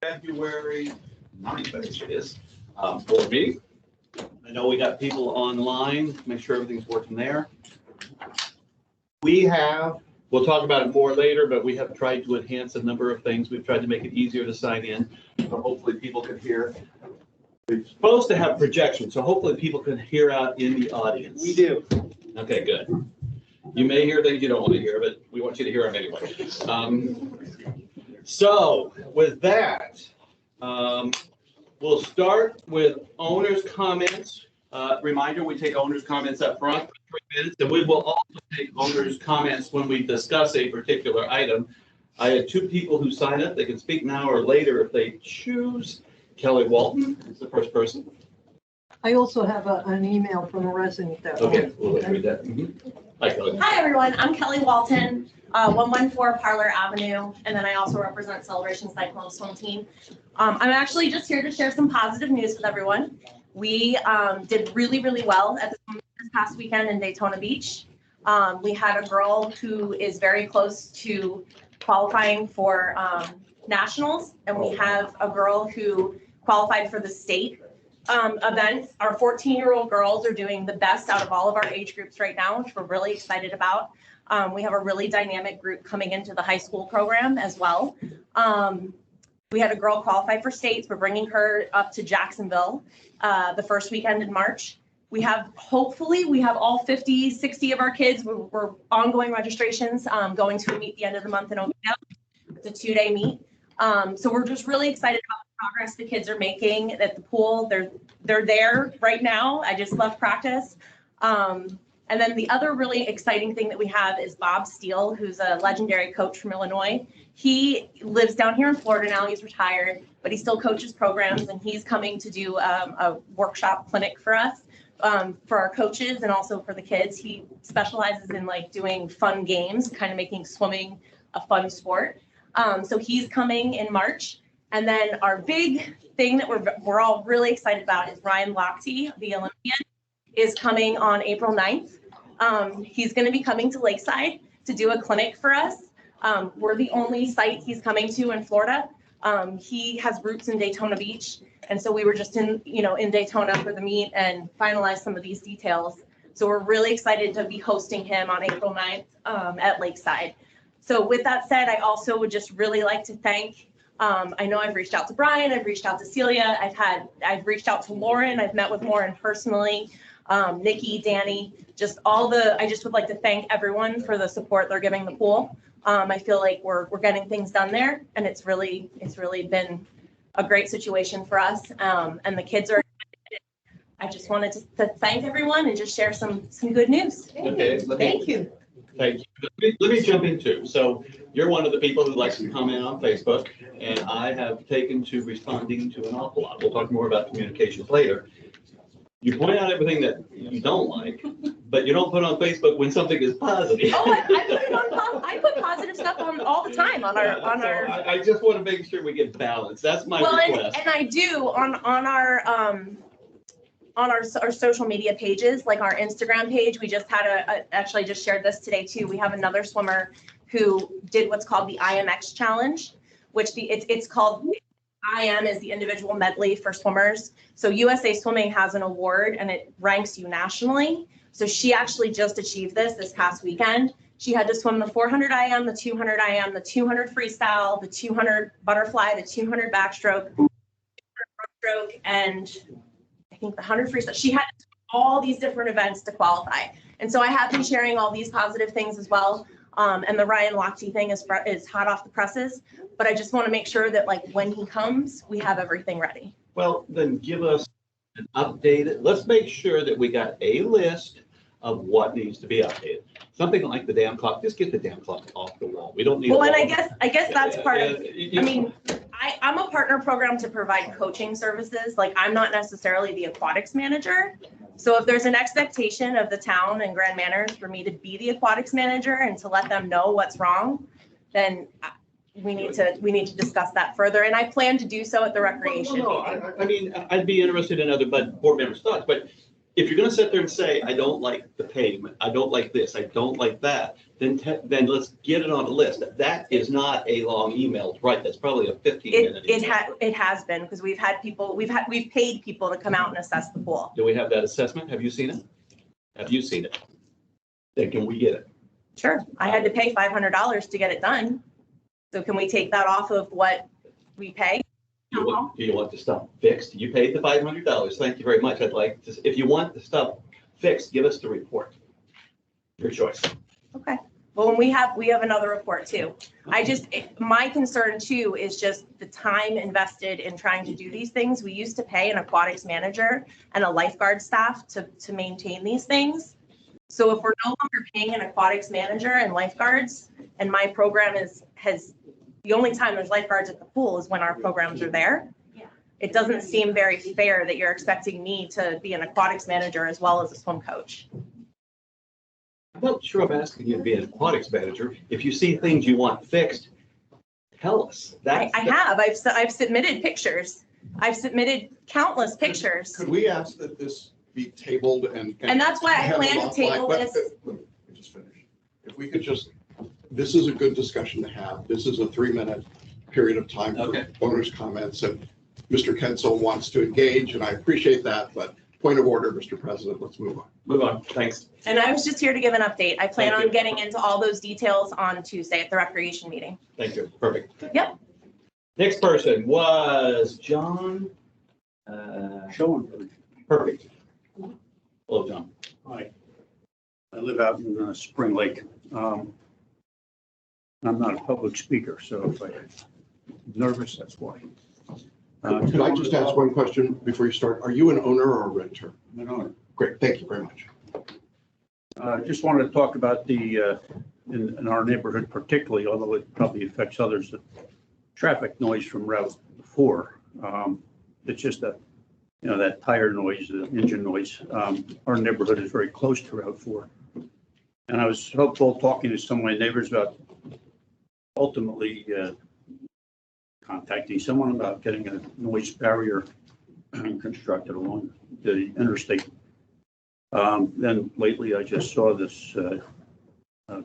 February 9th, I think it is, board meeting. I know we got people online, make sure everything's working there. We'll talk about it more later, but we have tried to enhance a number of things. We've tried to make it easier to sign in, so hopefully people can hear. We're supposed to have projection, so hopefully people can hear out in the audience. We do. Okay, good. You may hear things you don't want to hear, but we want you to hear them anyway. So with that, we'll start with owners' comments. Reminder, we take owners' comments up front for 3 minutes, and we will also take owners' comments when we discuss a particular item. I had 2 people who signed up. They can speak now or later if they choose. Kelly Walton is the first person. I also have an email from a resident that. Okay, we'll read that. Hi, Kelly. Hi, everyone. I'm Kelly Walton, 114 Parlor Avenue, and then I also represent Celebration Cyclone Swim Team. I'm actually just here to share some positive news with everyone. We did really, really well at this past weekend in Daytona Beach. We had a girl who is very close to qualifying for nationals, and we have a girl who qualified for the state event. Our 14-year-old girls are doing the best out of all of our age groups right now, which we're really excited about. We have a really dynamic group coming into the high school program as well. We had a girl qualify for states. We're bringing her up to Jacksonville the first weekend in March. Hopefully we have all 50, 60 of our kids. We're ongoing registrations going to a meet the end of the month in Oviedo. It's a 2-day meet. So we're just really excited about the progress the kids are making at the pool. They're there right now. I just left practice. And then the other really exciting thing that we have is Bob Steele, who's a legendary coach from Illinois. He lives down here in Florida now. He's retired, but he still coaches programs, and he's coming to do a workshop clinic for us, for our coaches and also for the kids. He specializes in like doing fun games, kind of making swimming a fun sport. So he's coming in March. And then our big thing that we're all really excited about is Ryan Lochte, the Olympian, is coming on April 9th. He's going to be coming to Lakeside to do a clinic for us. We're the only site he's coming to in Florida. He has roots in Daytona Beach. And so we were just in Daytona for the meet and finalized some of these details. So we're really excited to be hosting him on April 9th at Lakeside. So with that said, I also would just really like to thank, I know I've reached out to Brian, I've reached out to Celia, I've reached out to Lauren, I've met with Lauren personally, Nikki, Danny, I just would like to thank everyone for the support they're giving the pool. I feel like we're getting things done there, and it's really been a great situation for us. And the kids are excited. I just wanted to thank everyone and just share some good news. Okay, Thank you. Thank you. Let me jump in too. So you're one of the people who likes to comment on Facebook, and I have taken to responding to an awful lot. We'll talk more about communications later. You point out everything that you don't like, but you don't put on Facebook when something is positive. Oh, I put positive stuff on all the time on our. I just want to make sure we get balance. That's my request. And I do on our social media pages, like our Instagram page. We just had actually just shared this today too. We have another swimmer who did what's called the IMX challenge, which it's called. IM is the individual medley for swimmers. So USA Swimming has an award and it ranks you nationally. So she actually just achieved this past weekend. She had to swim the 400 IM, the 200 IM, the 200 freestyle, the 200 butterfly, the 200 backstroke, stroke, and I think the 100 freestyle. She had all these different events to qualify. And so I have been sharing all these positive things as well. And the Ryan Lochte thing is hot off the presses, but I just want to make sure that like when he comes, we have everything ready. Well, then give us an updated. Let's make sure that we got a list of what needs to be updated. Something like the damn clock. Just get the damn clock off the wall. We don't need. Well, and I guess that's part of. I mean, I'm a partner program to provide coaching services. Like I'm not necessarily the aquatics manager. So if there's an expectation of the town and Grand Manors for me to be the aquatics manager and to let them know what's wrong, then we need to discuss that further. And I plan to do so at the recreation. I mean, I'd be interested in other board members' thoughts, but if you're gonna sit there and say, I don't like the pavement, I don't like this, I don't like that, then let's get it on a list. That is not a long email, right? That's probably a 15-minute email. It has been, because we've paid people to come out and assess the pool. Do we have that assessment? Have you seen it? Have you seen it? Then can we get it? Sure, I had to pay $500 to get it done. So can we take that off of what we pay? Do you want the stuff fixed? You paid the $500. Thank you very much. I'd like to, if you want the stuff fixed, give us the report. Your choice. Okay. Well, we have another report too. My concern too is just the time invested in trying to do these things. We used to pay an aquatics manager and a lifeguard staff to maintain these things. So if we're no longer paying an aquatics manager and lifeguards, and my program the only time there's lifeguards at the pool is when our programs are there. Yeah. It doesn't seem very fair that you're expecting me to be an aquatics manager as well as a swim coach. I'm not sure I'm asking you to be an aquatics manager. If you see things you want fixed, tell us. I've submitted pictures. I've submitted countless pictures. Could we ask that this be tabled and that's why I plan to table this. Let me just finish. If we could just, this is a good discussion to have. This is a 3-minute period of time for owners' comments, and Mr. Kensel wants to engage, and I appreciate that, but point of order, Mr. President, let's move on. Move on, thanks. And I was just here to give an update. I plan on getting into all those details on Tuesday at the recreation meeting. Thank you, perfect. Yep. Next person was John. Schoenberg. Perfect. Hello, John. Hi. I live out in Spring Lake. I'm not a public speaker, so if I'm nervous, that's why. Could I just ask one question before you start? Are you an owner or a renter? I'm an owner. Great, thank you very much. Just wanted to talk about the, in our neighborhood particularly, although it probably affects others, the traffic noise from Route 4. It's just that, that tire noise, the engine noise. Our neighborhood is very close to Route 4. And I was hopeful talking to some of my neighbors about ultimately contacting someone about getting a noise barrier constructed along the interstate. Then lately I just saw this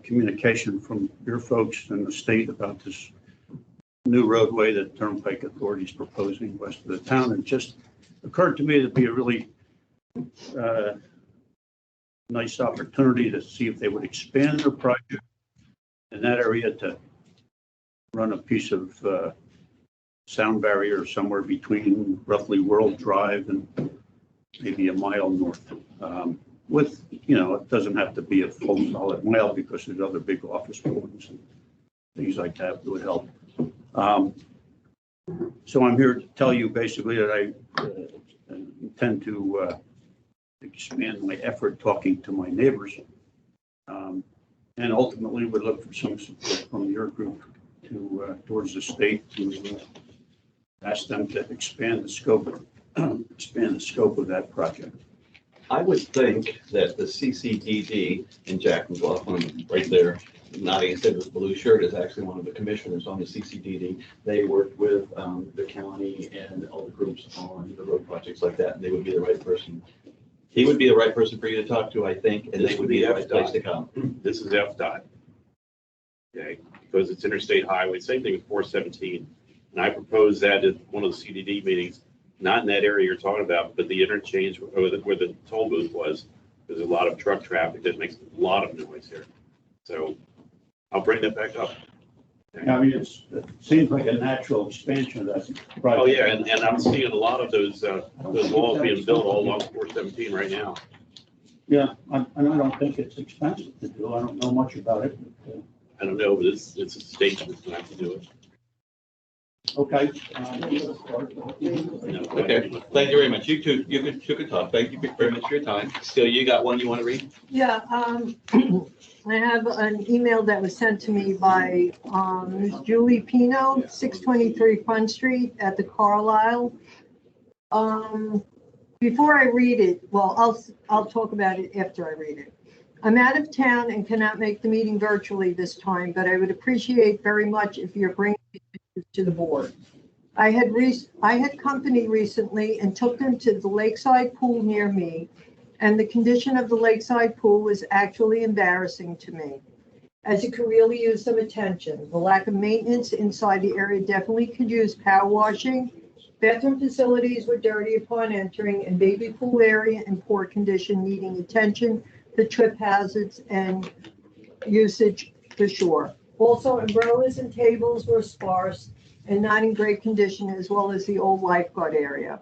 communication from your folks in the state about this new roadway that Turnpike Authority is proposing west of the town. It just occurred to me it'd be a really nice opportunity to see if they would expand their project in that area to run a piece of sound barrier somewhere between roughly World Drive and maybe a mile north. With, it doesn't have to be a full solid mile because there's other big office buildings and things like that would help. So I'm here to tell you basically that I intend to expand my effort talking to my neighbors, and ultimately would look for some support from your group to towards the state to ask them to expand the scope of that project. I would think that the CCDD and Jack McLaughlin right there nodding his head with blue shirt is actually one of the commissioners on the CCDD. They work with the county and all the groups on the road projects like that, and they would be the right person. He would be the right person for you to talk to, I think, and they would be the right place to come. This is FDOT. Okay, because it's interstate highway, same thing with 417. And I proposed that at one of the CDD meetings, not in that area you're talking about, but the interchange where the toll booth was. There's a lot of truck traffic that makes a lot of noise here. So I'll bring that back up. I mean, it seems like a natural expansion of that project. Oh, yeah, and I'm seeing a lot of those walls being built all along 417 right now. Yeah, and I don't think it's expensive to do. I don't know much about it. But, I don't know, but it's a state that's going to have to do it. okay. Okay, thank you very much. You could talk. Thank you very much for your time. Still, you got one you want to read? Yeah, I have an email that was sent to me by Ms. Julie Pino, 623 Front Street at the Carlisle. Before I read it, well, I'll talk about it after I read it. I'm out of town and cannot make the meeting virtually this time, but I would appreciate very much if you're bringing it to the board. I had company recently and took them to the lakeside pool near me and the condition of the lakeside pool was actually embarrassing to me, as it could really use some attention. The lack of maintenance inside the area definitely could use power washing. Bathroom facilities were dirty upon entering, and baby pool area in poor condition needing attention for trip hazards and usage for sure. Also, umbrellas and tables were sparse and not in great condition, as well as the old lifeguard area.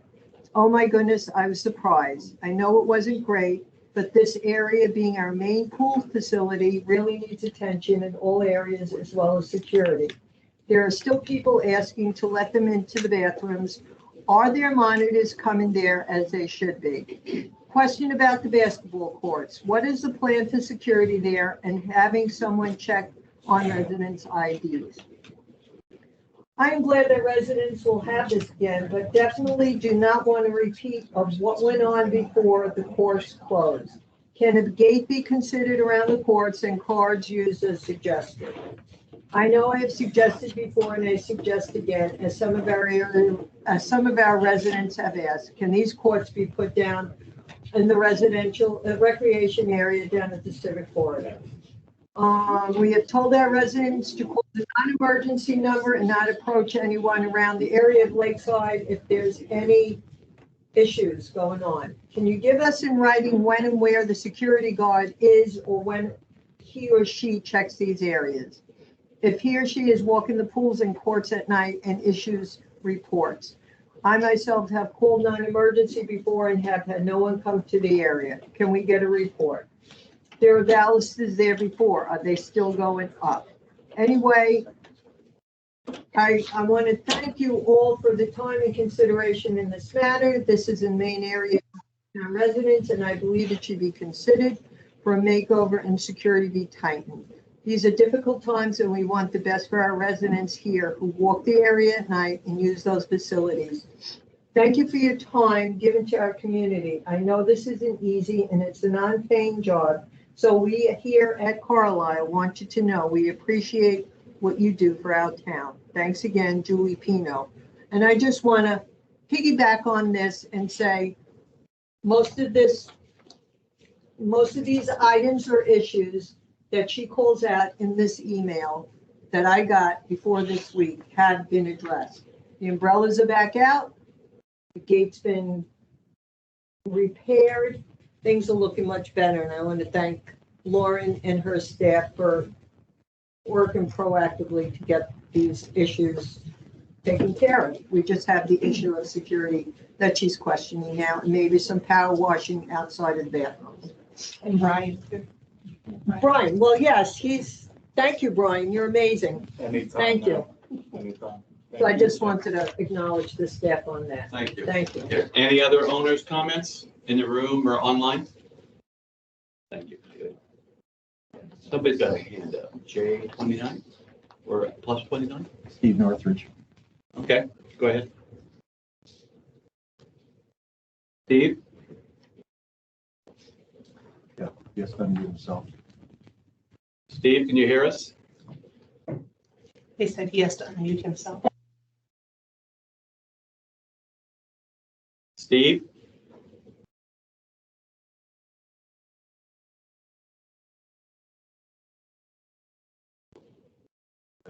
Oh my goodness, I was surprised. I know it wasn't great, but this area being our main pool facility really needs attention in all areas as well as security. There are still people asking to let them into the bathrooms. Are there monitors coming there as they should be? Question about the basketball courts. What is the plan for security there and having someone check on residents' IDs? I am glad that residents will have this again, but definitely do not want a repeat of what went on before the courts closed. Can a gate be considered around the courts and cards used as suggested? I know I have suggested before and I suggest again, as some of our residents have asked, can these courts be put down in the residential recreation area down at the Civic Corridor? We have told our residents to call the non-emergency number and not approach anyone around the area of Lakeside if there's any issues going on. Can you give us in writing when and where the security guard is or when he or she checks these areas? If he or she is walking the pools and courts at night and issues reports. I myself have called non-emergency before and have had no one come to the area. Can we get a report? There were balustrades there before. Are they still going up? Anyway, I want to thank you all for the time and consideration in this matter. This is a main area of our residents, and I believe it should be considered for a makeover and security be tightened. These are difficult times, and we want the best for our residents here who walk the area at night and use those facilities. Thank you for your time given to our community. I know this isn't easy, and it's a non-paying job. So we here at Carlisle want you to know we appreciate what you do for our town. Thanks again, Julie Pino. And I just want to piggyback on this and say most of these items or issues that she calls out in this email that I got before this week have been addressed. The umbrellas are back out. The gate's been repaired. Things are looking much better, and I want to thank Lauren and her staff for working proactively to get these issues taken care of. We just have the issue of security that she's questioning now, and maybe some power washing outside of the bathrooms. And Brian. Brian, well, yes, thank you, Brian, you're amazing. Anytime. Thank you. Anytime. So I just wanted to acknowledge the staff on that. Thank you. Thank you. Yeah. Any other owners' comments in the room or online? Thank you. Good. Somebody's got a hand up. J29 or plus 29? Steve Northridge. Okay, go ahead. Steve? Yeah, yes, unmute himself. Steve, can you hear us? He said he has to unmute himself. Steve?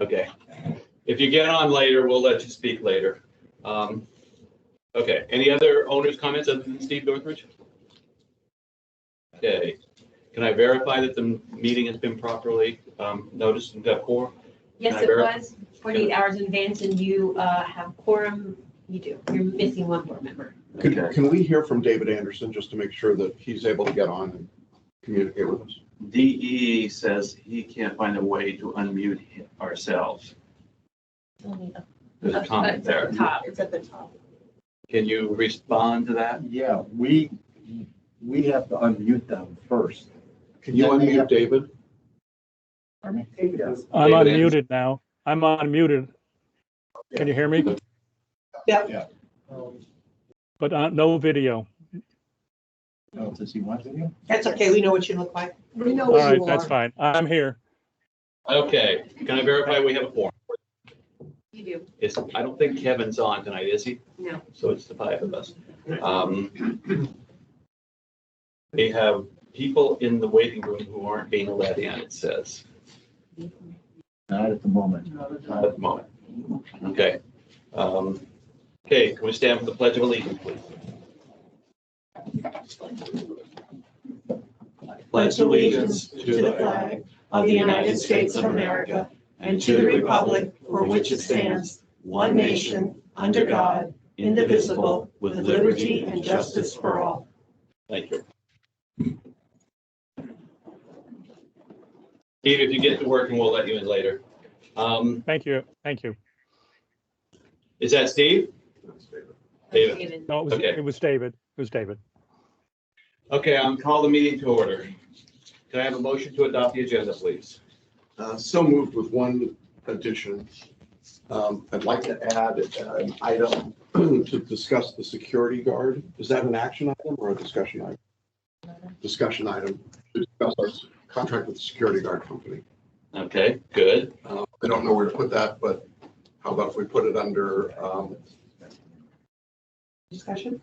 Okay. If you get on later, we'll let you speak later. Okay, any other owners' comments other than Steve Northridge? Okay, can I verify that the meeting has been properly noticed and got quorum? Yes, Can I it verify? was 48 hours in advance, and you have quorum. You do. You're missing one board member. Okay. Can we hear from David Anderson just to make sure that he's able to get on and communicate with us? DE says he can't find a way to unmute ourselves. There's a comment there. Top. It's at the top. Can you respond to that? Yeah, we have to unmute them first. Can you Then they unmute have- David? Pardon me? Yes. I'm David unmuted now. I'm unmuted. Can you hear me? Yeah. But no video. Oh, does he want video? That's okay. We know what you look like. We know All where right, you that's are. fine. I'm here. Okay, can I verify we have a quorum? You do. I don't think Kevin's on tonight, is he? No. So it's the five of us. We have people in the waiting room who aren't being let in, it says, Not at the moment. not at the moment. Okay. Okay, can we stand for the Pledge of Allegiance, please? Pledge allegiance to the flag of the United States of America and to the republic for which it stands, one nation, under God, indivisible, with liberty and justice for all. Thank you. Steve, if you get to work and we'll let you in later. Thank you. Thank you. Is that Steve? David. No, Okay. it was David. It was David. Okay, I'm call the meeting to order. Can I have a motion to adopt the agenda, please? So moved with one addition. I'd like to add an item to discuss the security guard. Is that an action item or a discussion item? Discussion item to discuss our contract with the security guard company. Okay, good. I don't know where to put that, but how about if we put it under Discussion?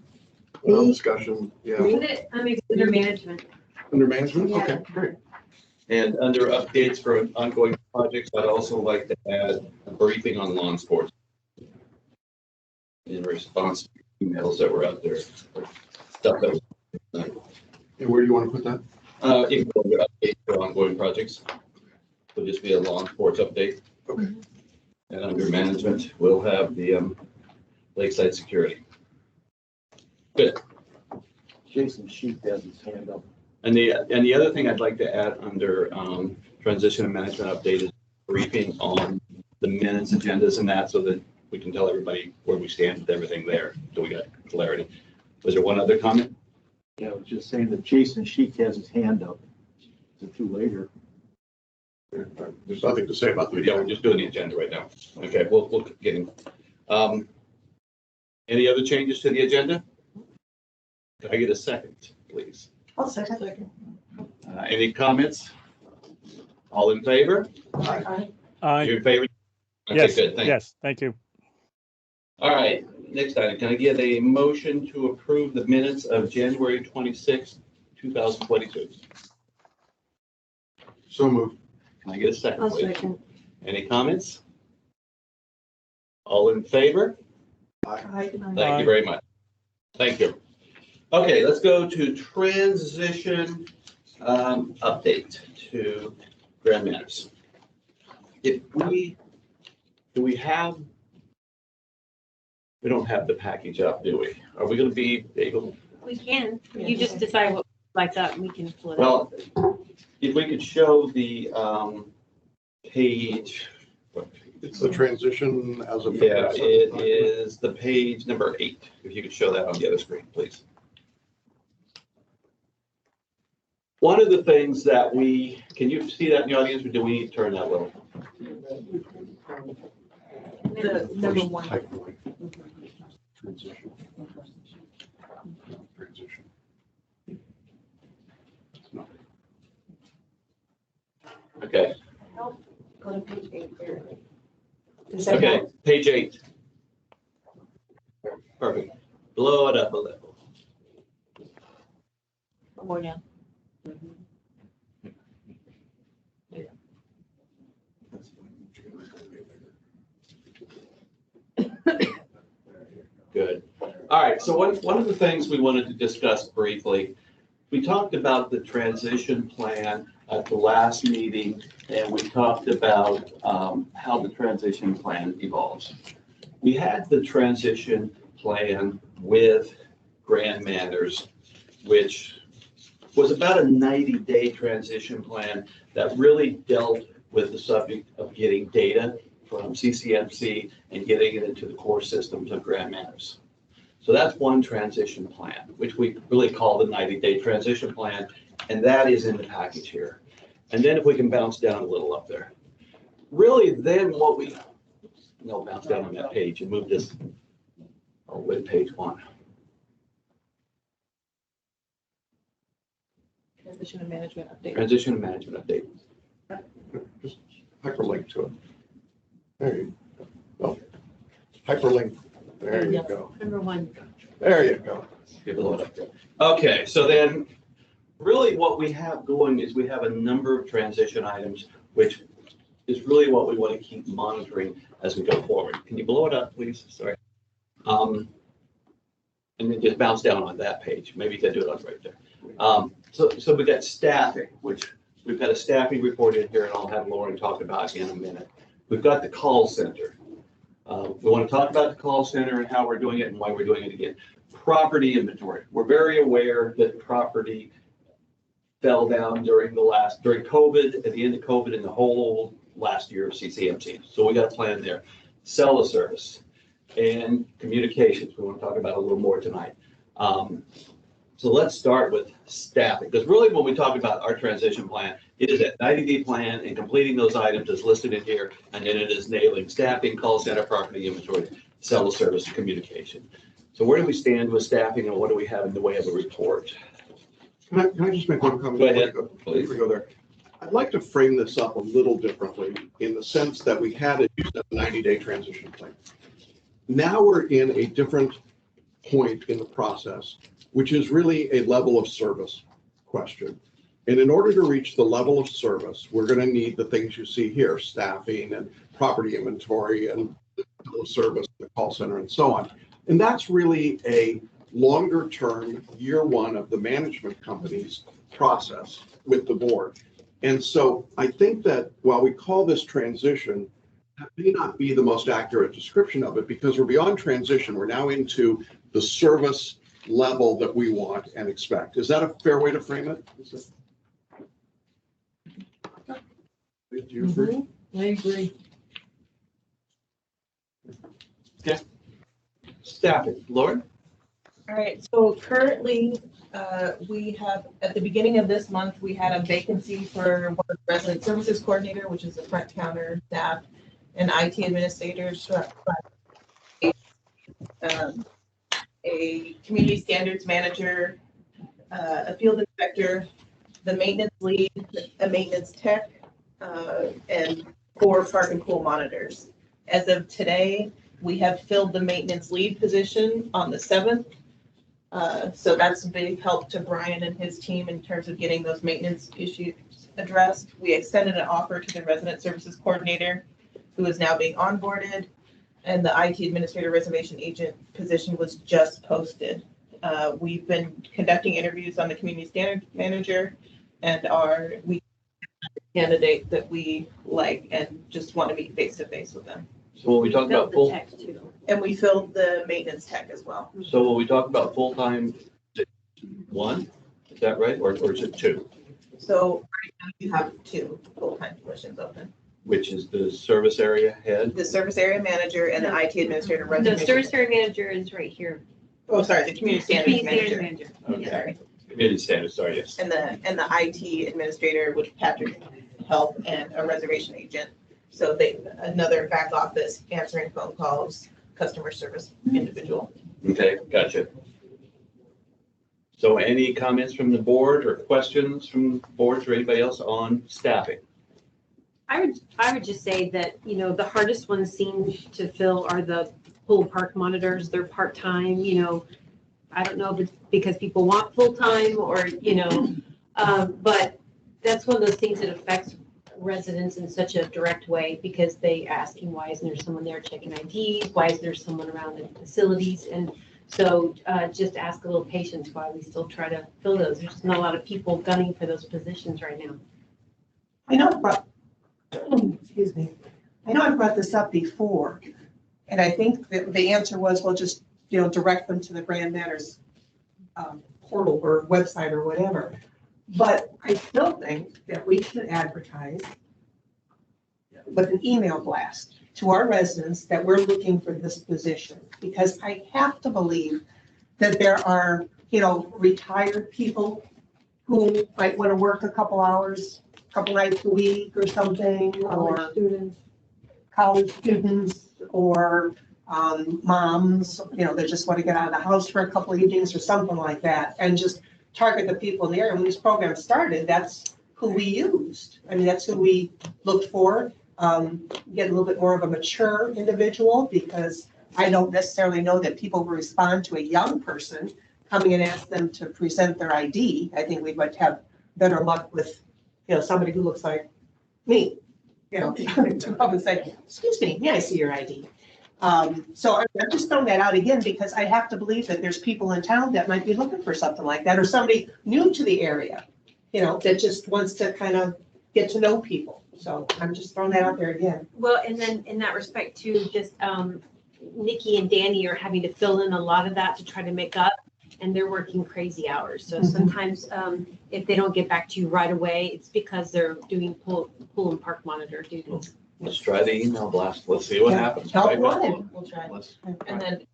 discussion? Yeah, Put it under management. under management? Yeah. Okay, great. And under updates for ongoing projects, I'd also like to add a briefing on lawn sports in response to emails that were out there. Stuff that was, And where do you want to put that? it will be updates for ongoing projects. Will just be a lawn sports update. Okay. And under management, we'll have the lakeside security. Good. Jason Sheep has his hand up. And the other thing I'd like to add under transition and management update is briefing on the minutes, agendas and that, so that we can tell everybody where we stand with everything there. So we got clarity. Was there one other comment? Yeah, I was just saying that Jason Sheep has his hand up. Is it too late or? There's nothing to say about the Yeah, we're just doing the agenda right now. Okay, we'll get in. Any other changes to the agenda? Can I get a second, please? I'll second. Any comments? All in favor? Aye. You're in favor? Okay, Yes, good, thanks. yes, thank you. All right, next item, can I get a motion to approve the minutes of January 26th, 2022? So moved. Can I get a second, I'll please? second. Any comments? All in favor? Aye. Thank you very much. Thank you. Okay, let's go to transition update to Grand Manors. We don't have the package up, do we? Are we going to be able? We can. You just decide what like that and we can pull it up. Well, if we could show the page. It's the transition as of. Yeah, it is the page number 8. If you could show that on the other screen, please. One of the things that can you see that in the audience, or do we need to turn that low? The number one. Transition. Transition. Okay, Go to page 8 there. Does that okay, help? page 8. Perfect. Blow it up a little. One more down. Good. All right, so one of the things we wanted to discuss briefly, we talked about the transition plan at the last meeting, and we talked about how the transition plan evolves. We had the transition plan with Grand Manors, which was about a 90-day transition plan that really dealt with the subject of getting data from CCMC and getting it into the core systems of Grand Manors. So that's one transition plan, which we really call the 90-day transition plan, and that is in the package here. And then if we can bounce down a little up there. Really then bounce down on that page and move this all the way to page 1. Transition and management update. Transition and management update. Just hyperlink to it. There you go. Hyperlink. There you go. Number 1. There you go. Give it a little up there. Okay, so then Really what we have going is we have a number of transition items, which is really what we want to keep monitoring as we go forward. Can you blow it up, please? Sorry. And then just bounce down on that page. Maybe you can do it on right there. So we got staffing, which we've got a staffing report in here, and I'll have Lauren talk about in a minute. We've got the call center. We want to talk about the call center and how we're doing it and why we're doing it again. Property inventory. We're very aware that property fell down during COVID, at the end of COVID, and the whole last year of CCMT. So we got a plan there. Cell service and communications. We want to talk about a little more tonight. So let's start with staffing, because really when we talk about our transition plan, it is that 90-day plan and completing those items as listed in here, and then it is nailing staffing, call center, property inventory, cell service, and communication. So where do we stand with staffing, and what do we have in the way of a report? Can I just make one comment? Go ahead, Before we go there. I'd like to frame this up a little differently in the sense that we had a 90-day transition plan. Now we're in a different point in the process, which is really a level of service question. And in order to reach the level of service, we're going to need the things you see here, staffing and property inventory and the service, the call center, and so on. And that's really a longer term, year one of the management company's process with the board. And so I think that while we call this transition, that may not be the most accurate description of it, because we're beyond transition. We're now into the service level that we want and expect. Is that a fair way to frame it? Do you agree? I agree. Okay. Staffing, Lauren? All right, so currently, we have, at the beginning of this month, we had a vacancy for one of the resident services coordinator, which is the front counter staff, and IT administrators, a community standards manager, a field inspector, the maintenance lead, a maintenance tech, and 4 park and pool monitors. As of today, we have filled the maintenance lead position on the 7th. So that's a big help to Brian and his team in terms of getting those maintenance issues addressed. We extended an offer to the resident services coordinator, who is now being onboarded, and the IT administrator reservation agent position was just posted. We've been conducting interviews on the community standard manager, and we candidate that we like and just want to meet face to face with them. So when we talk about Build the text too. And we filled the maintenance tech as well. So when we talk about full-time, is it 1, is that right? Or is it 2? So right now you have 2 full-time positions open. Which is the service area head? The service area manager and the IT administrator. The reservation. service area manager is right here. Oh, sorry, the community standards Community manager. standards manager. Okay. Sorry. Community standards, sorry, yes. And the IT administrator with Patrick help and a reservation agent. So another back office answering phone calls, customer service individual. Okay, gotcha. So any comments from the board or questions from boards or anybody else on staffing? I would just say that, the hardest ones seem to fill are the pool park monitors. They're part-time, I don't know if it's because people want full-time or, but that's one of those things that affects residents in such a direct way, because they asking, why isn't there someone there checking IDs? Why is there someone around the facilities? And so just ask a little patience while we still try to fill those. There's just not a lot of people gunning for those positions right now. I know, excuse me. I know I brought this up before, and I think that the answer was, well, just, direct them to the Grand Matters portal or website or whatever. But I still think that we should advertise with an email blast to our residents that we're looking for this position, because I have to believe that there are, retired people who might want to work a couple hours, a couple nights a week or something, or college students, or moms, that just want to get out of the house for a couple of evenings or something like that, and just target the people in the area. When this program started, that's who we used. I mean, that's who we looked for. Get a little bit more of a mature individual, because I don't necessarily know that people will respond to a young person coming and ask them to present their ID, I think we would have better luck with, somebody who looks like me, to come up and say, excuse me, may I see your ID? So I'm just throwing that out again, because I have to believe that there's people in town that might be looking for something like that, or somebody new to the area, that just wants to kind of get to know people. So I'm just throwing that out there again. Well, and then in that respect too, just Nikki and Danny are having to fill in a lot of that to try to make up, and they're working crazy hours. So sometimes if they don't get back to you right away, it's because they're doing pool and park monitor duties. Let's try the email blast. Let's see what happens. Help Right? wanted. We'll try. Let's- And then,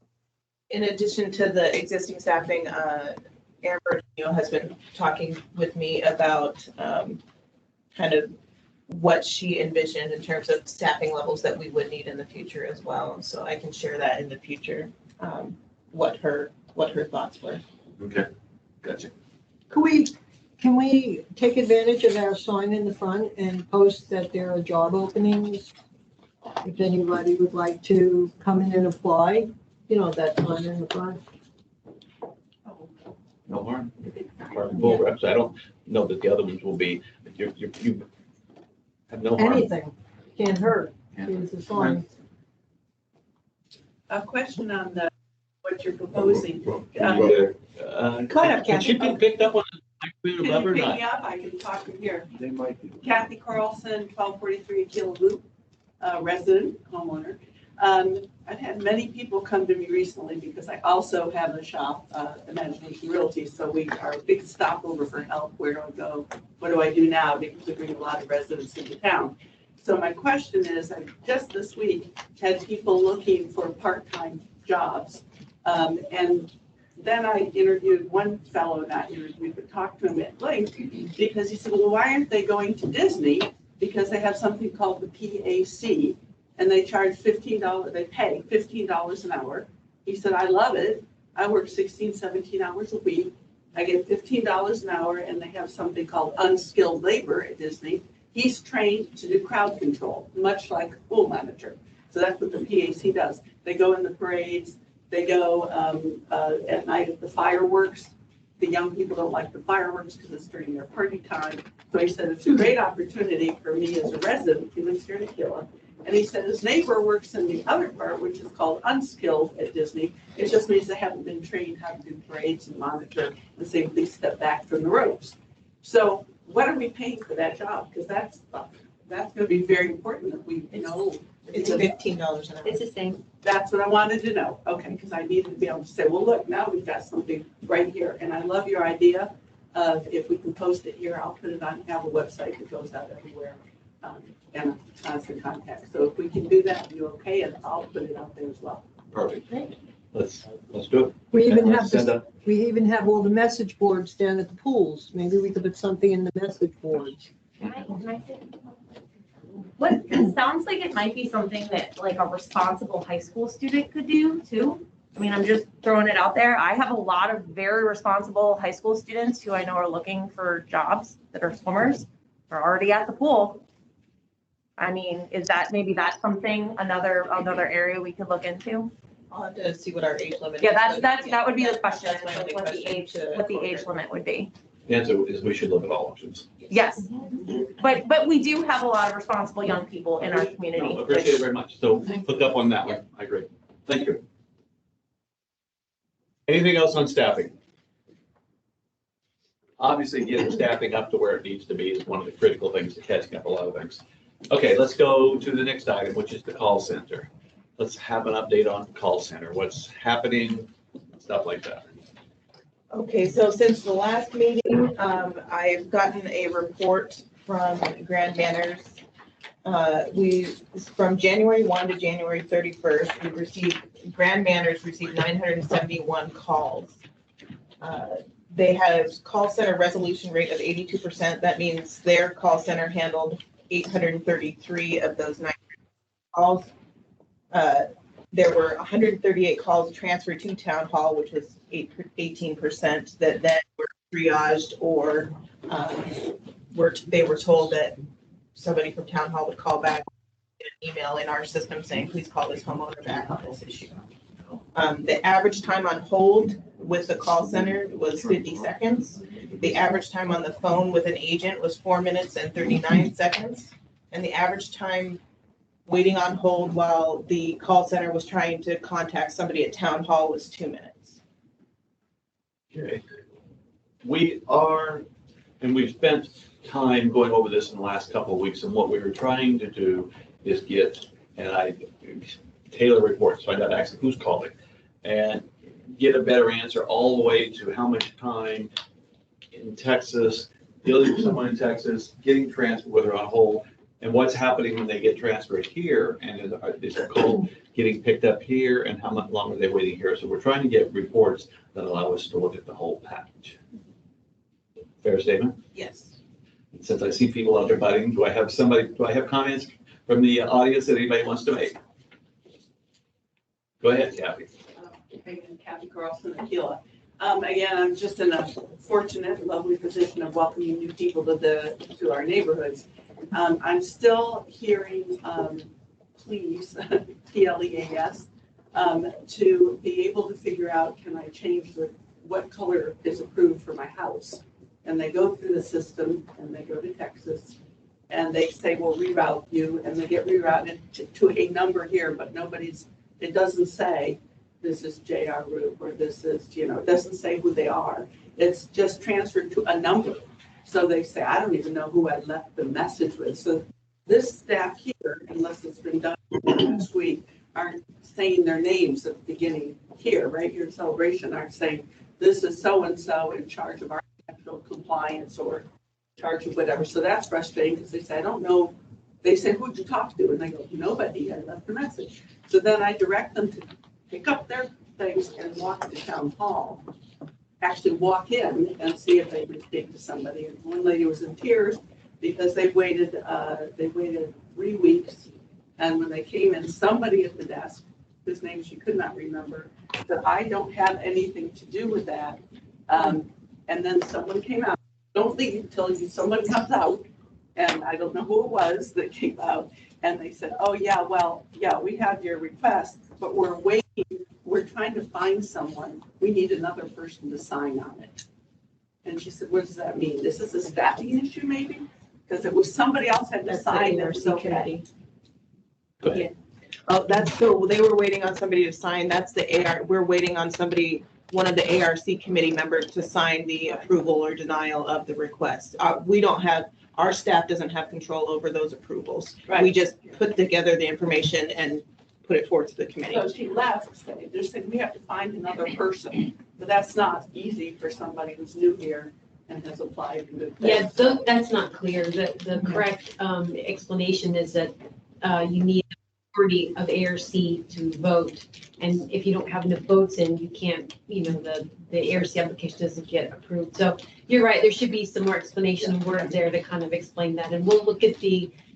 in addition to the existing staffing, Amber has been talking with me about kind of what she envisioned in terms of staffing levels that we would need in the future as well. So I can share that in the future, what her thoughts were. Okay, gotcha. Can we take advantage of our sign in the front and post that there are job openings? If anybody would like to come in and apply, that sign in the front. No harm. Bull reps. I don't know that the other ones will be, you have no harm. Anything, can't hurt. Yeah. Here's the sign. A question on what you're proposing. Go ahead, Can she Kathy. be picked up on the microphone Can above you or pick not? me up? I can talk from here. They might be. Kathy Carlson, 1243 Aquila Loop, resident, homeowner. I've had many people come to me recently because I also have a shop, Imagination Realty. So we are a big stopover for help. Where do I go? What do I do now? Because we bring a lot of residents into town. So my question is, I just this week had people looking for part-time jobs. And then I interviewed one fellow, not interviewed, but talked to him at length, because he said, well, why aren't they going to Disney? Because they have something called the PAC, and they charge $15, they pay $15 an hour. He said, I love it. I work 16, 17 hours a week. I get $15 an hour, and they have something called unskilled labor at Disney. He's trained to do crowd control, much like a pool manager. So that's what the PAC does. They go in the parades. They go at night at the fireworks. The young people don't like the fireworks because it's during their party time. So he said, it's a great opportunity for me as a resident. He lives here in Aquila. And he said his neighbor works in the other part, which is called unskilled at Disney. It just means they haven't been trained how to do parades and monitor and say, please step back from the ropes. So what are we paying for that job? Because that's going to be very important that we know. It's $15 an hour. It's the same. That's what I wanted to know. Okay, because I needed to be able to say, well, look, now we've got something right here. And I love your idea of if we can post it here, I'll put it on, have a website that goes out everywhere, and a constant contact. So if we can do that, you okay, and I'll put it out there as well. Perfect. Let's do it. We even Let's have, send a- we even have all the message boards down at the pools. Maybe we could put something in the message boards. Can I say? What, it sounds like it might be something that like a responsible high school student could do too. I mean, I'm just throwing it out there. I have a lot of very responsible high school students who I know are looking for jobs that are swimmers, are already at the pool. I mean, is that, maybe that's something, another area we could look into? I'll have to see what our age limit is. Yeah, but that would be the question, That's my only what the question age, to what the age incorporate. limit would be. The answer is we should look at all options. Yes, but we do have a lot of responsible young people in our community. No, appreciate it very much. So hook up on that one. I agree. Thank you. Anything else on staffing? Obviously, getting staffing up to where it needs to be is one of the critical things to catching up a lot of things. Okay, let's go to the next item, which is the call center. Let's have an update on call center, what's happening, stuff like that. Okay, so since the last meeting, I've gotten a report from Grand Manners. From January 1 to January 31st, Grand Manners received 971 calls. They had a call center resolution rate of 82%. That means their call center handled 833 of those 900 calls. There were 138 calls transferred to town hall, which was 18%, that then were triaged or they were told that somebody from town hall would call back an email in our system saying, please call this homeowner back on this issue. The average time on hold with the call center was 50 seconds. The average time on the phone with an agent was 4 minutes and 39 seconds. And the average time waiting on hold while the call center was trying to contact somebody at town hall was 2 minutes. Okay. We are, and we've spent time going over this in the last couple of weeks, and what we were trying to do is get, and I tailor reports, find out actually who's calling, and get a better answer all the way to how much time in Texas, dealing with someone in Texas, getting transferred, whether on hold, and what's happening when they get transferred here, and is the call getting picked up here, and how much longer they're waiting here. So we're trying to get reports that allow us to look at the whole package. Fair statement? Yes. Since I see people out there biting, do I have comments from the audience that anybody wants to make? Go ahead, Kathy. Kathy Carlson, Aquila. Again, I'm just in a fortunate, lovely position of welcoming new people to our neighborhoods. I'm still hearing pleas, PLEAS, to be able to figure out, can I change what color is approved for my house? And they go through the system and they go to Texas and they say, we'll reroute you, and they get rerouted to a number here, but it doesn't say this is J.R. Roop or this is, it doesn't say who they are. It's just transferred to a number. So they say, I don't even know who I left the message with. So this staff here, unless it's been done last week, aren't saying their names at the beginning here, right here in Celebration, aren't saying this is so-and-so in charge of architectural compliance or in charge of whatever. So that's frustrating because they say, I don't know. They say, who'd you talk to? And they go, nobody, I left a message. So then I direct them to pick up their things and walk to town hall. Actually walk in and see if they can speak to somebody. And one lady was in tears because they waited 3 weeks. And when they came in, somebody at the desk, whose name she could not remember, said, I don't have anything to do with that. And then someone came out. Don't leave until someone comes out. And I don't know who it was that came out. And they said, oh, yeah, well, yeah, we have your request, but we're waiting. We're trying to find someone. We need another person to sign on it. And she said, what does that mean? This is a staffing issue, maybe? Because it was somebody else had to sign it. So committee. Yeah. Oh, that's so they were waiting on somebody to sign. That's the AR. We're waiting on somebody, one of the ARC committee members, to sign the approval or denial of the request. We don't have, our staff doesn't have control over those approvals. Right. We just put together the information and put it forward to the committee. So she left, they're saying we have to find another person, but that's not easy for somebody who's new here and has applied in good faith. Yeah, that's not clear. The correct explanation is that you need a majority of ARC to vote. And if you don't have enough votes in, you can't, the ARC application doesn't get approved. So you're right, there should be some more explanation word there to kind of explain that. And we'll look at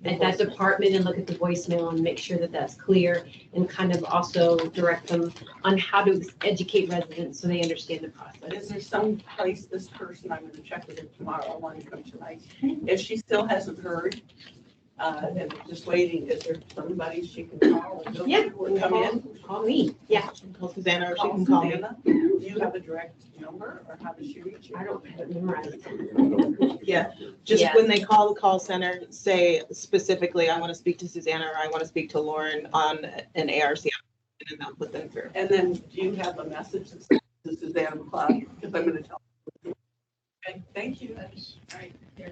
that department and look at the voicemail and make sure that that's clear, and kind of also direct them on how to educate residents so they understand the process. Is there some place this person, I'm going to check with her tomorrow, I want to come tonight. If she still hasn't heard, and just waiting, is there somebody she can call and go to or come in? Call me. Yeah. Call Susanna, or she Call can call me. Susanna. Do you have a direct number, or how does she reach you? I don't have it memorized. Yeah, just Yeah. when they call the call center, say specifically, I want to speak to Susanna, or I want to speak to Lauren on an ARC, and they'll put them through. And then do you have a message that says to Susanna McLeod? Because I'm going to tell her. Okay, thank you. All right. Can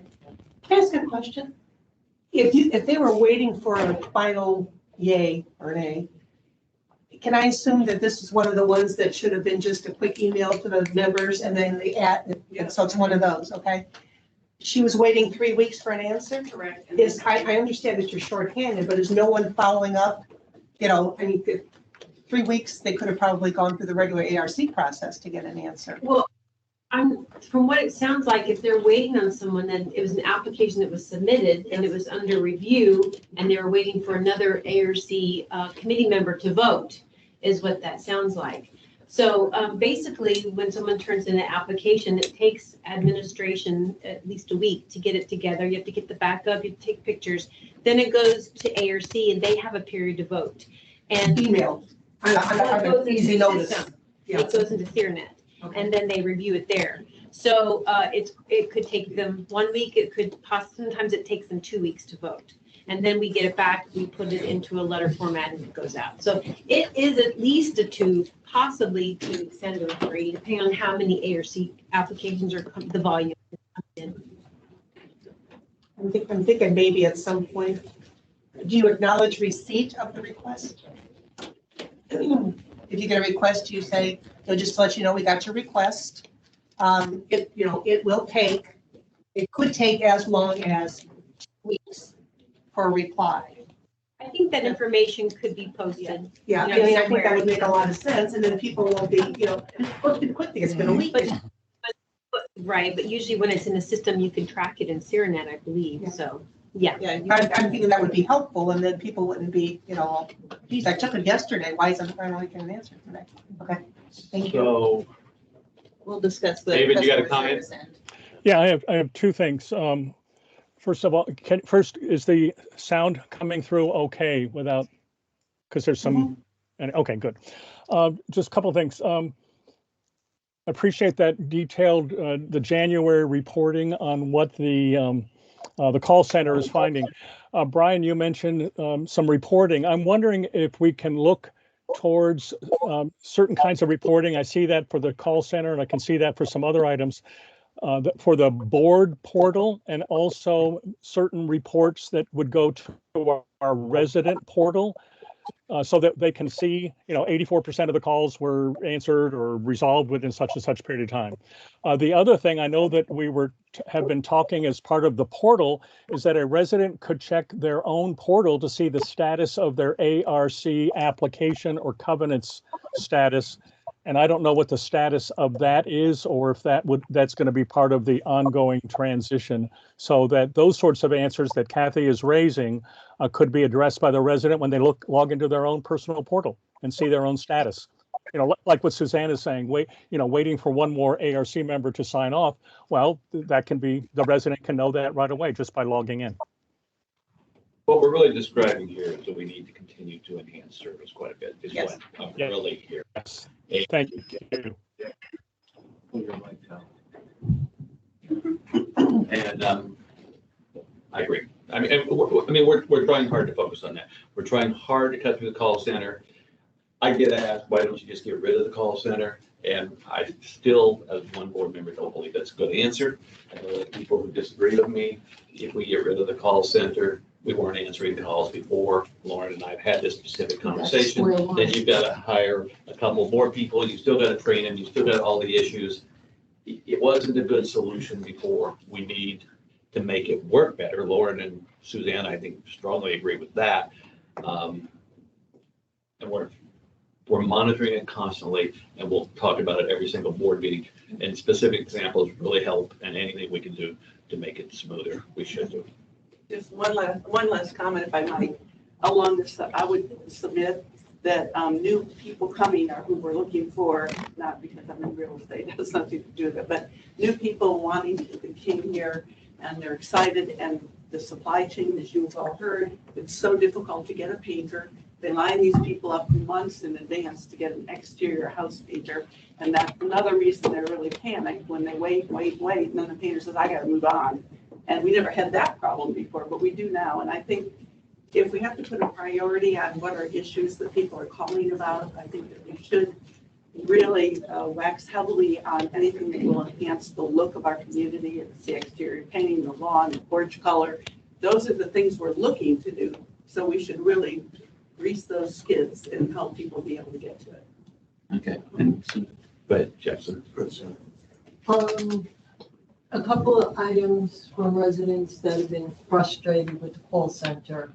I ask a question? If they were waiting for a final yay or nay, can I assume that this is one of the ones that should have been just a quick email to the members and then the so it's one of those, okay? She was waiting 3 weeks for an answer? Correct. I understand that you're shorthanded, but is no one following up? I mean, 3 weeks, they could have probably gone through the regular ARC process to get an answer. Well, from what it sounds like, if they're waiting on someone, then it was an application that was submitted and it was under review, and they were waiting for another ARC committee member to vote, is what that sounds like. So basically, when someone turns in an application, it takes administration at least a week to get it together. You have to get the backup, you have to take pictures. Then it goes to ARC and they have a period to vote. And email. It goes easy into notice. system. It goes into CRNet. and then they review it there. So it could take them 1 week, it could sometimes it takes them 2 weeks to vote. And then we get it back, we put it into a letter format and it goes out. So it is at least a 2, possibly to extend to a 3, depending on how many ARC applications are the volume. I'm thinking maybe at some point, do you acknowledge receipt of the request? If you get a request, you say, they'll just let you know we got your request. It could take as long as 2 weeks for a reply. I think that information could be posted. Yeah, I mean, I think that would make a lot of sense, and then people will be, quickly, it's been a week. Right, but usually when it's in the system, you can track it in Cyranet, I believe, so, yeah. Yeah, I'm thinking that would be helpful, and then people wouldn't be, geez, I took it yesterday, why isn't I only getting an answer today? Okay, thank you. So, We'll discuss the. David, you got a customer comment? service end. Yeah, I have 2 things. First of all, first, is the sound coming through okay without, because there's some, and okay, good. Just a couple of things. Appreciate that detailed, the January reporting on what the call center is finding. Brian, you mentioned some reporting. I'm wondering if we can look towards certain kinds of reporting. I see that for the call center, and I can see that for some other items. For the board portal, and also certain reports that would go to our resident portal, so that they can see, 84% of the calls were answered or resolved within such and such period of time. The other thing I know that we have been talking as part of the portal is that a resident could check their own portal to see the status of their ARC application or covenants status. And I don't know what the status of that is, or if that's going to be part of the ongoing transition, so that those sorts of answers that Kathy is raising could be addressed by the resident when they log into their own personal portal and see their own status. Like what Suzanne is saying, waiting for one more ARC member to sign off. Well, that can be, the resident can know that right away just by logging in. what we're really describing here is that we need to continue to enhance service quite a bit, is Yes. what I'm really here. Yes. Thank you. And I agree. I mean, we're trying hard to focus on that. We're trying hard to cut through the call center. I get asked, why don't you just get rid of the call center? And I still, as one board member, don't believe that's a good answer. I know that people who disagree with me, if we get rid of the call center, we weren't answering calls before. Lauren and I have had this specific conversation. Then you've got to hire a couple more people. You still got to train them. You still got all the issues. It wasn't a good solution before. We need to make it work better. Lauren and Suzanne, I think, strongly agree with that. And we're monitoring it constantly, and we'll talk about it every single board meeting. And specific examples really help, and anything we can do to make it smoother, we should do. Just one last comment, if I might. Along this, I would submit that new people coming are who we're looking for, not because I'm in real estate, it has nothing to do with it, but new people wanting to come here, and they're excited, and the supply chain, as you've all heard, it's so difficult to get a painter. They line these people up months in advance to get an exterior house painter, and that's another reason they're really panicked when they wait, and then the painter says, I gotta move on. And we never had that problem before, but we do now. And I think if we have to put a priority on what are issues that people are calling about, I think that we should really wax heavily on anything that will enhance the look of our community. It's the exterior painting, the lawn, the porch color. Those are the things we're looking to do. So we should really grease those skids and help people be able to get to it. Okay. And so, go ahead, Jackson. A couple of items from residents that have been frustrated with the call center.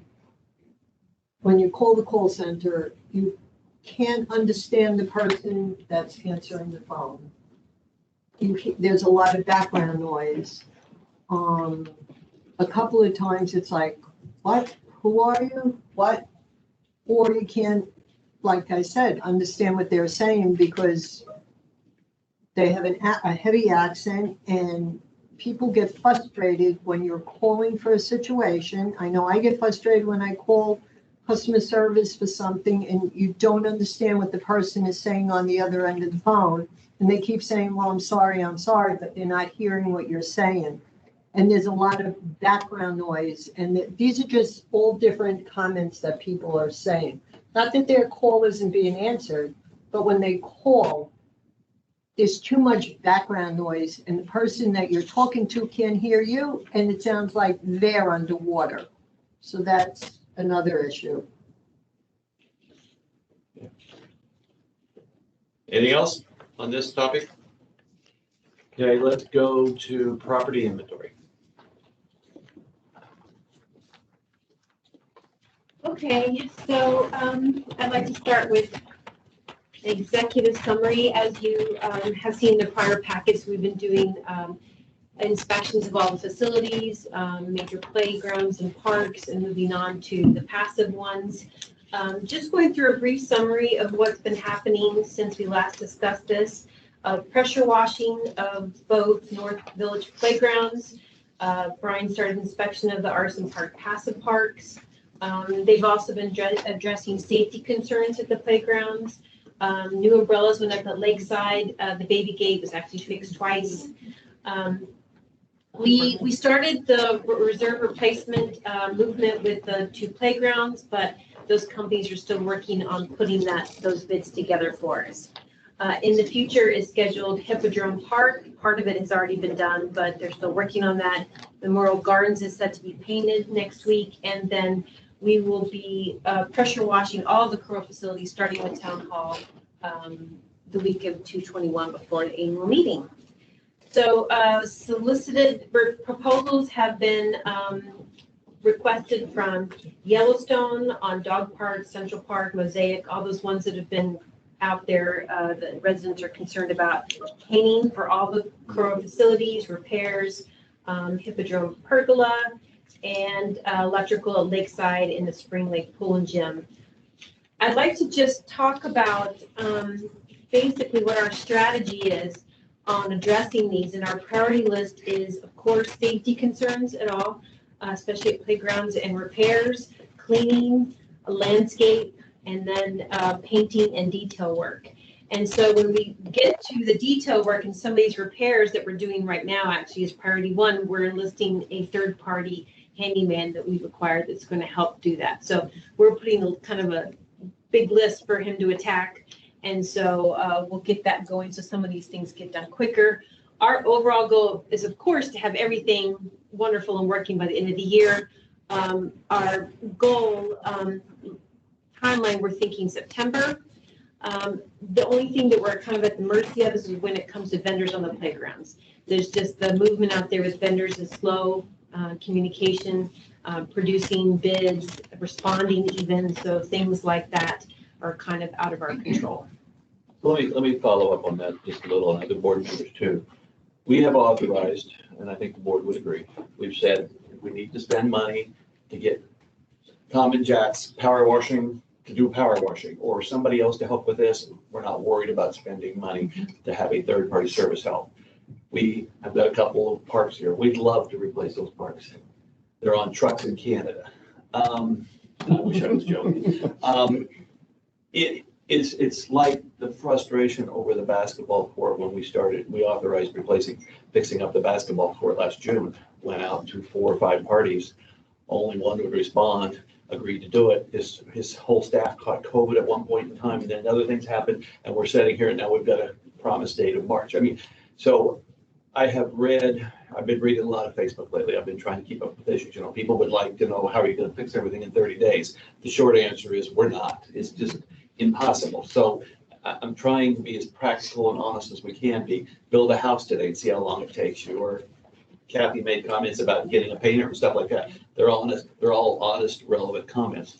When you call the call center, you can't understand the person that's answering the phone. There's a lot of background noise. A couple of times it's like, what? Who are you? What? Or you can't, like I said, understand what they're saying because they have a heavy accent, and people get frustrated when you're calling for a situation. I know I get frustrated when I call customer service for something and you don't understand what the person is saying on the other end of the phone, And they keep saying, well, I'm sorry, but they're not hearing what you're saying. And there's a lot of background noise. And these are just all different comments that people are saying. Not that their call isn't being answered, but when they call, there's too much background noise and the person that you're talking to can't hear you. And it sounds like they're underwater. So that's another issue. Anything else on this topic? Okay, let's go to property inventory. Okay, so I'd like to start with executive summary. As you have seen in the prior packets, we've been doing inspections of all the facilities, major playgrounds and parks, and moving on to the passive ones. Just going through a brief summary of what's been happening since we last discussed this. Pressure washing of both North Village playgrounds. Brian started inspection of the Arson Park passive parks. They've also been addressing safety concerns at the playgrounds. New umbrellas went up at Lakeside. The baby gate was actually fixed twice. We started the reserve replacement movement with the 2 playgrounds, but those companies are still working on putting those bids together for us. In the future is scheduled Hippodrome Park. Part of it has already been done, but they're still working on that. Memorial Gardens is set to be painted next week, and then we will be pressure washing all the CROA facilities, starting with Town Hall the week of 2/21 before the annual meeting. So solicited proposals have been requested from Yellowstone on Dog Park, Central Park, Mosaic, all those ones that have been out there. The residents are concerned about painting for all the CROA facilities, repairs, Hippodrome pergola, and electrical at Lakeside in the Spring Lake Pool and Gym. I'd like to just talk about basically what our strategy is on addressing these. And our priority list is, of course, safety concerns at all, especially at playgrounds and repairs, cleaning, landscape, and then painting and detail work. And so when we get to the detail work and some of these repairs that we're doing right now, actually is priority 1, we're enlisting a third-party handyman that we've acquired that's going to help do that. So we're putting kind of a big list for him to attack. And so we'll get that going so some of these things get done quicker. Our overall goal is, of course, to have everything wonderful and working by the end of the year. Our goal timeline, we're thinking September. The only thing that we're kind of at the mercy of is when it comes to vendors on the playgrounds. There's just the movement out there with vendors is slow, communication, producing bids, responding even. So things like that are kind of out of our control. Let me follow up on that just a little, and other board members too. We have authorized, and I think the board would agree, we've said we need to spend money to get Tom and Jack's power washing, to do power washing, or somebody else to help with this. We're not worried about spending money to have a third-party service help. We have got a couple of parks here. We'd love to replace those parks. They're on trucks in Canada. I wish I was joking. It's like the frustration over the basketball court when we started. We authorized fixing up the basketball court last June. Went out to 4 or 5 parties. Only one would respond, agreed to do it. His whole staff caught COVID at one point in time, and then other things happened, and we're sitting here and now we've got a promised date of March. I mean, so I've been reading a lot of Facebook lately. I've been trying to keep up with issues. You know, people would like to know, how are you going to fix everything in 30 days? The short answer is we're not. It's just impossible. So I'm trying to be as practical and honest as we can be. Build a house today and see how long it takes you. Or Kathy made comments about getting a painter and stuff like that. They're all honest, relevant comments.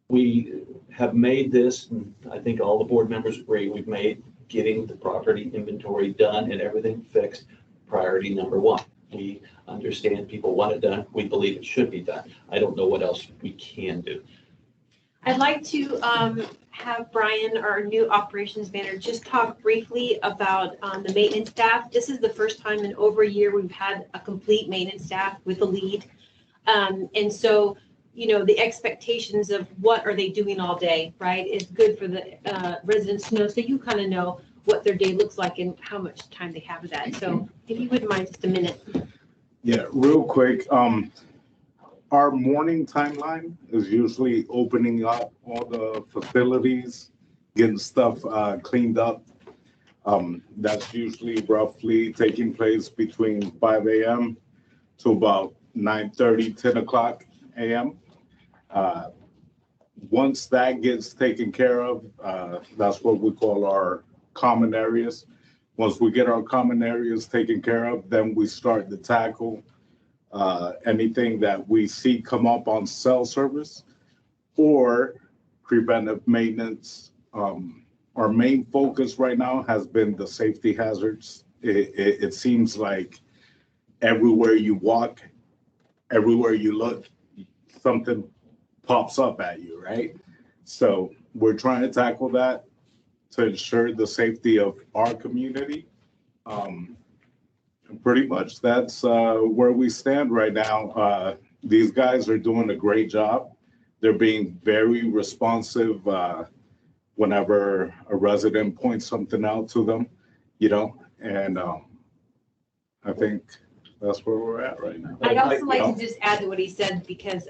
We have made this, and I think all the board members agree, we've made getting the property inventory done and everything fixed priority number 1. We understand people want it done. We believe it should be done. I don't know what else we can do. I'd like to have Brian, our new operations manager, just talk briefly about the maintenance staff. This is the first time in over a year we've had a complete maintenance staff with a lead. And so, you know, the expectations of what are they doing all day, right, is good for the residents to know. So you kind of know what their day looks like and how much time they have of that. So if you wouldn't mind just a minute. Yeah, real quick. Our morning timeline is usually opening up all the facilities, getting stuff cleaned up. That's usually roughly taking place between 5 a.m. to about 9:30, 10 o'clock a.m. Once that gets taken care of, that's what we call our common areas. Once we get our common areas taken care of, then we start to tackle anything that we see come up on cell service or preventive maintenance. Our main focus right now has been the safety hazards. It seems like everywhere you walk, everywhere you look, something pops up at you, right? So we're trying to tackle that to ensure the safety of our community. Pretty much that's where we stand right now. These guys are doing a great job. They're being very responsive whenever a resident points something out to them, and I think that's where we're at right now. I'd also like to just add to what he said, because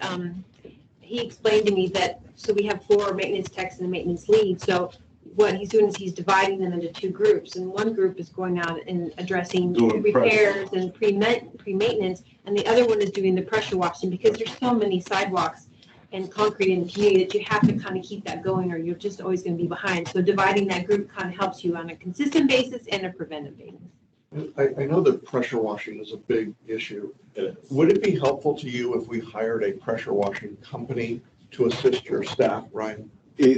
he explained to me that, so we have 4 maintenance techs and a maintenance lead. So what he's doing is he's dividing them into 2 groups, and one group is going out and addressing repairs and pre-maintenance, and the other one is doing the pressure washing, because there's so many sidewalks and concrete in the community that you have to kind of keep that going, or you're just always going to be behind. So dividing that group kind of helps you on a consistent basis and a preventive basis. I know that pressure washing is a big issue. Would it be helpful to you if we hired a pressure washing company to assist your staff, Ryan?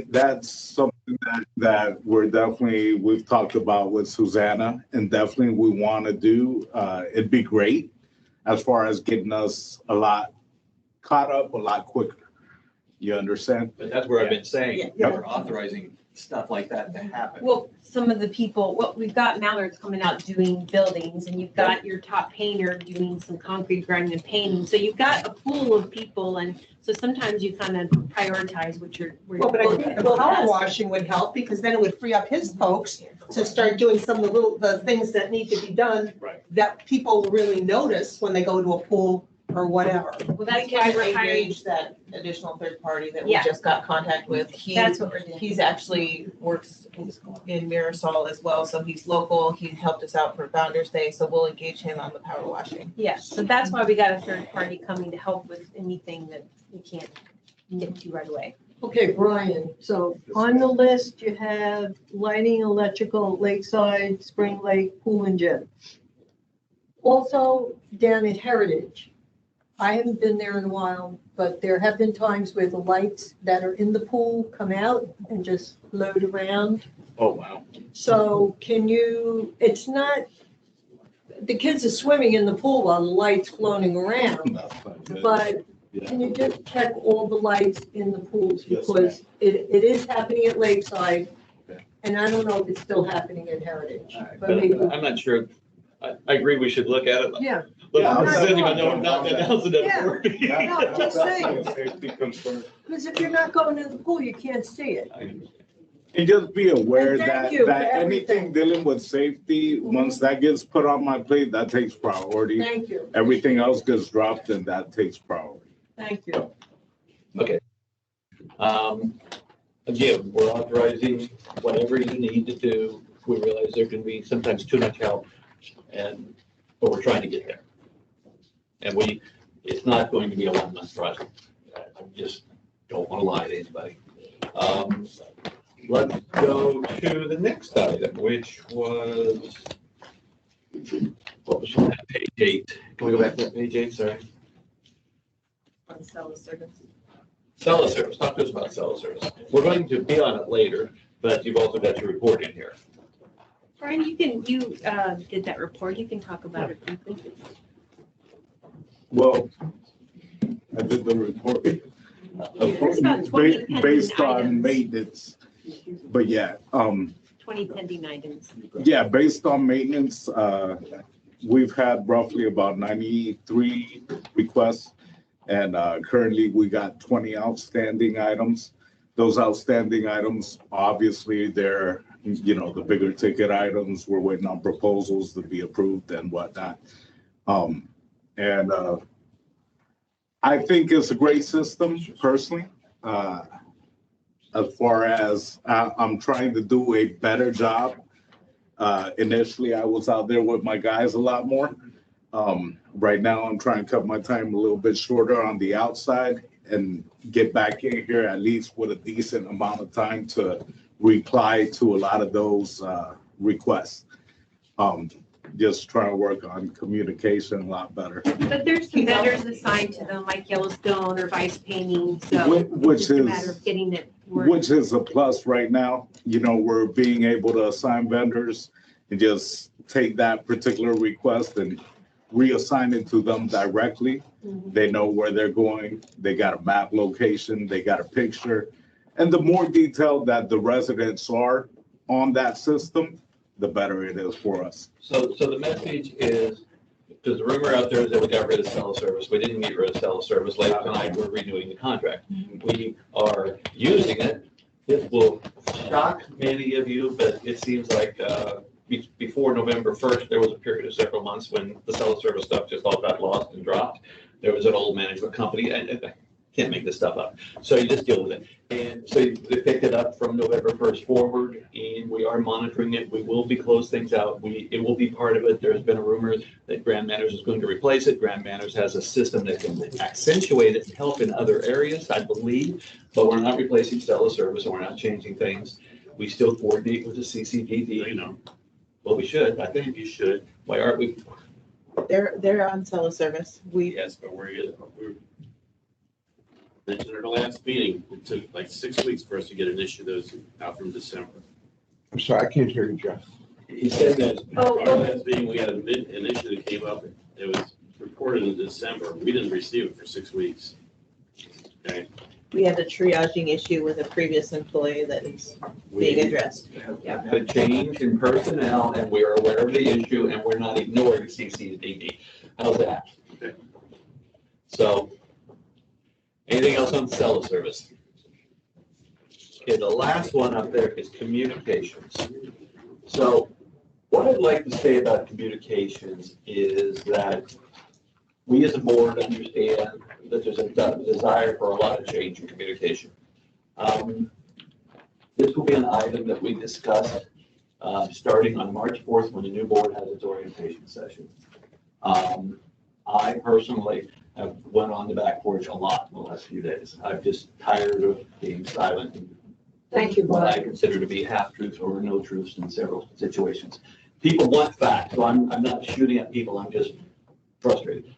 That's something that we've talked about with Susanna, and definitely we want to do. It'd be great as far as getting us a lot caught up a lot quicker. You understand? But that's where I've been saying, Yeah. we're authorizing stuff like that to happen. Well, some of the people, we've got Mallards coming out doing buildings, and you've got your top painter doing some concrete grinding and painting. So you've got a pool of people, and so sometimes you kind of prioritize what you're. Well, but I think the power washing would help, because then it would free up his folks to start doing some of the things that need to be done that people really notice when they go to a pool or whatever. Well, that's why we're hiring. Engage that additional third party that we Yeah. just got contact with. That's what we're doing. He's actually works in Mirasol as well, so he's local. He helped us out for Founder's Day, so we'll engage him on the power washing. Yeah, so that's why we got a third party coming to help with anything that we can't get to right away. Okay, Brian, so on the list, you have lighting, electrical, Lakeside, Spring Lake, pool and gym. Also, down at Heritage, I haven't been there in a while, but there have been times where the lights that are in the pool come out and just float around. Oh, wow. So it's not, the kids are swimming in the pool while the light's floating around, but can you just check all the lights in the pools? Because it is happening at Lakeside, and I don't know if it's still happening at Heritage. But maybe, I'm not sure. I agree we should look at it. yeah. Look, Yeah, this isn't even I'm not announcing it Yeah. for me. No, just saying, Safety concern. because if you're not going in the pool, you can't see it. And just be aware And thank that, you for anything everything. dealing with safety, once that gets put on my plate, that takes priority. Thank you, Everything else gets dropped and that takes priority. thank you. Okay. Again, we're authorizing whatever you need to do. We realize there can be sometimes too much help, but we're trying to get there. And it's not going to be a 1-month project. I just don't want to lie to anybody. Let's go to the next item, which was, what was that, page 8? Can we go back to that page 8, sorry? On cell service. Cell service, talk to us about cell service. We're going to be on it later, but you've also got your report in here. Brian, you did that report. You can talk about it briefly. Well, I did the report. There's about 20 pending Based on items. maintenance, but yeah, 20 pending items. yeah, based on maintenance, we've had roughly about 93 requests. And currently we got 20 outstanding items. Those outstanding items, obviously they're the bigger ticket items. We're waiting on proposals to be approved and whatnot. And I think it's a great system personally. As far as I'm trying to do a better job. Initially, I was out there with my guys a lot more. Right now, I'm trying to cut my time a little bit shorter on the outside and get back in here at least with a decent amount of time to reply to a lot of those requests. Just trying to work on communication a lot better. But there's some vendors assigned to them, like Yellowstone or Vice Painting, so Which it's just a matter of getting it. Which is a plus right now. We're being able to assign vendors and just take that particular request and reassign it to them directly. Mhm. They know where they're going. They got a map location. They got a picture. And the more detailed that the residents are on that system, the better it is for us. So the message is, because the rumor out there is that we got rid of cell service. We didn't get rid of cell service. Later tonight, we're renewing the contract. We are using it. It will shock many of you, but it seems like before November 1st, there was a period of several months when the cell service stuff just all got lost and dropped. There was an old management company, and I can't make this stuff up. So you just deal with it. And so they picked it up from November 1st forward, and we are monitoring it. We will be close things out. It will be part of it. There's been a rumor that Grand Manners is going to replace it. Grand Manners has a system that can accentuate its help in other areas, I believe, but we're not replacing cell service and we're not changing things. We still coordinate with the CCPD. Well, we should. I think you should. Why aren't we? They're on teleservice. Yes, but we're mentioned at the last meeting, it took like 6 weeks for us to get an issue those out from December. I'm sorry, I can't hear you, Jeff. He said that our last meeting, we had an issue that came up. It was reported in December. We didn't receive it for 6 weeks. Okay. We had a triaging issue with a previous employee that is being addressed. Have had a change in personnel, and we are aware of the issue, and we're not ignoring CCDD. How's that? Okay. So, anything else on cell service? Okay, the last one up there is communications. So, what I'd like to say about communications is that we as a board understand that there's a desire for a lot of change in communication. This will be an item that we discuss starting on March 4th when the new board has its orientation session. I personally have went on the back porch a lot in the last few days. I'm just tired of being silent. Thank you, What Bob. I consider to be half truths or no truths in several situations. People want facts, so I'm not shooting at people. I'm just frustrated.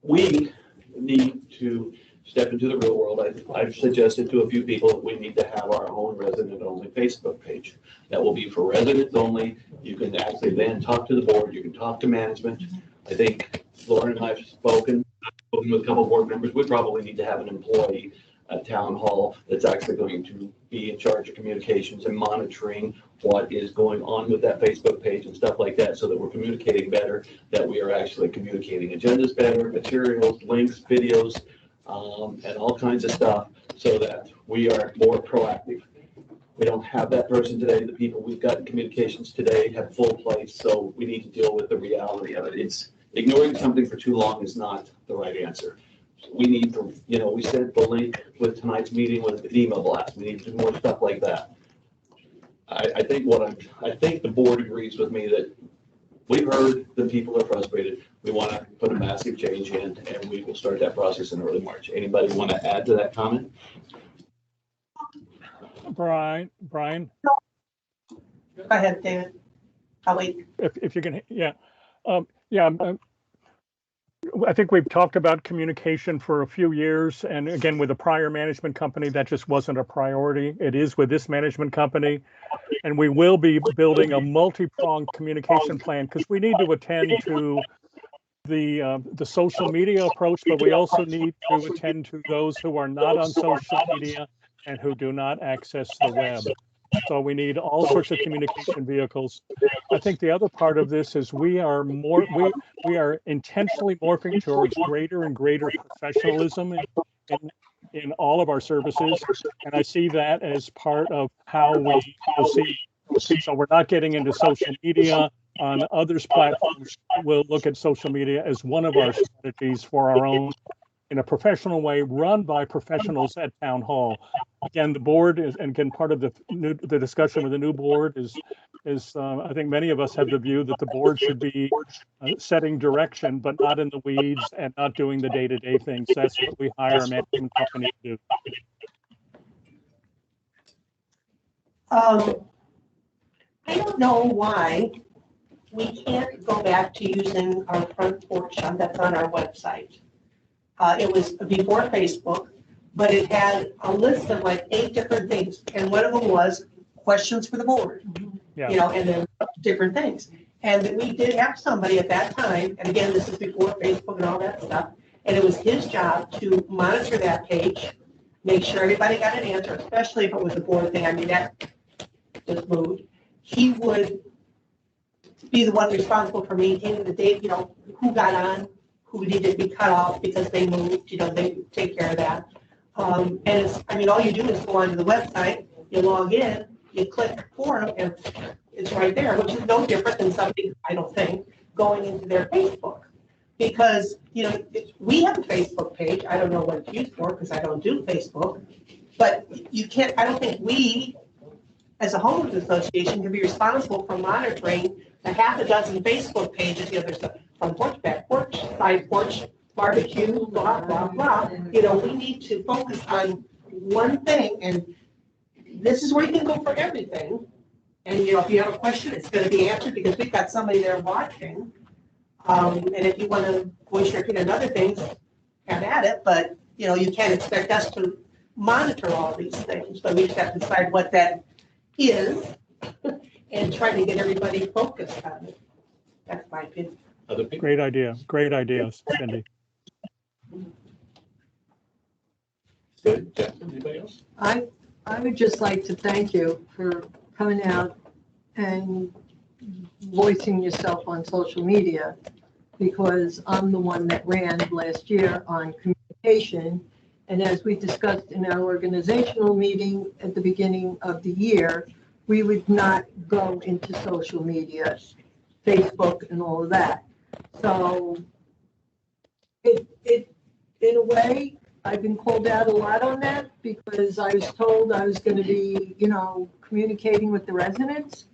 We need to step into the real world. I've suggested to a few people that we need to have our own resident-only Facebook page. That will be for residents only. You can actually then talk to the board. You can talk to management. I think Lauren and I have spoken with a couple of board members. We probably need to have an employee at town hall that's actually going to be in charge of communications and monitoring what is going on with that Facebook page and stuff like that, so that we're communicating better, that we are actually communicating agendas better, materials, links, videos, and all kinds of stuff, so that we are more proactive. We don't have that person today. The people we've got in communications today have full place, so we need to deal with the reality of it. It's ignoring something for too long is not the right answer. We need to, we sent the link with tonight's meeting with an email blast. We need to do more stuff like that. I think the board agrees with me that we've heard that people are frustrated. We want to put a massive change in, and we will start that process in early March. Anybody want to add to that comment? Brian? Go ahead, David. I'll wait. If you can, yeah. I think we've talked about communication for a few years, and again, with the prior management company, that just wasn't a priority. It is with this management company, and we will be building a multi-pronged communication plan, because we need to attend to the social media approach, but we also need to attend to those who are not on social media and who do not access the web. So we need all sorts of communication vehicles. I think the other part of this is we are intentionally morphing towards greater and greater professionalism in all of our services. And I see that as part of how we proceed. So we're not getting into social media on others' platforms. We'll look at social media as one of our strategies for our own, in a professional way, run by professionals at Town Hall. Again, the board is, and again, part of the discussion with the new board is I think many of us have the view that the board should be setting direction, but not in the weeds and not doing the day-to-day things. That's what we hire a management company to do. I don't know why we can't go back to using our front porch that's on our website. It was before Facebook, but it had a list of like 8 different things. And one of them was questions for the board, Yeah. you know, and then different things. And we did have somebody at that time, and again, this is before Facebook and all that stuff, and it was his job to monitor that page, make sure everybody got an answer, especially if it was a board thing. I mean, that just moved. He would be the one responsible for maintaining the date, you know, who got on, who needed to be cut off because they moved, you know, they take care of that. And it's, I mean, all you do is go onto the website, you log in, you click forum, and it's right there, which is no different than something, I don't think, going into their Facebook. Because, you know, we have a Facebook page. I don't know what it's used for because I don't do Facebook. But you can't, I don't think we, as a homeowners association, can be responsible for monitoring the half a dozen Facebook pages, the other stuff, front porch, back porch, side porch, barbecue, blah, blah, blah. You know, we need to focus on one thing, and this is where you can go for everything. And, you know, if you have a question, it's going to be answered because we've got somebody there watching. And if you want to voice your opinion on other things, have at it. But, you know, you can't expect us to monitor all these things. But we just have to decide what that is and try to get everybody focused on it. That's my opinion. Other people? Great idea. Great ideas, Cindy. Good. Jeff, anybody else? I would just like to thank you for coming out and voicing yourself on social media, because I'm the one that ran last year on communication. And as we discussed in our organizational meeting at the beginning of the year, we would not go into social media, Facebook and all of that. So it in a way, I've been called out a lot on that because I was told I was going to be, you know, communicating with the residents.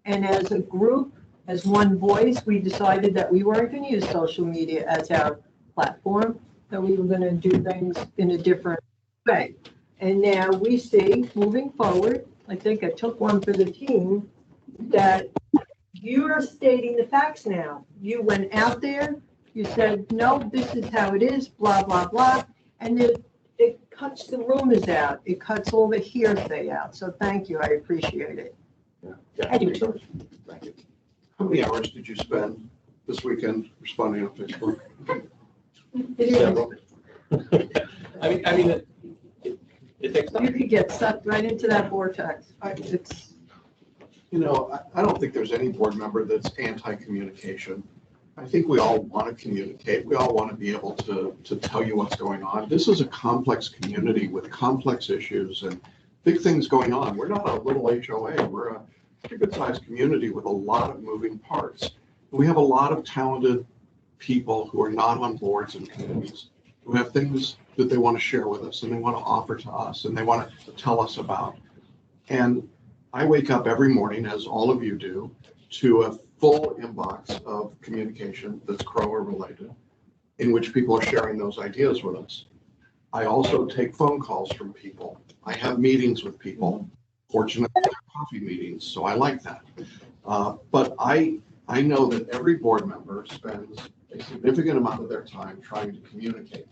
And as a group, as one voice, we decided that we weren't going to use social media as our platform, that we were going to do things in a different way. And now we see, moving forward, I think I took one for the team, that you're stating the facts now. You went out there, you said, no, this is how it is, blah, blah, blah. And it cuts the rumors out. It cuts all the hearsay out. So thank you. I appreciate it. Yeah. I do too. Thank you. How many hours did you spend this weekend responding on Facebook? Several. I mean, it takes You time. could get sucked right into that vortex. It's, You know, I don't think there's any board member that's anti-communication. I think we all want to communicate. We all want to be able to tell you what's going on. This is a complex community with complex issues and big things going on. We're not a little HOA. We're a pretty good sized community with a lot of moving parts. We have a lot of talented people who are not on boards and committees, who have things that they want to share with us and they want to offer to us and they want to tell us about. And I wake up every morning, as all of you do, to a full inbox of communication that's CROA related, in which people are sharing those ideas with us. I also take phone calls from people. I have meetings with people. Fortunately, they're coffee meetings, so I like that. But I know that every board member spends a significant amount of their time trying to communicate.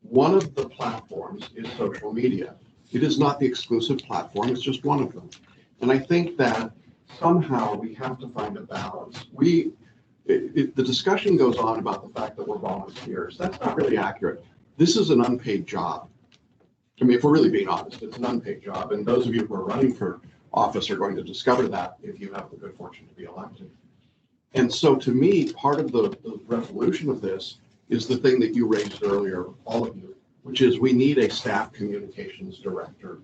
One of the platforms is social media. It is not the exclusive platform, it's just one of them. And I think that somehow we have to find a balance. The discussion goes on about the fact that we're volunteers. That's not really accurate. This is an unpaid job. I mean, if we're really being honest, it's an unpaid job. And those of you who are running for office are going to discover that if you have the good fortune to be elected. And so to me, part of the resolution of this is the thing that you raised earlier, all of you, which is we need a staff communications director.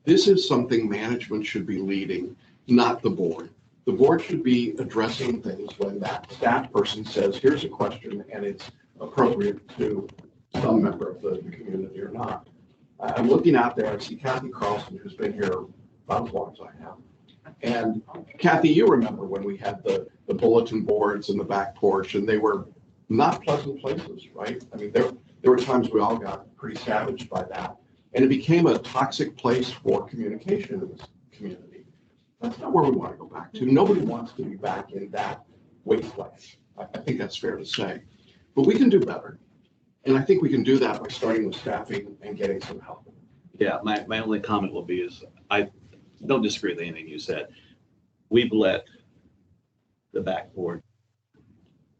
This is something management should be leading, not the board. The board should be addressing things when that staff person says, here's a question, and it's appropriate to some member of the community or not. I'm looking out there, I see Kathy Carlson, who's been here about as long as I have. And Kathy, you remember when we had the bulletin boards in the back porch, and they were not pleasant places, right? I mean, there were times we all got pretty savaged by that. And it became a toxic place for communication in this community. That's not where we want to go back to. Nobody wants to be back in that wasteland. I think that's fair to say. But we can do better. And I think we can do that by starting with staffing and getting some help. Yeah, my only comment will be is I don't disagree with anything you said. We've let the backboard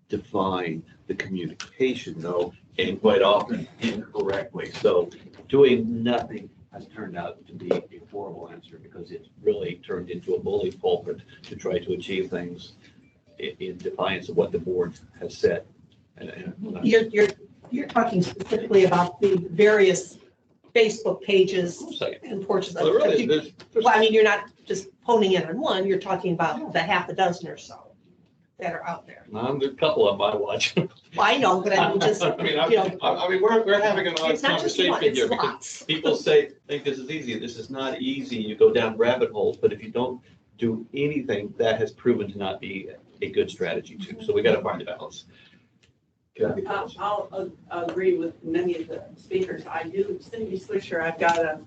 define the communication though, and quite often incorrectly. So doing nothing has turned out to be a horrible answer because it's really turned into a bully pulpit to try to achieve things in defiance of what the board has said. You're talking specifically about the various Facebook pages and porches. Well, really, Well, I mean, you're not just honing in on one, you're talking about the half a dozen or so that are out there. There's a couple of them I watch. Well, I know, but I mean, just, I mean, we're having an honest it's not just conversation one, it's here because lots. people think this is easy. This is not easy. You go down rabbit holes, but if you don't do anything, that has proven to not be a good strategy too. So we got to find a balance. I'll agree with many of the speakers. I do, Cindy Swisher, I've got a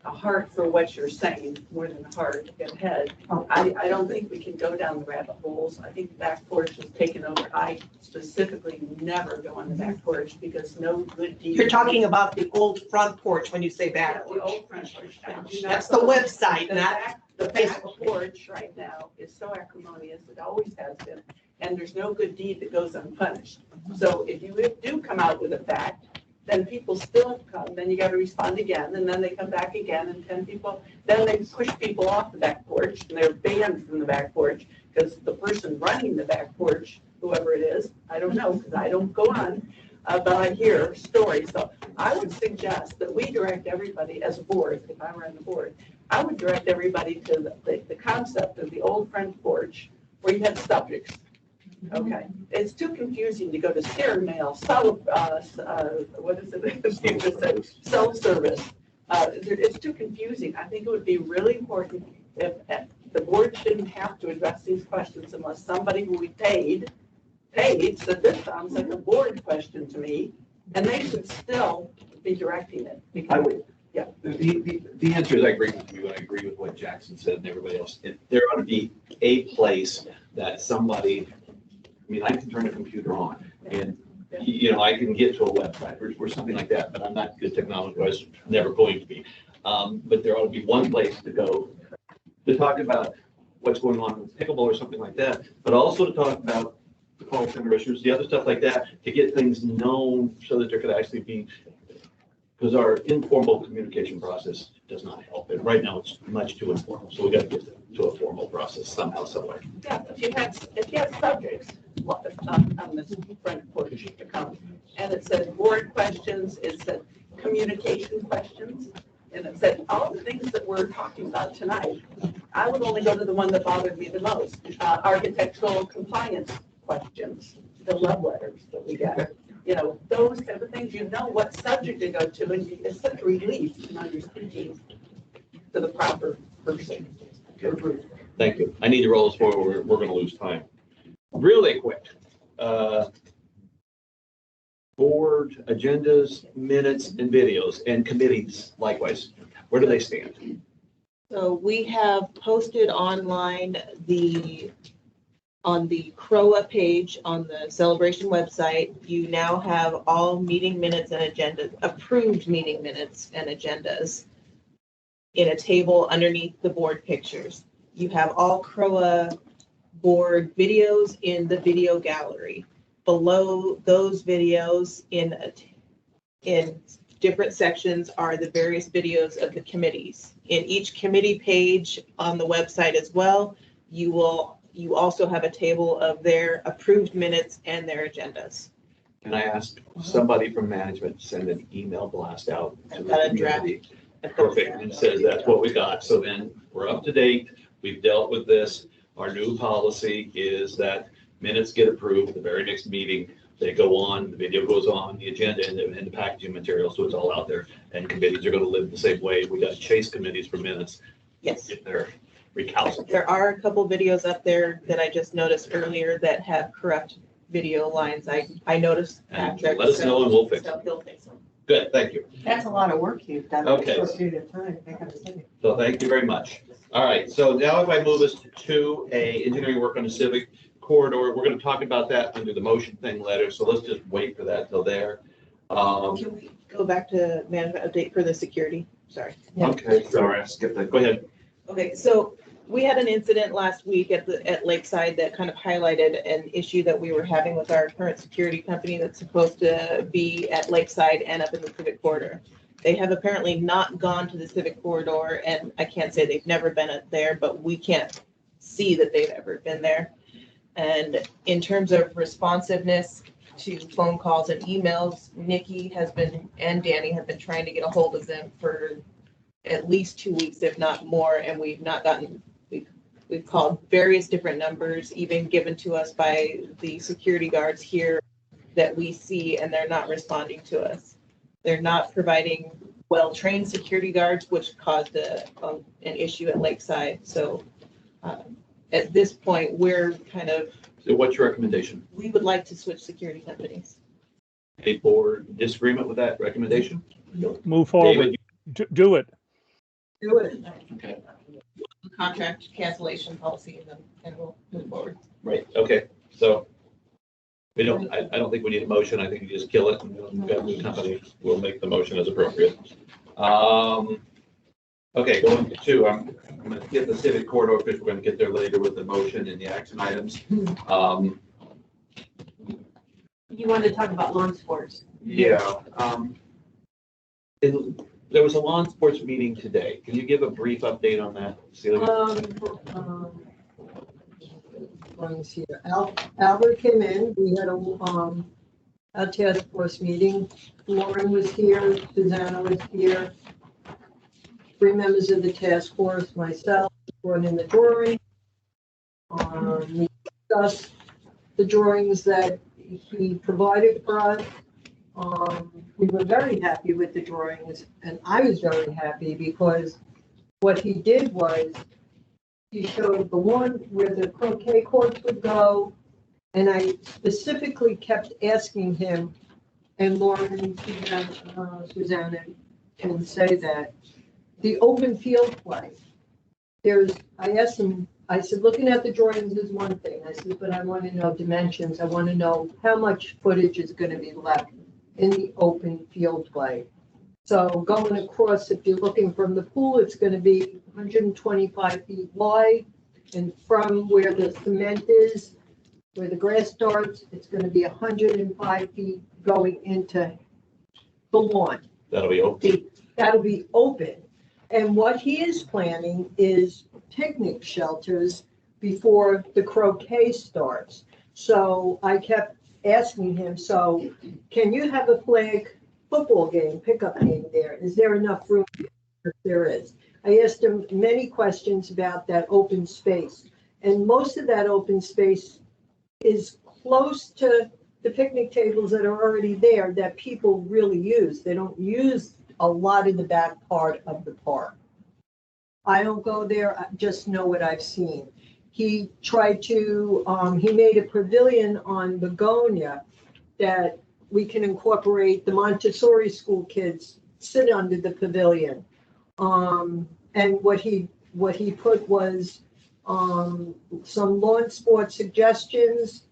heart for what you're saying, more than a heart, a head. I don't think we can go down the rabbit holes. I think the back porch is taken over. I specifically never go on the back porch because no good deed. You're talking about the old front porch when you say back. The old front porch. That's the website, not the back porch right now is so acrimonious. It always has been. And there's no good deed that goes unpunished. So if you do come out with a fact, then people still come, then you got to respond again, and then they come back again, and 10 people, then they push people off the back porch, and they're banned from the back porch, because the person running the back porch, whoever it is, I don't know, because I don't go on, but I hear stories. So I would suggest that we direct everybody as a board, if I were on the board, I would direct everybody to the concept of the old front porch, where you have subjects. Okay, it's too confusing to go to share mail, what is it? Steve just said, self-service. It's too confusing. I think it would be really important if the board shouldn't have to address these questions unless somebody who we paid said, this sounds like a board question to me, and they should still be directing it. Because, yeah. The answer is I agree with you. I agree with what Jackson said and everybody else. There ought to be a place that somebody, I mean, I can turn a computer on and, I can get to a website or something like that, but I'm not good technology-wise, never going to be. But there ought to be one place to go to talk about what's going on with pickleball or something like that, but also to talk about the call center issues, the other stuff like that, to get things known so that there could actually be, because our informal communication process does not help. And right now it's much too informal. So we got to get to a formal process somehow, some way. Yeah, if you have subjects on this front porch account, and it said board questions, it said communication questions, and it said all the things that we're talking about tonight, I would only go to the one that bothered me the most, architectural compliance questions, the love letters that we get. Those type of things, what subject to go to, and it's such a relief when you're speaking to the proper person. Thank you. I need to roll this forward. We're going to lose time. Really quick. Board agendas, minutes, and videos, and committees likewise. Where do they stand? So we have posted online on the CROA page on the celebration website. You now have all meeting minutes and agendas, approved meeting minutes and agendas in a table underneath the board pictures. You have all CROA board videos in the video gallery. Below those videos in different sections are the various videos of the committees. In each committee page on the website as well, you also have a table of their approved minutes and their agendas. And I asked somebody from management to send an email blast out to I've the got a draft. community. Perfect, and says that's what we got. So then we're up to date. We've dealt with this. Our new policy is that minutes get approved at the very next meeting. They go on, the video goes on, the agenda and the packaging material, so it's all out there. And committees are gonna live the same way. We got to chase committees for minutes Yes. if they're recalcitrant. There are a couple videos up there that I just noticed earlier that have correct video lines. I noticed. And Patrick, let us know and we'll fix it. so he'll fix them. Good, thank you. That's a lot of work you've done. in a Okay. short period of time, I gotta say. So thank you very much. All right, so now if I move us to a engineering work on the civic corridor, we're gonna talk about that under the motion thing later, so let's just wait for that till there. Can we go back to management update for the security? Sorry. Okay, sorry, I skipped that. Go ahead. Okay, so we had an incident last week at Lakeside that kind of highlighted an issue that we were having with our current security company that's supposed to be at Lakeside and up in the civic corridor. They have apparently not gone to the civic corridor, and I can't say they've never been there, but we can't see that they've ever been there. And in terms of responsiveness to phone calls and emails, Nikki has been, and Danny have been trying to get a hold of them for at least 2 weeks, if not more, and we've not gotten, we've called various different numbers, even given to us by the security guards here that we see, and they're not responding to us. They're not providing well-trained security guards, which caused an issue at Lakeside. So at this point, we're kind of, So what's your recommendation? we would like to switch security companies. Any board disagreement with that recommendation? Move forward. David, Do it. Do it. okay, Contract cancellation policy, and we'll move forward. right, okay, so we don't, I don't think we need a motion. I think you just kill it and we've got a new company. We'll make the motion as appropriate. Okay, going to two, I'm gonna get the civic corridor because we're gonna get there later with the motion and the action items. You wanted to talk about lawn sports. Yeah, there was a lawn sports meeting today. Can you give a brief update on that, Celia? Let me see here. Albert came in, we had a task force meeting. Lauren was here, Susanna was here. 3 members of the task force, myself, brought in the drawing. We discussed the drawings that he provided for us. We were very happy with the drawings, and I was very happy because what he did was he showed the one where the croquet courts would go, and I specifically kept asking him, and Lauren, Susanna can say that, the open field play. I asked him, I said, looking at the drawings is one thing. I said, but I want to know dimensions. I want to know how much footage is going to be left in the open field play. So going across, if you're looking from the pool, it's going to be 125 feet wide. And from where the cement is, where the grass starts, it's going to be 105 feet going into the lawn. That'll be open. That'll be open. And what he is planning is picnic shelters before the croquet starts. So I kept asking him, so can you have a flag football game, pickup game there? Is there enough room? If there is. I asked him many questions about that open space. And most of that open space is close to the picnic tables that are already there that people really use. They don't use a lot in the back part of the park. I don't go there, I just know what I've seen. He tried to, he made a pavilion on Begonia that we can incorporate the Montessori school kids sit under the pavilion. And what he put was some lawn sports suggestions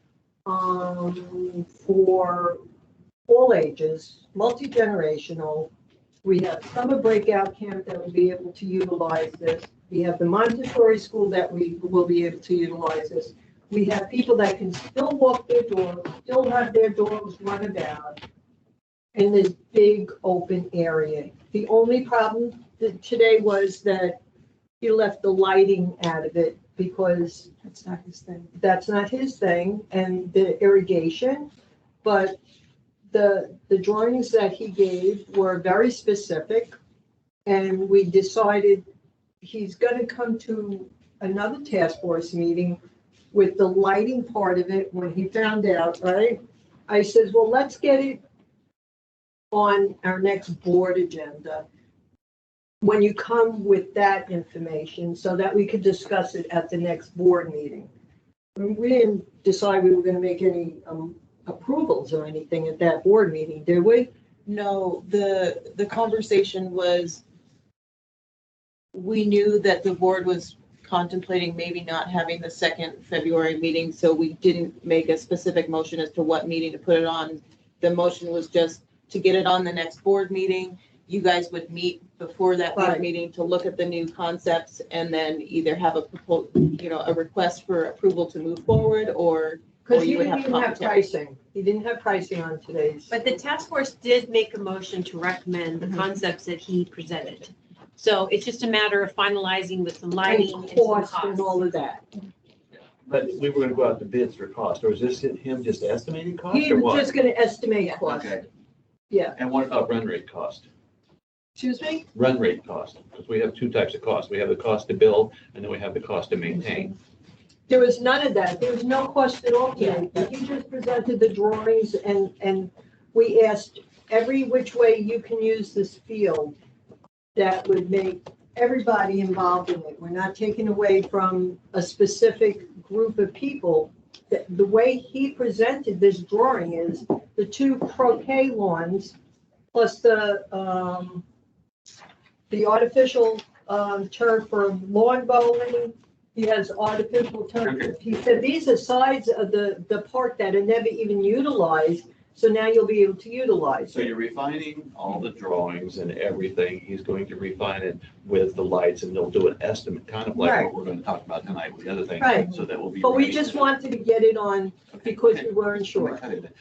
for all ages, multi-generational. We have summer breakout camp that will be able to utilize this. We have the Montessori school that we will be able to utilize this. We have people that can still walk their dogs, still have their dogs run about in this big open area. The only problem today was that he left the lighting out of it because That's not his thing. that's not his thing, and the irrigation. But the drawings that he gave were very specific. And we decided he's gonna come to another task force meeting with the lighting part of it when he found out, right? I says, well, let's get it on our next board agenda when you come with that information so that we could discuss it at the next board meeting. We didn't decide we were gonna make any approvals or anything at that board meeting, did we? No, the conversation was, we knew that the board was contemplating maybe not having the second February meeting, so we didn't make a specific motion as to what meeting to put it on. The motion was just to get it on the next board meeting. You guys would meet before that board Right. meeting to look at the new concepts and then either have a request for approval to move forward or Because he you would didn't have even have commentary. pricing. He didn't have pricing on today's. But the task force did make a motion to recommend the concepts that he presented. So it's just a matter of finalizing with some lighting and some Cost and costs. all of that. But we were gonna go out to bids for cost, or is this him just estimating cost He or was what? just gonna estimate cost. Okay, Yeah, and what about run rate cost? excuse me? Run rate cost, because we have two types of costs. We have the cost to build, and then we have the cost to maintain. There was none of that. There was no cost at all today. He just presented the drawings and we asked every which way you can use this field that would make everybody involved in it. We're not taking away from a specific group of people. The way he presented this drawing is the two croquet lawns plus the artificial turf for lawn bowling. He has artificial turf. Okay. He said these are sides of the park that are never even utilized, so now you'll be able to utilize So it. you're refining all the drawings and everything. He's going to refine it with the lights, and they'll do an estimate, kind of like Right. what we're gonna talk about tonight with the other thing. Right. So that will be. But we ready. just wanted to get it on Okay, because okay. we weren't sure.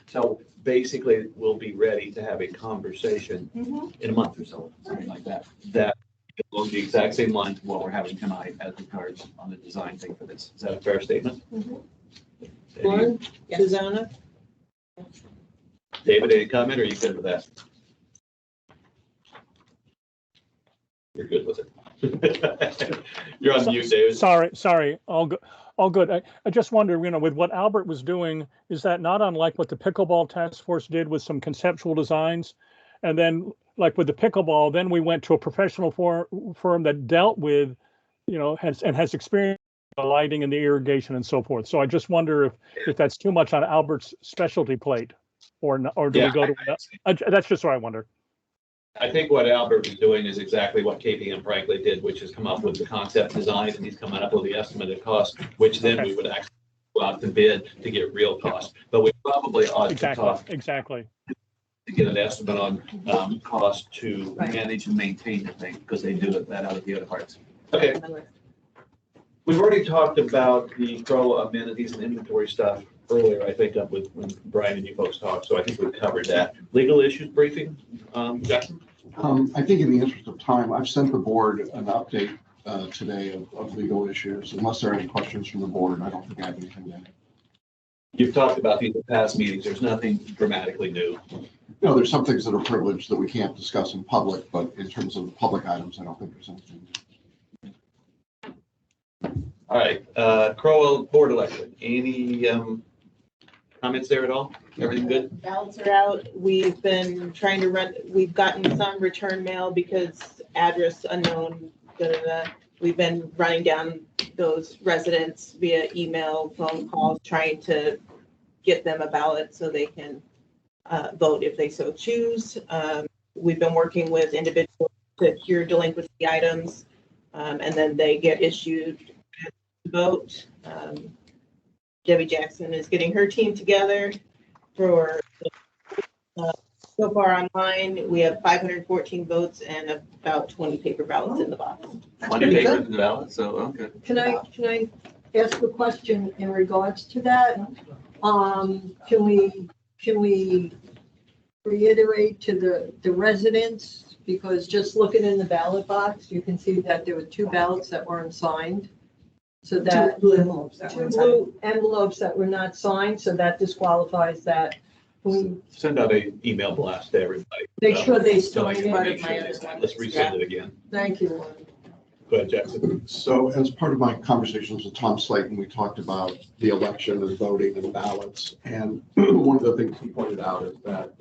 So basically, we'll be ready to have a conversation Mhm. in a month or so, something like that. That will be the exact same line to what we're having tonight as regards on the design thing for this. Is that a fair statement? Mhm. Any- Lauren? Susanna? David, any comment, or are you good with that? You're good with it. You're on mute, David. Sorry, all good. I just wonder, with what Albert was doing, is that not unlike what the pickleball task force did with some conceptual designs? And then, like with the pickleball, then we went to a professional firm that dealt with, has experience in the lighting and the irrigation and so forth. So I just wonder if that's too much on Albert's specialty plate, or do Yeah, we go to? That's just what I wonder. I think what Albert is doing is exactly what KPM frankly did, which is come up with the concept design, and he's coming up with the estimated cost, which then we would actually go out to bid to get real cost. But we probably ought to talk Exactly. to get an estimate on cost to manage and maintain the thing, because they do that out of the other parts. Okay. We've already talked about the CROA amenities and inventory stuff earlier, I think, up with when Brian and you folks talked, so I think we've covered that. Legal issues briefing, Jackson? I think in the interest of time, I've sent the board an update today of legal issues. Unless there are any questions from the board, I don't think I have anything to add. You've talked about these in past meetings. There's nothing dramatically new. No, there's some things that are privileged that we can't discuss in public, but in terms of the public items, I don't think there's anything. All right, CROA board election. Any comments there at all? Everything good? Ballots are out. We've been trying to we've gotten some return mail because address unknown, We've been running down those residents via email, phone calls, trying to get them a ballot so they can vote if they so choose. We've been working with individuals to cure delinquency items, and then they get issued to vote. Debbie Jackson is getting her team together for so far online. We have 514 votes and about 20 paper ballots in the box. 20 papers in the ballot, so, okay. Can I ask a question in regards to that? Can we reiterate to the residents, because just looking in the ballot box, you can see that there were 2 ballots that weren't signed. So that Blue envelopes that two were blue envelopes that were not signed, so that disqualifies that Send out an email blast to everybody. Make sure they Telling sign you, it. make sure they sign. Let's resend it again. Thank you, Lynn. Go ahead, Jackson. So as part of my conversations with Tom Slayton, we talked about the election and voting and ballots. And one of the things he pointed out is that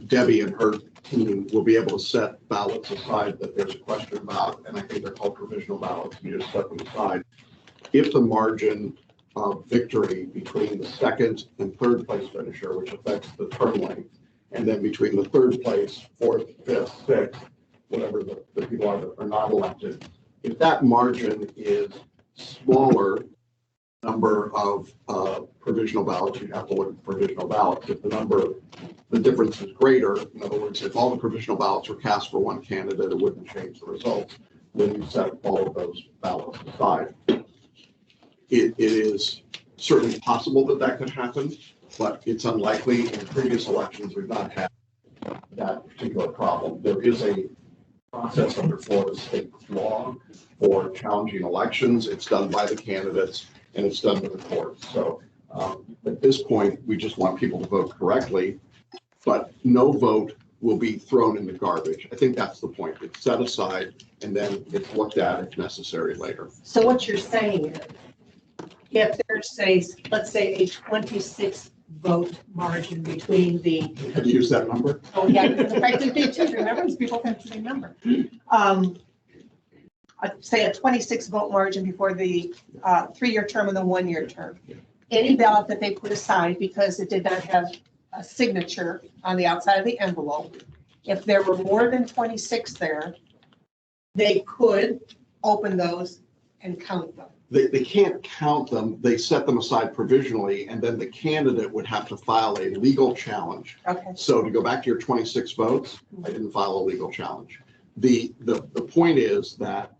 Debbie and her team will be able to set ballots aside that there's a question about, and I think they're called provisional ballots, you just set them aside. If the margin of victory between the second and third place finisher, which affects the term length, and then between the third place, fourth, fifth, sixth, whatever the people are that are not elected, if that margin is smaller number of provisional ballots, you have to look at provisional ballots. If the difference is greater, in other words, if all the provisional ballots were cast for one candidate, it wouldn't change the results. Then you set all of those ballots aside. It is certainly possible that could happen, but it's unlikely. In previous elections, we've not had that particular problem. There is a process under Florida state law for challenging elections. It's done by the candidates and it's done by the courts. So at this point, we just want people to vote correctly, but no vote will be thrown in the garbage. I think that's the point. It's set aside and then it's looked at if necessary later. So what you're saying is, if there's let's say a 26 vote margin between the. Have you used that number? Oh, yeah, because I did too. Remember, these people tend to remember. I'd say a 26 vote margin before the 3-year term and the 1-year term. Any ballot that they put aside because it did not have a signature on the outside of the envelope, if there were more than 26 there, they could open those and count them. They can't count them. They set them aside provisionally, and then the candidate would have to file a legal challenge. Okay. So to go back to your 26 votes, I didn't file a legal challenge. The point is that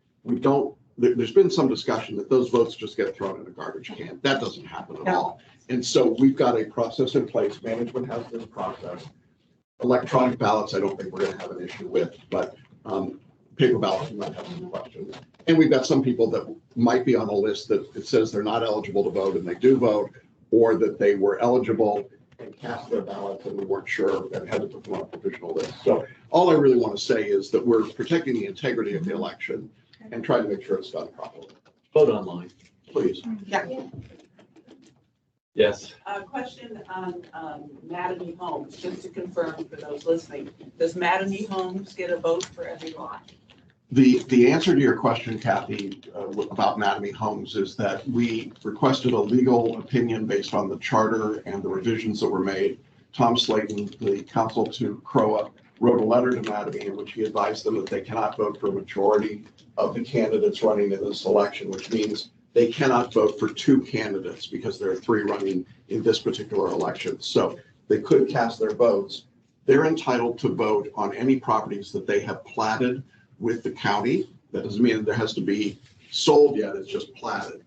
there's been some discussion that those votes just get thrown in a garbage can. That doesn't happen at all. And so we've got a process in place. Management has this process. Electronic ballots, I don't think we're going to have an issue with, but paper ballots, we might have some questions. And we've got some people that might be on a list that it says they're not eligible to vote and they do vote, or that they were eligible and cast their ballots and we weren't sure and had to put them on a provisional list. So all I really want to say is that we're protecting the integrity of the election and trying to make sure it's done properly. Vote online, please. Yeah. Yes. A question on Mattamy Homes, just to confirm for those listening. Does Mattamy Homes get a vote for every lot? The answer to your question, Kathy, about Mattamy Homes is that we requested a legal opinion based on the charter and the revisions that were made. Tom Slayton, the counsel to CROA, wrote a letter to Mattamy in which he advised them that they cannot vote for a majority of the candidates running in this election, which means they cannot vote for 2 candidates because there are 3 running in this particular election. So they could cast their votes. They're entitled to vote on any properties that they have platted with the county. That doesn't mean there has to be sold yet, it's just platted.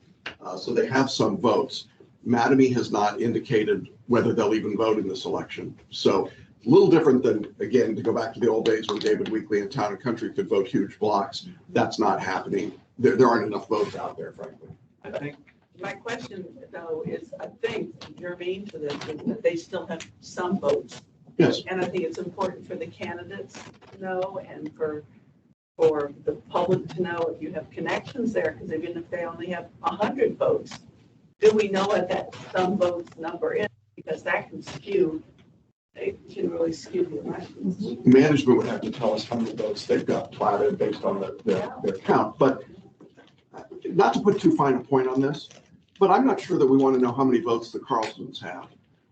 So they have some votes. Mattamy has not indicated whether they'll even vote in this election. So a little different than, again, to go back to the old days when David Weekley and Town and Country could vote huge blocks. That's not happening. There aren't enough votes out there, frankly. I think my question though is, I think germane to this is that they still have some votes. Yes. And I think it's important for the candidates to know and for the public to know if you have connections there, because even if they only have 100 votes, do we know what that some votes number is? Because that can skew, it can really skew the elections. Management would have to tell us how many votes they've got platted based on their count. But not to put too fine a point on this, but I'm not sure that we want to know how many votes the Carlsons have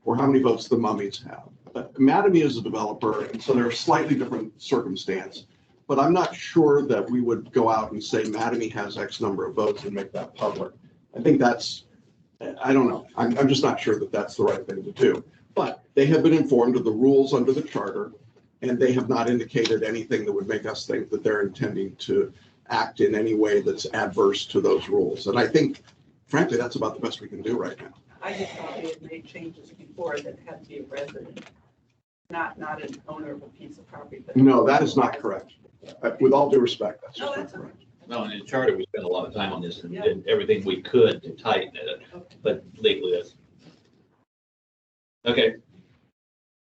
or how many votes the Mummies have. Mattamy is a developer, and so they're a slightly different circumstance. But I'm not sure that we would go out and say Mattamy has X number of votes and make that public. I think that's, I don't know. I'm just not sure that that's the right thing to do. But they have been informed of the rules under the charter, and they have not indicated anything that would make us think that they're intending to act in any way that's adverse to those rules. And I think, frankly, that's about the best we can do right now. I just thought they had made changes before that had to be a resident, not an owner of a piece of property. No, that is not correct. With all due respect, that's just not correct. No, in the charter, we spent a lot of time on this and did everything we could to tighten it, but legally that's. Okay,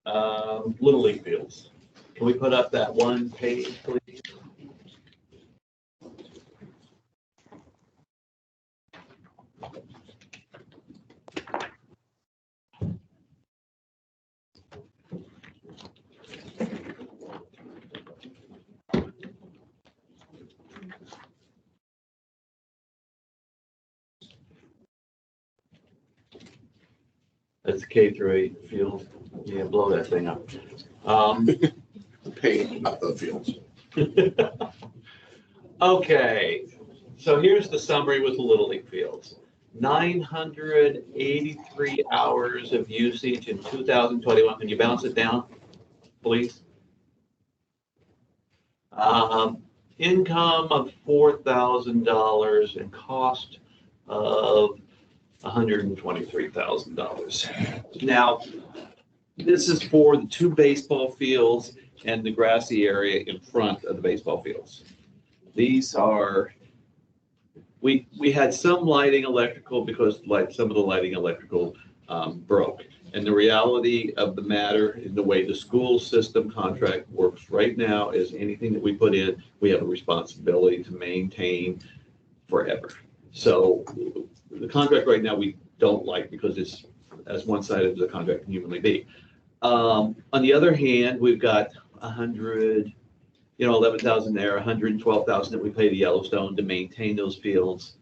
Little League fields. Can we put up that one page, please? That's K through 8 field. Yeah, blow that thing up. Pay, not the fields. Okay, so here's the summary with the Little League fields. 983 hours of usage in 2021. Can you bounce it down, please? Income of $4,000 and cost of $123,000. Now, this is for the 2 baseball fields and the grassy area in front of the baseball fields. These are, we had some lighting electrical because some of the lighting electrical broke. And the reality of the matter in the way the school system contract works right now is anything that we put in, we have a responsibility to maintain forever. So the contract right now we don't like because it's as one-sided as a contract can humanly be. On the other hand, we've got 11,000 there, 112,000 that we pay to Yellowstone to maintain those fields.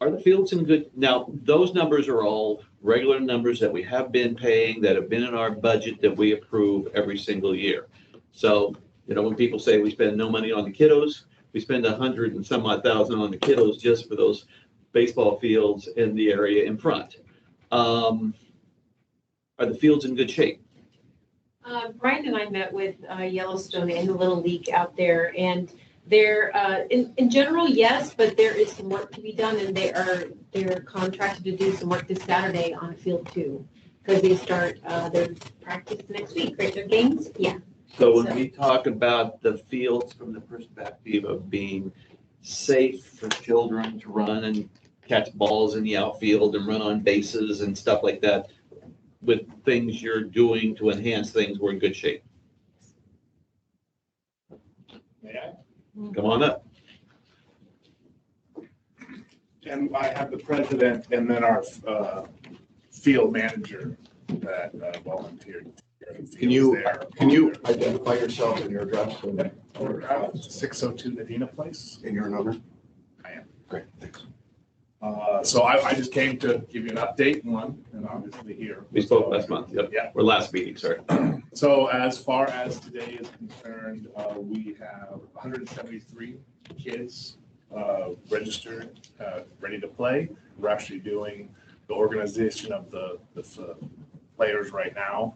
Are the fields in good? Now, those numbers are all regular numbers that we have been paying, that have been in our budget that we approve every single year. So, when people say we spend no money on the kiddos, we spend 100 and some odd thousand on the kiddos just for those baseball fields in the area in front. Are the fields in good shape? Brian and I met with Yellowstone and the Little League out there, and they're in general, yes, but there is some work to be done, and they're contracted to do some work this Saturday on field 2 because they start their practice next week, right? Their games, yeah. So when we talk about the fields from the perspective of being safe for children to run and catch balls in the outfield and run on bases and stuff like that, with things you're doing to enhance things, we're in good shape. May I? Come on up. And I have the president and then our field manager that volunteered. Can you identify yourself and your address? 602 Nadina Place. And your number? I am. Great, thanks. So I just came to give you an update and obviously here. We spoke last month. Yep. Yeah. Or last meeting, sorry. So as far as today is concerned, we have 173 kids registered, ready to play. We're actually doing the organization of the players right now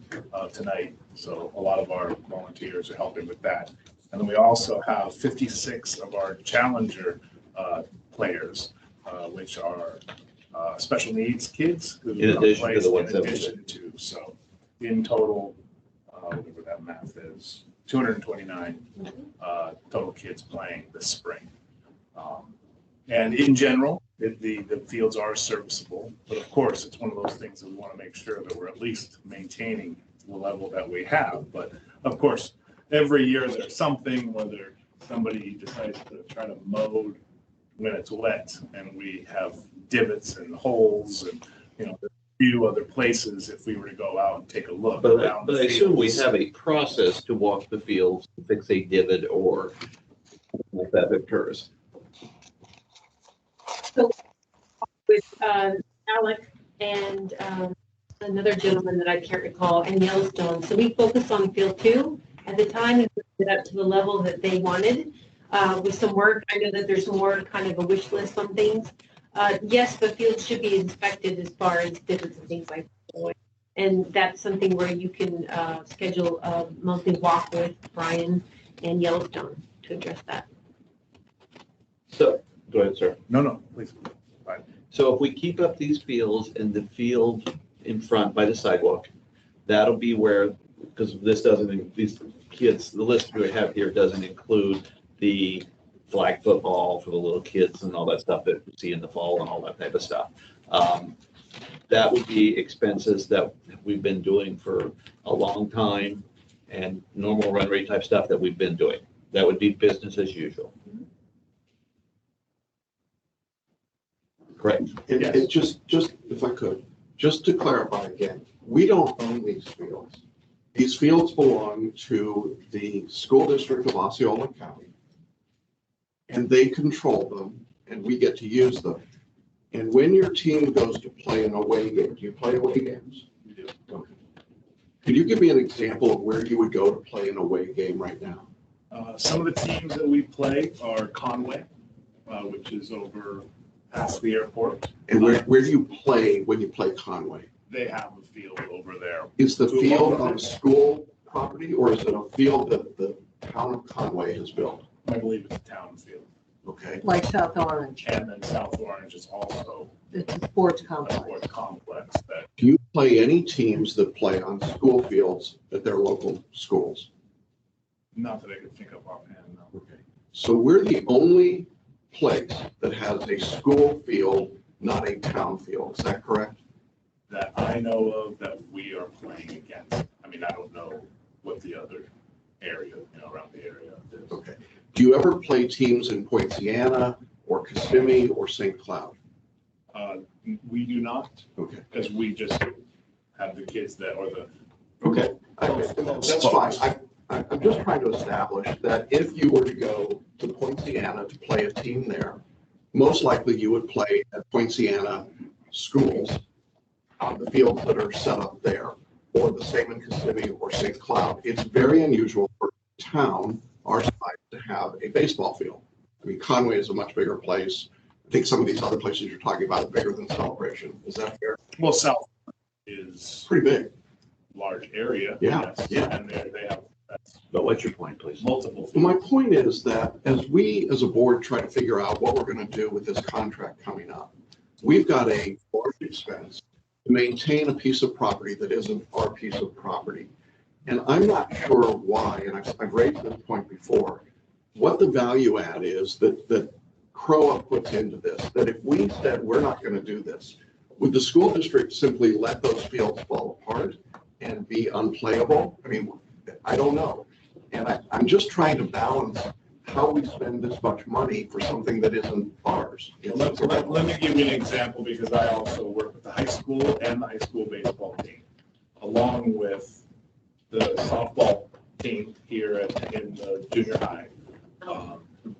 tonight. So a lot of our volunteers are helping with that. And then we also have 56 of our challenger players, which are special needs kids. In addition to the 170. In addition to, so in total, whatever that math is, 229 total kids playing this spring. And in general, the fields are serviceable, but of course, it's one of those things that we want to make sure that we're at least maintaining the level that we have. But of course, every year there's something, whether somebody decides to try to mow when it's wet, and we have divots and holes, and there's a few other places if we were to go out and take a look. But I assume we have a process to walk the fields, fix a divot, or if that occurs. So with Alec and another gentleman that I can't recall, and Yellowstone. So we focused on field 2 at the time and put it up to the level that they wanted. With some work, I know that there's more kind of a wish list on things. Yes, the field should be inspected as far as divots and things like that. And that's something where you can schedule a monthly walk with Brian and Yellowstone to address that. So, go ahead, sir. No, please. Fine. So if we keep up these fields and the field in front by the sidewalk, that'll be where, because this doesn't, these kids, the list we have here doesn't include the flag football for the little kids and all that stuff that we see in the fall and all that type of stuff. that would be expenses that we've been doing for a long time and normal run rate type stuff that we've been doing. That would be business as usual. Correct. It just, if I could, just to clarify again, we don't own these fields. These fields belong to the school district of Osceola County. And they control them and we get to use them. And when your team goes to play an away game, do you play away games? We do. Okay. Could you give me an example of where you would go to play an away game right now? Some of the teams that we play are Conway, which is over past the airport. And where do you play when you play Conway? They have a field over there. Is the field on school property or is it a field that the town of Conway has built? I believe it's a town field. Okay. Like South Orange. And then South Orange is also It's a sports a complex. sports complex that Do you play any teams that play on school fields at their local schools? not that I could think of offhand. No. Okay. So we're the only place that has a school field, not a town field. Is that correct? That I know of that we are playing against. I mean, I don't know what the other area, around the area is. Okay. Do you ever play teams in Poinciana or Kissimmee or St. Cloud? We do not, Okay. because we just have the kids that are the. Okay. That's fine. I'm just trying to establish that if you were to go to Poinciana to play a team there, most likely you would play at Poinciana schools on the fields that are set up there, or the same in Kissimmee or St. Cloud. It's very unusual for a town our size to have a baseball field. I mean, Conway is a much bigger place. I think some of these other places you're talking about are bigger than Celebration. Is that fair? Well, South is Pretty big. large area. Yeah, yes, yeah. And they have But what's your point, please? multiple. My point is that as we, as a board, try to figure out what we're going to do with this contract coming up, we've got a large expense to maintain a piece of property that isn't our piece of property. And I'm not sure why, and I've raised this point before, what the value add is that CROA puts into this, that if we said we're not going to do this, would the school district simply let those fields fall apart and be unplayable? I mean, I don't know. And I'm just trying to balance how we spend this much money for something that isn't ours. Let me give you an example, because I also work with the high school and the high school baseball team, along with the softball team here in the junior high.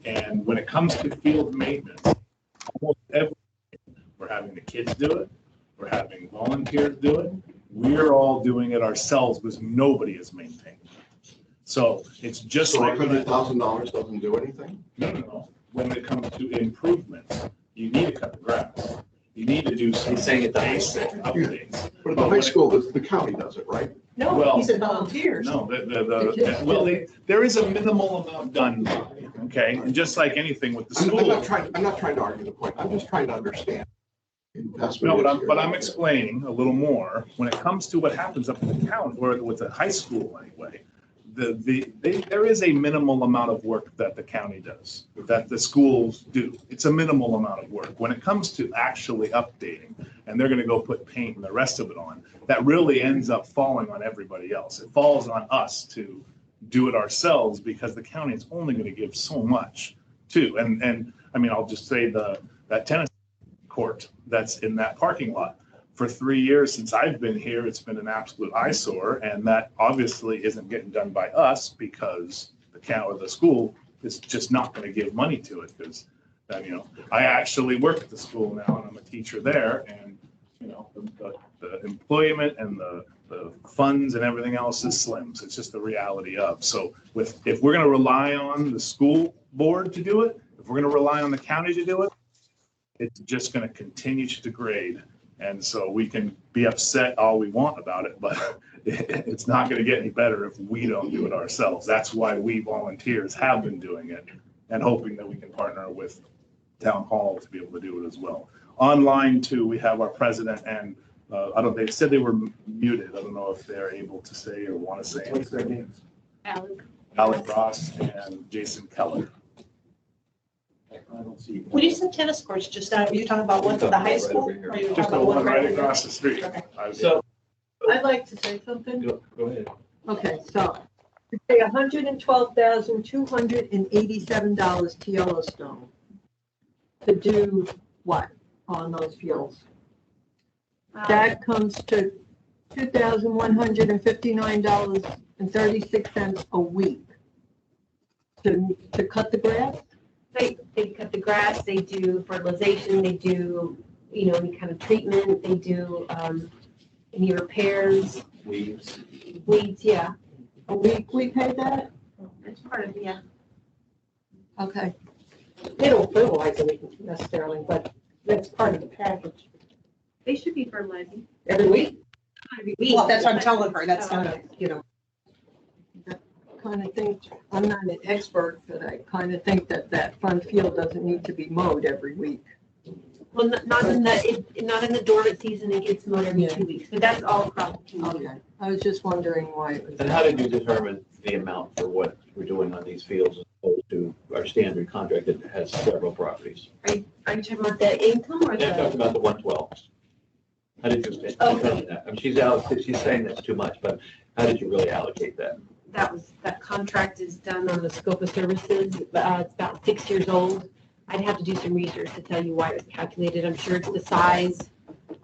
And when it comes to field maintenance, almost everything, we're having the kids do it, we're having volunteers do it, we're all doing it ourselves because nobody is maintaining. So it's just So like. $100,000 doesn't do anything? No. When it comes to improvements, you need to cut the grass. You need to do some He's saying it doesn't. basic updates. But at the high school, the county does it, right? No, Well, he said volunteers. No, there is a minimal amount done, okay? And just like anything with the I'm school. not trying to argue the point. I'm just trying to understand. Investment No, is here. but I'm explaining a little more. When it comes to what happens up in the county, or with the high school anyway, there is a minimal amount of work that the county does, that the schools do. It's a minimal amount of work. When it comes to actually updating, and they're gonna go put paint and the rest of it on, that really ends up falling on everybody else. It falls on us to do it ourselves, because the county is only gonna give so much too. And I mean, I'll just say that tennis court that's in that parking lot. For 3 years since I've been here, it's been an absolute eyesore, and that obviously isn't getting done by us because the county or the school is just not going to give money to it. Because, I actually work at the school now, and I'm a teacher there, and the employment and the funds and everything else is slim. So it's just the reality of. So if we're going to rely on the school board to do it, if we're going to rely on the county to do it, it's just going to continue to degrade. And so we can be upset all we want about it, but it's not going to get any better if we don't do it ourselves. That's why we volunteers have been doing it, and hoping that we can partner with Town Hall to be able to do it as well. Online too, we have our president and they said they were muted. I don't know if they're able to say or want to say anything. What's their names? Alex. Alec Ross and Jason Keller. I don't When you said tennis courts, just now, are you talking about one for the high school? Or are you Just talking the about one right here? across the street. Okay. So, I'd like to say something. go ahead. Okay, so we pay $112,287 to Yellowstone to do what on those fields? That comes to $2,159.36 a week to cut the grass? They cut the grass, they do fertilization, they do, any kind of treatment, they do, any repairs, Weeds. weeds, yeah. A week we pay that? It's part of, yeah. Okay. They don't fertilize it necessarily, but that's part of the package. They should be fertilizing Every week? every week. Well, that's what I'm telling her. That's not a, Kind of think, I'm not an expert, but I kind of think that front field doesn't need to be mowed every week. Well, not in the dormant season, it gets mowed every 2 weeks, but that's all across the community. Okay, I was just wondering why it was. And how did you determine the amount for what we're doing on these fields as opposed to our standard contract that has several properties? Are you talking about the income or Yeah, I'm talking the? about the 112. How did you determine that? I mean, she's saying that's too much, but how did you really allocate that? That contract is done on the scope of services. It's about 6 years old. I'd have to do some research to tell you why it was calculated. I'm sure it's the size.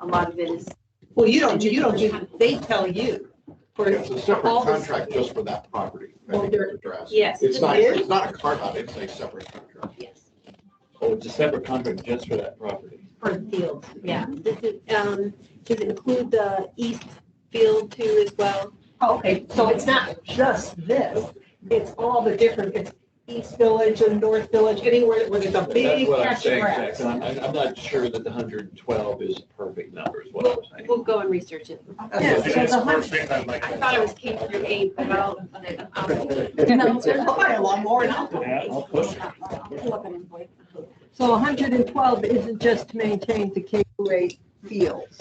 A lot of it is. Well, you don't do, they tell you. It's a separate all the- contract just for that property. I think it's addressed. Yes. It's not a carve out, it's a separate contract. Yes, Oh, it's a separate contract just for that property. for the field, yeah. This is, does it include the east field too as well? Okay, so it's not just this, it's all the different, it's East Village and North Village, anywhere where there's a big That's what I'm patch of saying, grass. Jackson. I'm not sure that the 112 is a perfect number, is what I'm saying. We'll go and research it. Yeah, It's so the the first thing I'd like I to- thought it was K through 8, but I'll I'll buy a lawnmower and I'll. Yeah, I'll push it. So 112 isn't just to maintain the K-8 fields.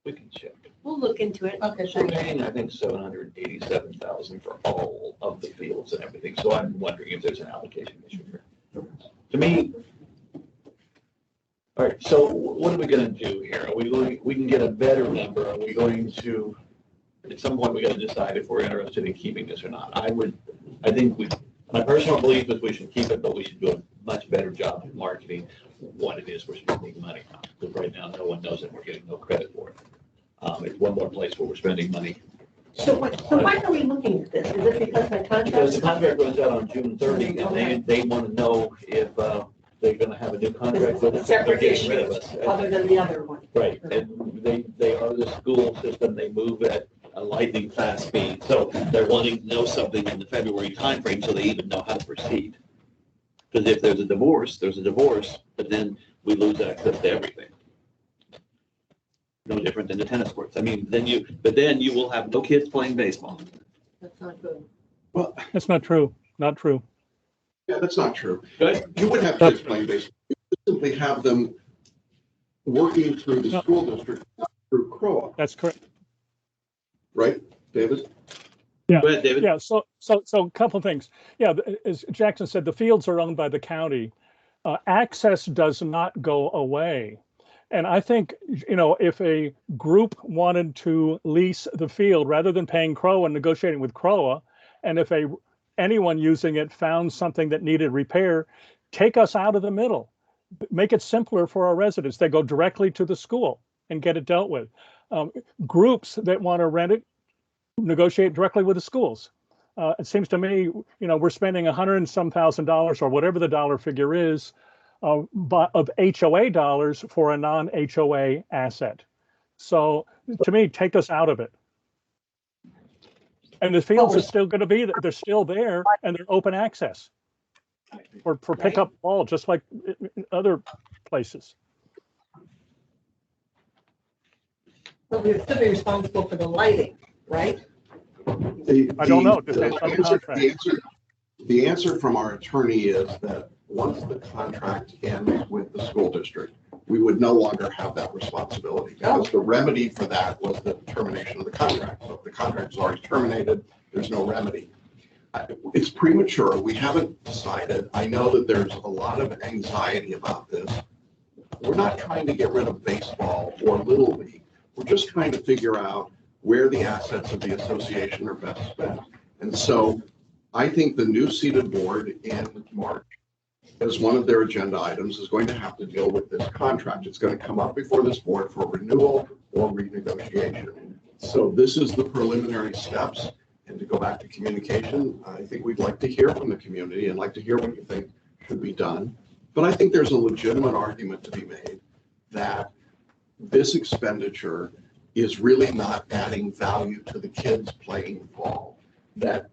We can check. We'll look into it. Okay, So paying, I think, 787,000 for all of the fields and everything. So I'm wondering if there's an allocation issue here. To me, all right, so what are we gonna do here? Are we can get a better number. Are we going to, at some point, we gotta decide if we're interested in keeping this or not. My personal belief is we should keep it, but we should do a much better job of marketing what it is we're spending money on. Because right now, no one knows that we're getting no credit for it. It's one more place where we're spending money. So why are we looking at this? Is it because the Because the contract? contract runs out on June 30, and they want to know if they're going to have a new contract with us. They're Separate getting rid of issues, us. other than the other one. Right, and they are the school system, they move at a lightning fast speed. So they're wanting to know something in the February timeframe so they even know how to proceed. Because if there's a divorce, but then we lose access to everything. No different than the tennis courts. I mean, then you will have no kids playing baseball. That's not good. Well, That's not true. Not true. yeah, that's not true. Good. You would have kids playing baseball. You would simply have them working through the No. school district, through CROA, That's correct. right, David? Yeah. Go ahead, David. Yeah, so a couple of things. Yeah, as Jackson said, the fields are owned by the county. Access does not go away. And I think, if a group wanted to lease the field rather than paying CROA and negotiating with CROA, and if anyone using it found something that needed repair, take us out of the middle. Make it simpler for our residents. They go directly to the school and get it dealt with. Groups that want to rent it, negotiate directly with the schools. It seems to me, we're spending $100 and some thousand or whatever the dollar figure is of HOA dollars for a non-HOA asset. So to me, take us out of it. And the fields are still going to be, they're still there and they're open access for pickup ball, just like in other places. But we would still be responsible for the lighting, right? I don't know. It depends on the contract. The answer from our attorney is that once the contract ends with the school district, we would no longer have that responsibility. Because the remedy for that was the termination of the contract. So if the contract is already terminated, there's no remedy. It's premature. We haven't decided. I know that there's a lot of anxiety about this. We're not trying to get rid of baseball or Little League. We're just trying to figure out where the assets of the association are best spent. And so I think the new seated board in March, as one of their agenda items, is going to have to deal with this contract. It's going to come up before this board for renewal or renegotiation. So this is the preliminary steps. And to go back to communication, I think we'd like to hear from the community and like to hear what you think should be done. But I think there's a legitimate argument to be made that this expenditure is really not adding value to the kids playing ball. That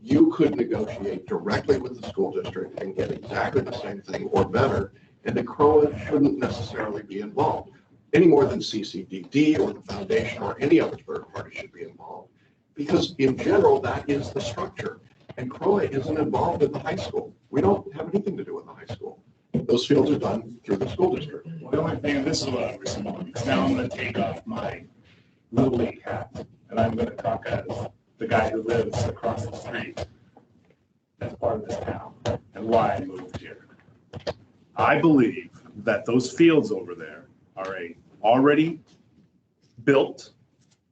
you could negotiate directly with the school district and get exactly the same thing or better, and the CROA shouldn't necessarily be involved any more than CCDD or the foundation or any other third party should be involved. Because in general, that is the structure. And CROA isn't involved in the high school. We don't have anything to do with the high school. Those fields are done through the school district. Well, the only thing, this is what I'm responding, because now I'm going to take off my Little League hat, and I'm going to talk as the guy who lives across the street as part of this town, and why I moved here. I believe that those fields over there are already built,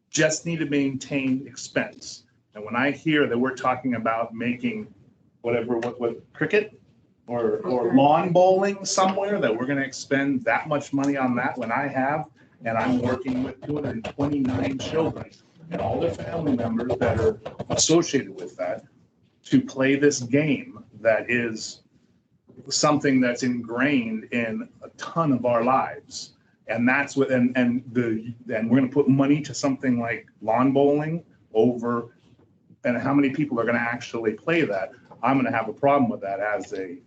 just need to maintain expense. And when I hear that we're talking about making whatever, what cricket or lawn bowling somewhere, that we're gonna expend that much money on that when I have, and I'm working with 229 children and all their family members that are associated with that, to play this game that is something that's ingrained in a ton of our lives. And that's what, and we're gonna put money to something like lawn bowling over, and how many people are gonna actually play that? I'm gonna have a problem with that as a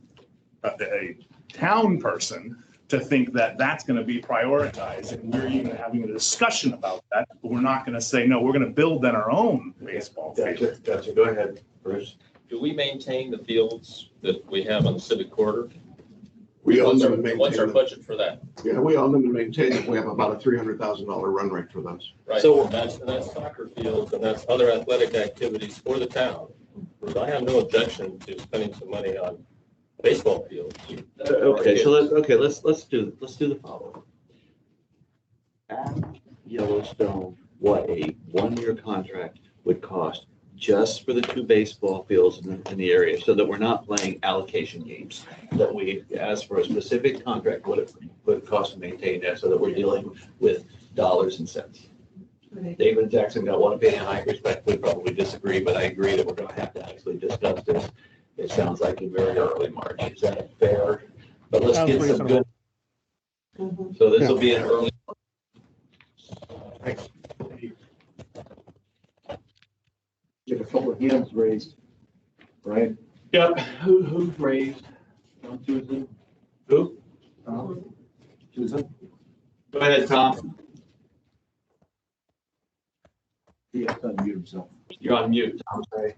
town person, to think that that's gonna be prioritized, and we're even having a discussion about that, but we're not gonna say, no, we're gonna build in our own baseball field. Gotcha. Go ahead, Bruce. Do we maintain the fields that we have on the civic quarter? We own them and maintain them. What's our budget for that? Yeah, we own them and maintain them. We have about a $300,000 run rate for those. Right, so that's soccer fields and that's other athletic activities for the town. I have no objection to spending some money on baseball fields. Okay, so let's do the following. Ask Yellowstone what a one-year contract would cost just for the 2 baseball fields in the area, so that we're not playing allocation games. That we ask for a specific contract, what it would cost to maintain that, so that we're dealing with dollars and cents. David and Jackson got one opinion. I respectfully probably disagree, but I agree that we're going to have to actually discuss this. It sounds like in very early March. Is that fair? But let's get some good. So this will be an early. Thanks. Get a couple of hands raised, right? Yep. Who's raised? Tom Susan. Who? Susan. Go ahead, Tom. He has to unmute himself. You're on mute, Tom. Sorry.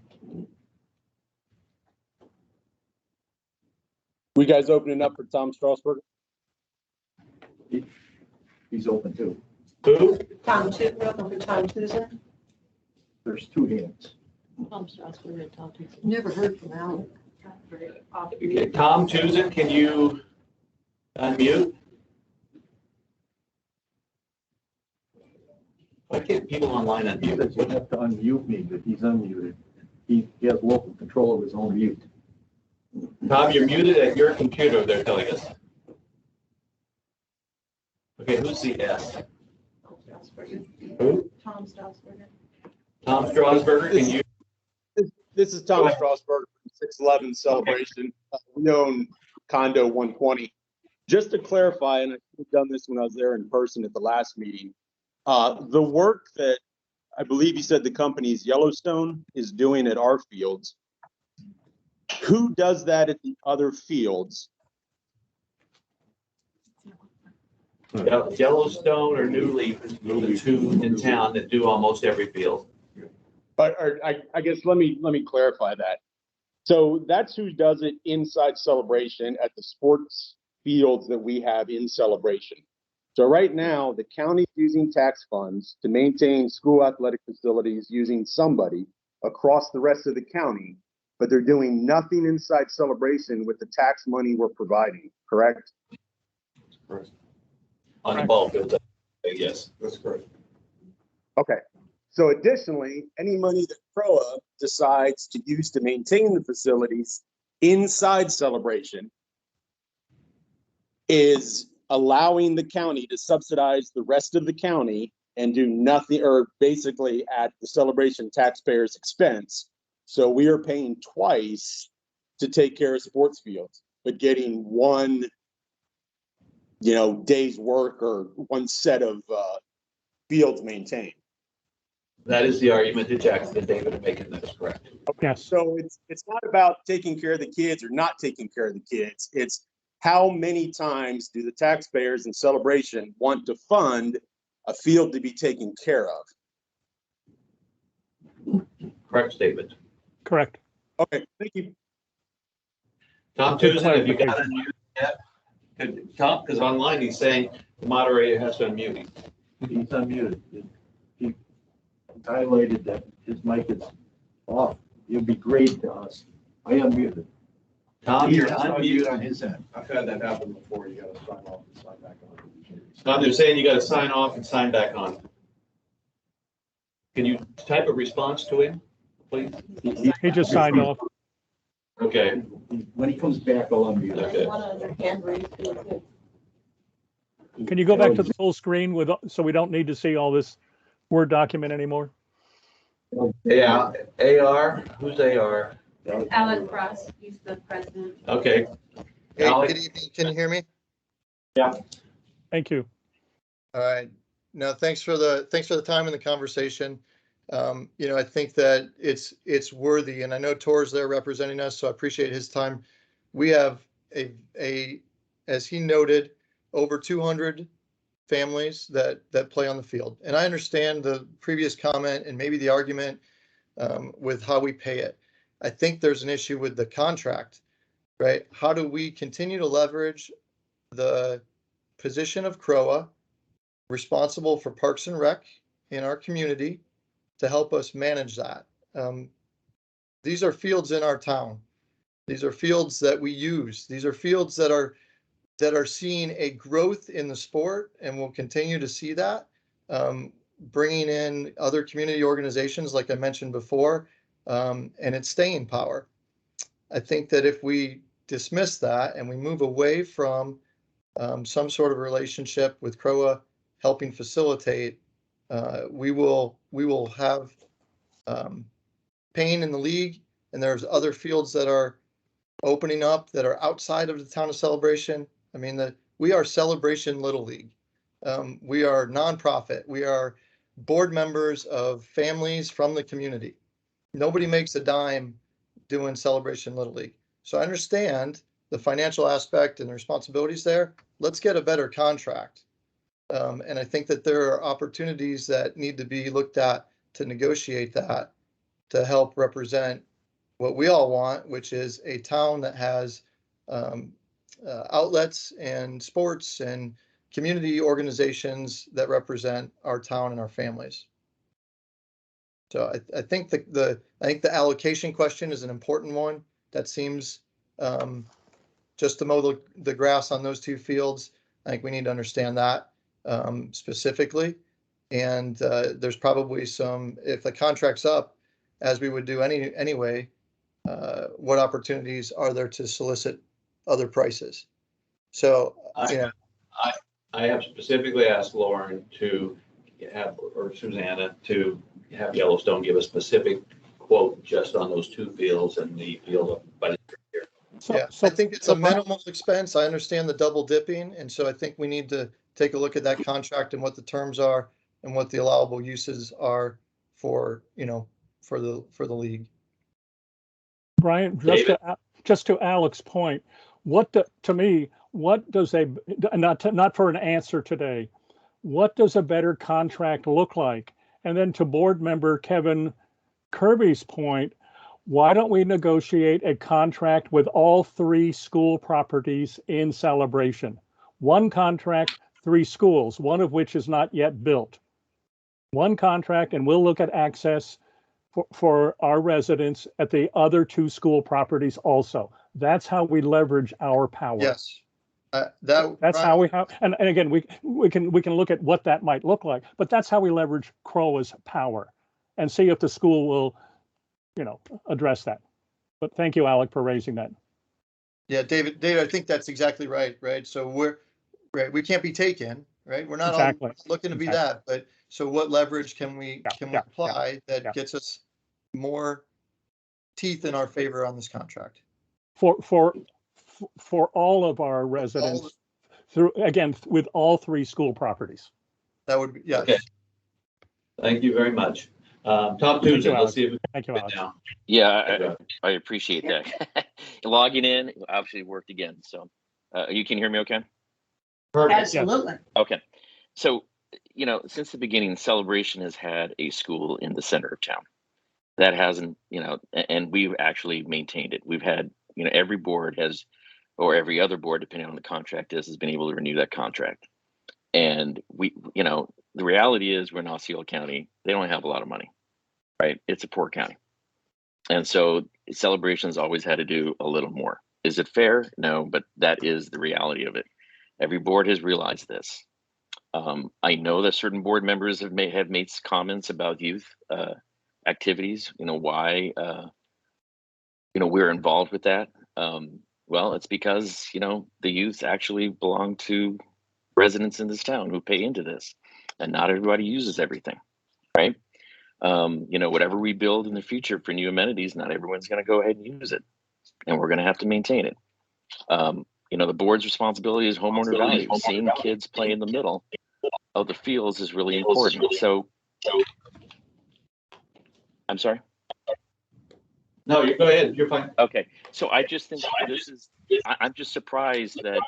We guys opening up for Tom Strasburg? He's open too. Who? Tom Susan. There's 2 hands. Tom Strasburg and Tom Tuesday. Never heard from Alan. Okay, Tom Tuzen, can you unmute? Why can't people online unmute? You have to unmute me, but he's unmuted. He has local control of his own mute. Tom, you're muted at your computer, they're telling us. Okay, who's the S? Who? Tom Strasburger. Tom Strasburger, can you? This is Tom Strasburg from 611 Celebration. We own condo 120. Just to clarify, and I should have done this when I was there in person at the last meeting, the work that I believe you said the company's Yellowstone is doing at our fields, who does that at the other fields? Yellowstone or New Leaf, the 2 in town that do almost every field. But I guess let me clarify that. So that's who does it inside Celebration at the sports fields that we have in Celebration. So right now, the county's using tax funds to maintain school athletic facilities using somebody across the rest of the county but they're doing nothing inside Celebration with the tax money we're providing, correct? On the ball field, yes. That's correct. Okay. So additionally, any money that CROA decides to use to maintain the facilities inside Celebration is allowing the county to subsidize the rest of the county and do nothing, or basically at the Celebration taxpayers' expense. So we are paying twice to take care of sports fields, but getting one, day's work or one set of fields maintained. That is the argument that Jackson and David are making. That's correct. Okay, Yes. so it's not about taking care of the kids or not taking care of the kids. It's how many times do the taxpayers in Celebration want to fund a field to be taken care of? Correct statement. Correct. Okay, thank you. Tom Tucson, have you got unmuted yet? Tom, because online he's saying the moderator has to unmute him. He's unmuted. He highlighted that his mic is off. It'd be great to us. I unmuted. Tom, you're unmuted unmuted. on his end. I've had that happen before. You gotta sign off and sign back on. Tom, they're saying you got to sign off and sign back on. Can you type a response to him, please? He just signed off. Okay. When he comes back, I'll unmute. Okay. Can you go back to the full screen so we don't need to see all this Word document anymore? Yeah, AR, who's AR? Alan Frost, he's the president. Okay. Hey, Alex? good evening. Can you hear me? Yeah. Thank you. All right. No, thanks for the time and the conversation. I think that it's worthy, and I know Tor's there representing us, so I appreciate his time. We have as he noted, over 200 families that play on the field. And I understand the previous comment and maybe the argument with how we pay it. I think there's an issue with the contract, right? How do we continue to leverage the position of CROA, responsible for Parks and Rec in our community, to help us manage that? These are fields in our town. These are fields that we use. These are fields that are seeing a growth in the sport, and we'll continue to see that. Bringing in other community organizations, like I mentioned before, and its staying power. I think that if we dismiss that and we move away from some sort of relationship with CROA helping facilitate, we will have pain in the league, and there's other fields that are opening up that are outside of the town of Celebration. I mean, we are Celebration Little League. We are nonprofit. We are board members of families from the community. Nobody makes a dime doing Celebration Little League. So I understand the financial aspect and the responsibilities there. Let's get a better contract. And I think that there are opportunities that need to be looked at to negotiate that, to help represent what we all want, which is a town that has outlets and sports and community organizations that represent our town and our families. So I think the allocation question is an important one. That seems just to mow the grass on those two fields. I think we need to understand that specifically. And there's probably some, if the contract's up, as we would do anyway, what opportunities are there to solicit other prices? So, I have specifically asked Lauren to have, or Susanna, to have Yellowstone give a specific quote just on those two fields and the field by the year. I think it's a minimal expense. I understand the double dipping, and so I think we need to take a look at that contract and what the terms are and what the allowable uses are for the league. Brian, just to Alex's point, to me, what does not for an answer today, what does a better contract look like? And then to board member Kevin Kirby's point, why don't we negotiate a contract with all three school properties in Celebration? One contract, three schools, one of which is not yet built. One contract, and we'll look at access for our residents at the other 2 school properties also. That's how we leverage our power. Yes. That's how we have, and again, we can look at what that might look like, but that's how we leverage CROA's power and see if the school will, address that. But thank you, Alec, for raising that. Yeah, David, I think that's exactly right. So we can't be taken, right? We're not all looking to be that, but so what leverage can we apply that gets us more teeth in our favor on this contract? For all of our residents, with all 3 school properties. That would be, yes. Okay. Thank you very much. Tom Tuesday, let's see if we can get it now. Yeah, I appreciate that. Logging in obviously worked again. So you can hear me okay? Perfect. Absolutely. Okay. So, since the beginning, Celebration has had a school in the center of town. That hasn't, and we've actually maintained it. We've had, every board has, or every other board, depending on the contract has been able to renew that contract. And we, the reality is we're in Osceola County. They don't have a lot of money, right? It's a poor county. And so Celebration's always had to do a little more. Is it fair? No, but that is the reality of it. Every board has realized this. I know that certain board members have made comments about youth activities, why, we're involved with that. Well, it's because, the youth actually belong to residents in this town who pay into this, and not everybody uses everything, right? Whatever we build in the future for new amenities, not everyone's going to go ahead and use it, and we're going to have to maintain it. The board's responsibility is homeowner value. Seeing kids play in the middle of the fields is really important. So, I'm sorry. No, you go ahead. You're fine. Okay. So I just think I'm just surprised that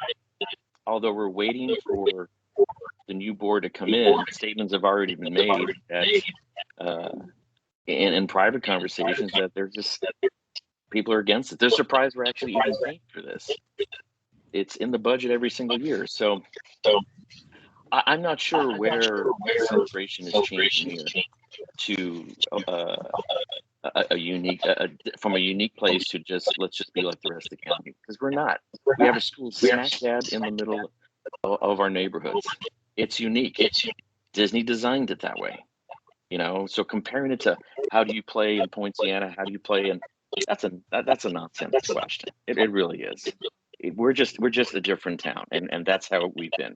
although we're waiting for the new board to come in, statements have already been made that in private conversations that people are against it. They're surprised we're actually even paying for this. It's in the budget every single year. So I'm not sure where Celebration is changing here to a unique from a unique place to let's just be like the rest of the county, because we're not. We have a school smack dab in the middle of our neighborhoods. It's unique. Disney designed it that way, so comparing it to how do you play in Poinciana, how do you play in, that's a nonsense question. It really is. We're just a different town, and that's how we've been.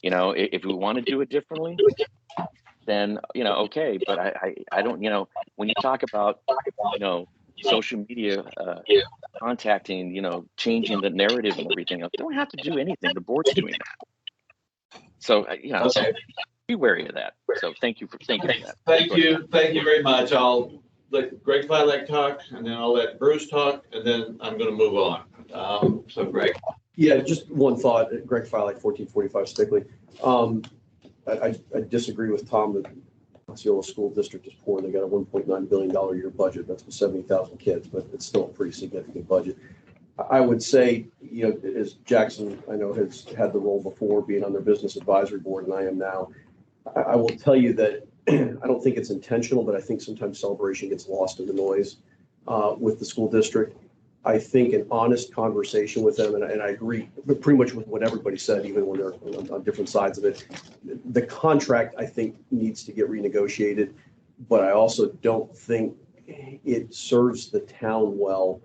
If we want to do it differently, then okay, but I don't, when you talk about social media contacting, changing the narrative and everything else, you don't have to do anything. The board's doing that. So be wary of that. So thank you for that. Thank you very much. I'll let Greg Filak talk, and then I'll let Bruce talk, and then I'm going to move on. So Greg. Yeah, just one thought. Greg Filak, 1445 Stickley. I disagree with Tom that Osceola School District is poor. They got a $1.9 billion a year budget. That's with 70,000 kids, but it's still a pretty significant budget. I would say, as Jackson, I know, has had the role before being on their business advisory board, and I am now. I will tell you that I don't think it's intentional, but I think sometimes Celebration gets lost in the noise with the school district. I think an honest conversation with them, and I agree pretty much with what everybody said, even when they're on different sides of it. The contract, I think, needs to get renegotiated, but I also don't think it serves the town well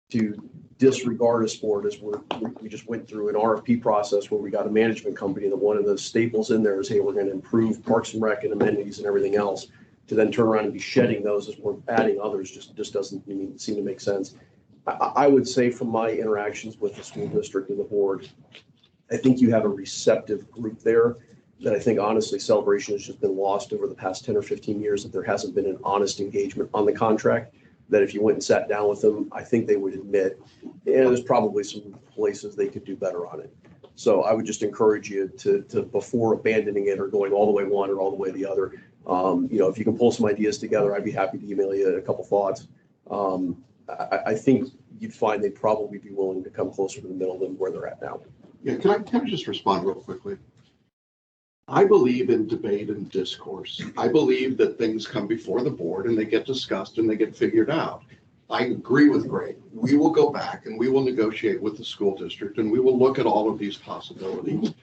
to disregard a sport as we just went through an RFP process where we got a management company that one of the staples in there is, hey, we're going to improve Parks and Rec and amenities and everything else, to then turn around and be shedding those as we're adding others just doesn't seem to make sense. I would say from my interactions with the school district and the board, I think you have a receptive group there that I think honestly Celebration has just been lost over the past 10 or 15 years, that there hasn't been an honest engagement on the contract, that if you went and sat down with them, I think they would admit, there's probably some places they could do better on it. So I would just encourage you to before abandoning it or going all the way one or all the way the other, if you can pull some ideas together, I'd be happy to email you a couple thoughts. I think you'd find they'd probably be willing to come closer to the middle than where they're at now. Yeah, can I just respond real quickly? I believe in debate and discourse. I believe that things come before the board and they get discussed and they get figured out. I agree with Greg. We will go back and we will negotiate with the school district and we will look at all of these possibilities.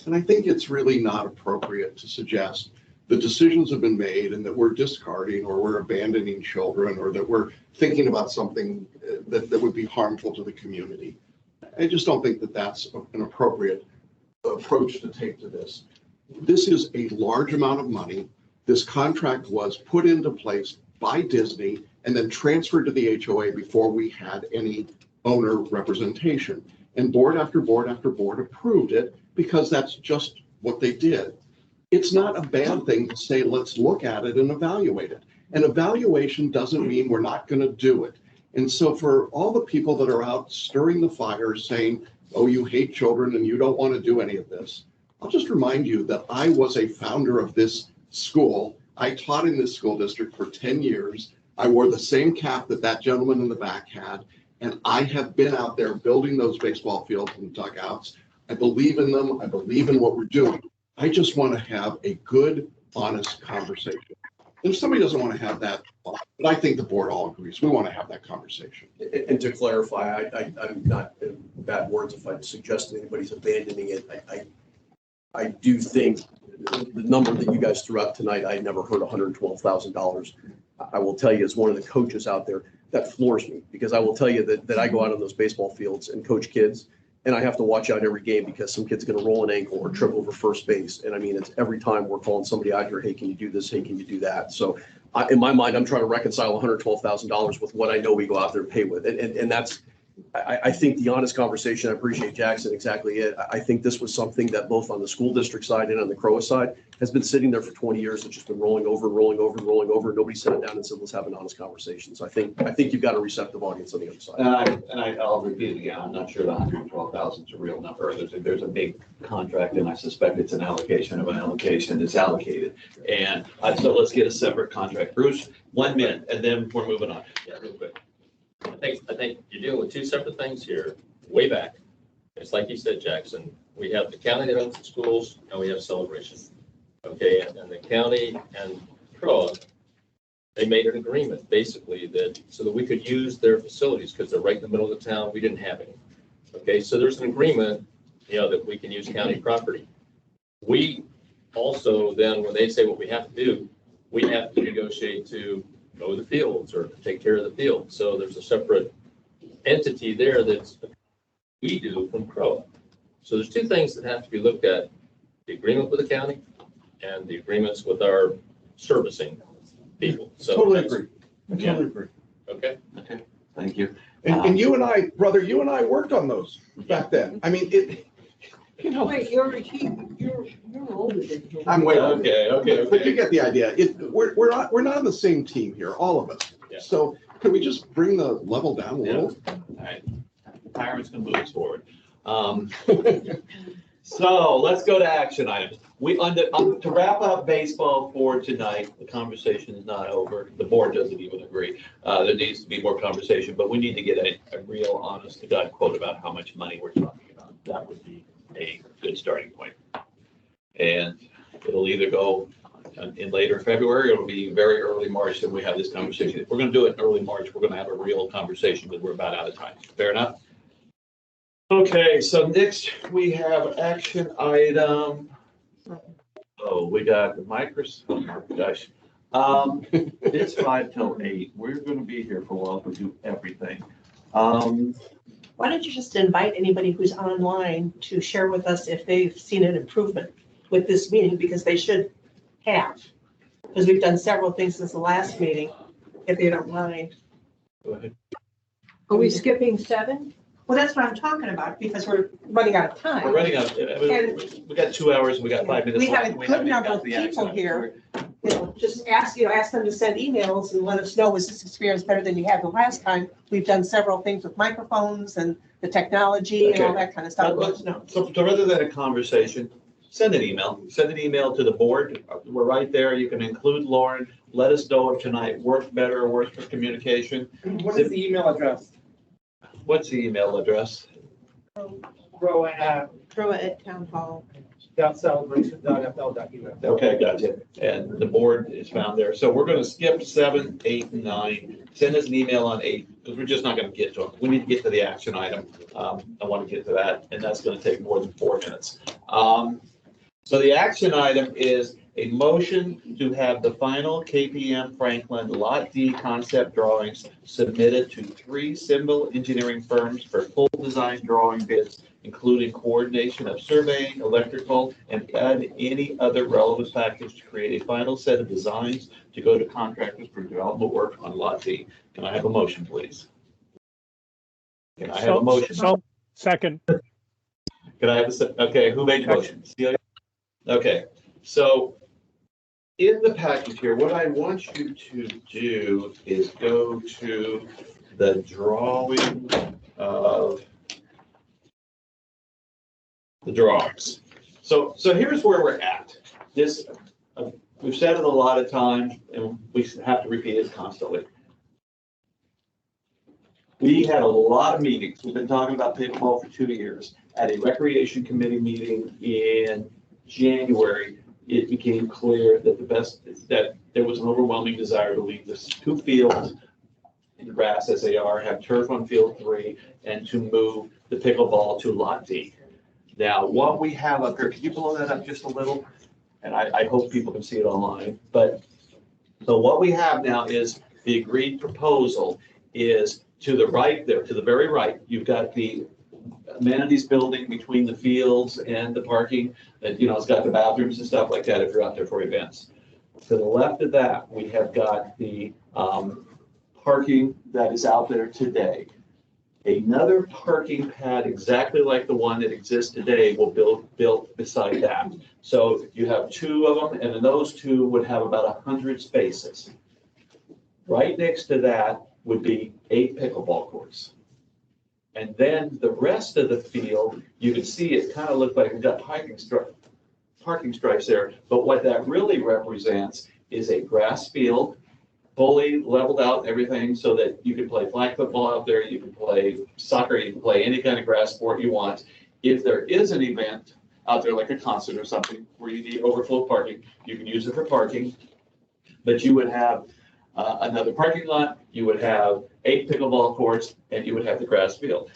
And I think it's really not appropriate to suggest the decisions have been made and that we're discarding or we're abandoning children or that we're thinking about something that would be harmful to the community. I just don't think that that's an appropriate approach to take to this. This is a large amount of money. This contract was put into place by Disney and then transferred to the HOA before we had any owner representation. And board after board after board approved it because that's just what they did. It's not a bad thing to say, let's look at it and evaluate it. An evaluation doesn't mean we're not going to do it. And so for all the people that are out stirring the fire saying, oh, you hate children and you don't want to do any of this, I'll just remind you that I was a founder of this school. I taught in this school district for 10 years. I wore the same cap that that gentleman in the back had. And I have been out there building those baseball fields and dugouts. I believe in them. I believe in what we're doing. I just want to have a good, honest conversation. And if somebody doesn't want to have that, but I think the board all agrees, we want to have that conversation. And to clarify, I'm not in bad words if I suggest anybody's abandoning it. I do think the number that you guys threw out tonight, I never heard $112,000. I will tell you, as one of the coaches out there, that floors me because I will tell you that I go out on those baseball fields and coach kids and I have to watch out every game because some kid's going to roll an ankle or trip over first base. And I mean, it's every time we're calling somebody out here, hey, can you do this? Hey, can you do that? So in my mind, I'm trying to reconcile $112,000 with what I know we go out there and pay with. And that's, I think the honest conversation, I appreciate Jackson, exactly it. I think this was something that both on the school district side and on the CROA side has been sitting there for 20 years. It's just been rolling over. Nobody sat down and said, let's have an honest conversation. So I think you've got a receptive audience on the other side. I'll repeat it again. I'm not sure the 112,000 is a real number. There's a big contract and I suspect it's an allocation of an allocation that's allocated. And so let's get a separate contract. Bruce, 1 minute and then we're moving on. Yeah, real quick. I think you're dealing with two separate things here, way back. It's like you said, Jackson, we have the county that owns the schools and we have Celebration. Okay, and the county and CROA, they made an agreement basically that so that we could use their facilities because they're right in the middle of the town. We didn't have any. Okay, so there's an agreement, that we can use county property. We also then, when they say what we have to do, we have to negotiate to mow the fields or take care of the field. So there's a separate entity there that's we do from CROA. So there's two things that have to be looked at: the agreement with the county and the agreements with our servicing people. So Totally agree. I totally agree. Okay. Thank you. And you and I, brother, you and I worked on those back then. I mean, Wait, you're older than him. I'm way older. Okay. But you get the idea. We're not on the same team here, all of us. Yeah. So can we just bring the level down a little? All right. Tyrant's gonna move us forward. So let's go to action items. To wrap up baseball for tonight, the conversation is not over. The board doesn't even agree. There needs to be more conversation, but we need to get a real honest to God quote about how much money we're talking about. That would be a good starting point. And it'll either go in later February or it'll be very early March that we have this conversation. If we're going to do it in early March, we're going to have a real conversation because we're about out of time. Fair enough? Okay, so next we have action item. Oh, we got the Microsoft. Oh, gosh. It's 5 till 8. We're going to be here for a while if we do everything. Why don't you just invite anybody who's online to share with us if they've seen an improvement with this meeting, because they should have. Because we've done several things since the last meeting, if they don't mind. Go ahead. Are we skipping 7? Well, that's what I'm talking about, because we're running out of time. We're running out. We got 2 hours and we got 5 minutes. We have a left. good number of people here. Just ask them to send emails and let us know, was this experience better than you had the last time? We've done several things with microphones and the technology and all that kind of stuff. Let us know. So rather than a conversation, send an email. Send an email to the board. We're right there. You can include Lauren. Let us know if tonight worked better or worse for communication. What is the email address? What's the email address? CROA at CROA at Town Hall. celebration.fl.us. Okay, gotcha. And the board is found there. So we're gonna skip 7, 8, and 9. Send us an email on 8, because we're just not gonna get to them. We need to get to the action item. I want to get to that, and that's gonna take more than 4 minutes. So the action item is a motion to have the final KPM Franklin Lot D concept drawings submitted to 3 civil engineering firms for full design drawing bids, including coordination of surveying, electrical, and add any other relevant factors to create a final set of designs to go to contractors for development work on Lot D. Can I have a motion, please? Can I have a motion? Second. Can I have okay, who made the motion? Steele? Okay, so in the package here, what I want you to do is go to the drawing of the drawings. So here's where we're at. This, we've said it a lot of times, and we have to repeat it constantly. We had a lot of meetings. We've been talking about pickleball for 2 years. At a recreation committee meeting in January, it became clear that there was an overwhelming desire to leave the 2 fields in grass as they are, have turf on field 3, and to move the pickleball to Lot D. Now, what we have up here, can you blow that up just a little? And I hope people can see it online. But so what we have now is the agreed proposal is to the right there, to the very right. You've got the amenities building between the fields and the parking that, it's got the bathrooms and stuff like that if you're out there for events. To the left of that, we have got the parking that is out there today. Another parking pad exactly like the one that exists today will built beside that. So you have 2 of them, and then those 2 would have about 100 spaces. Right next to that would be 8 pickleball courts. And then the rest of the field, you can see it kind of looks like we've got parking stripes there. But what that really represents is a grass field, fully leveled out and everything so that you can play flag football out there, you can play soccer, you can play any kind of grass sport you want. If there is an event out there like a concert or something where you need overflow parking, you can use it for parking. But you would have another parking lot, you would have 8 pickleball courts, and you would have the grass field.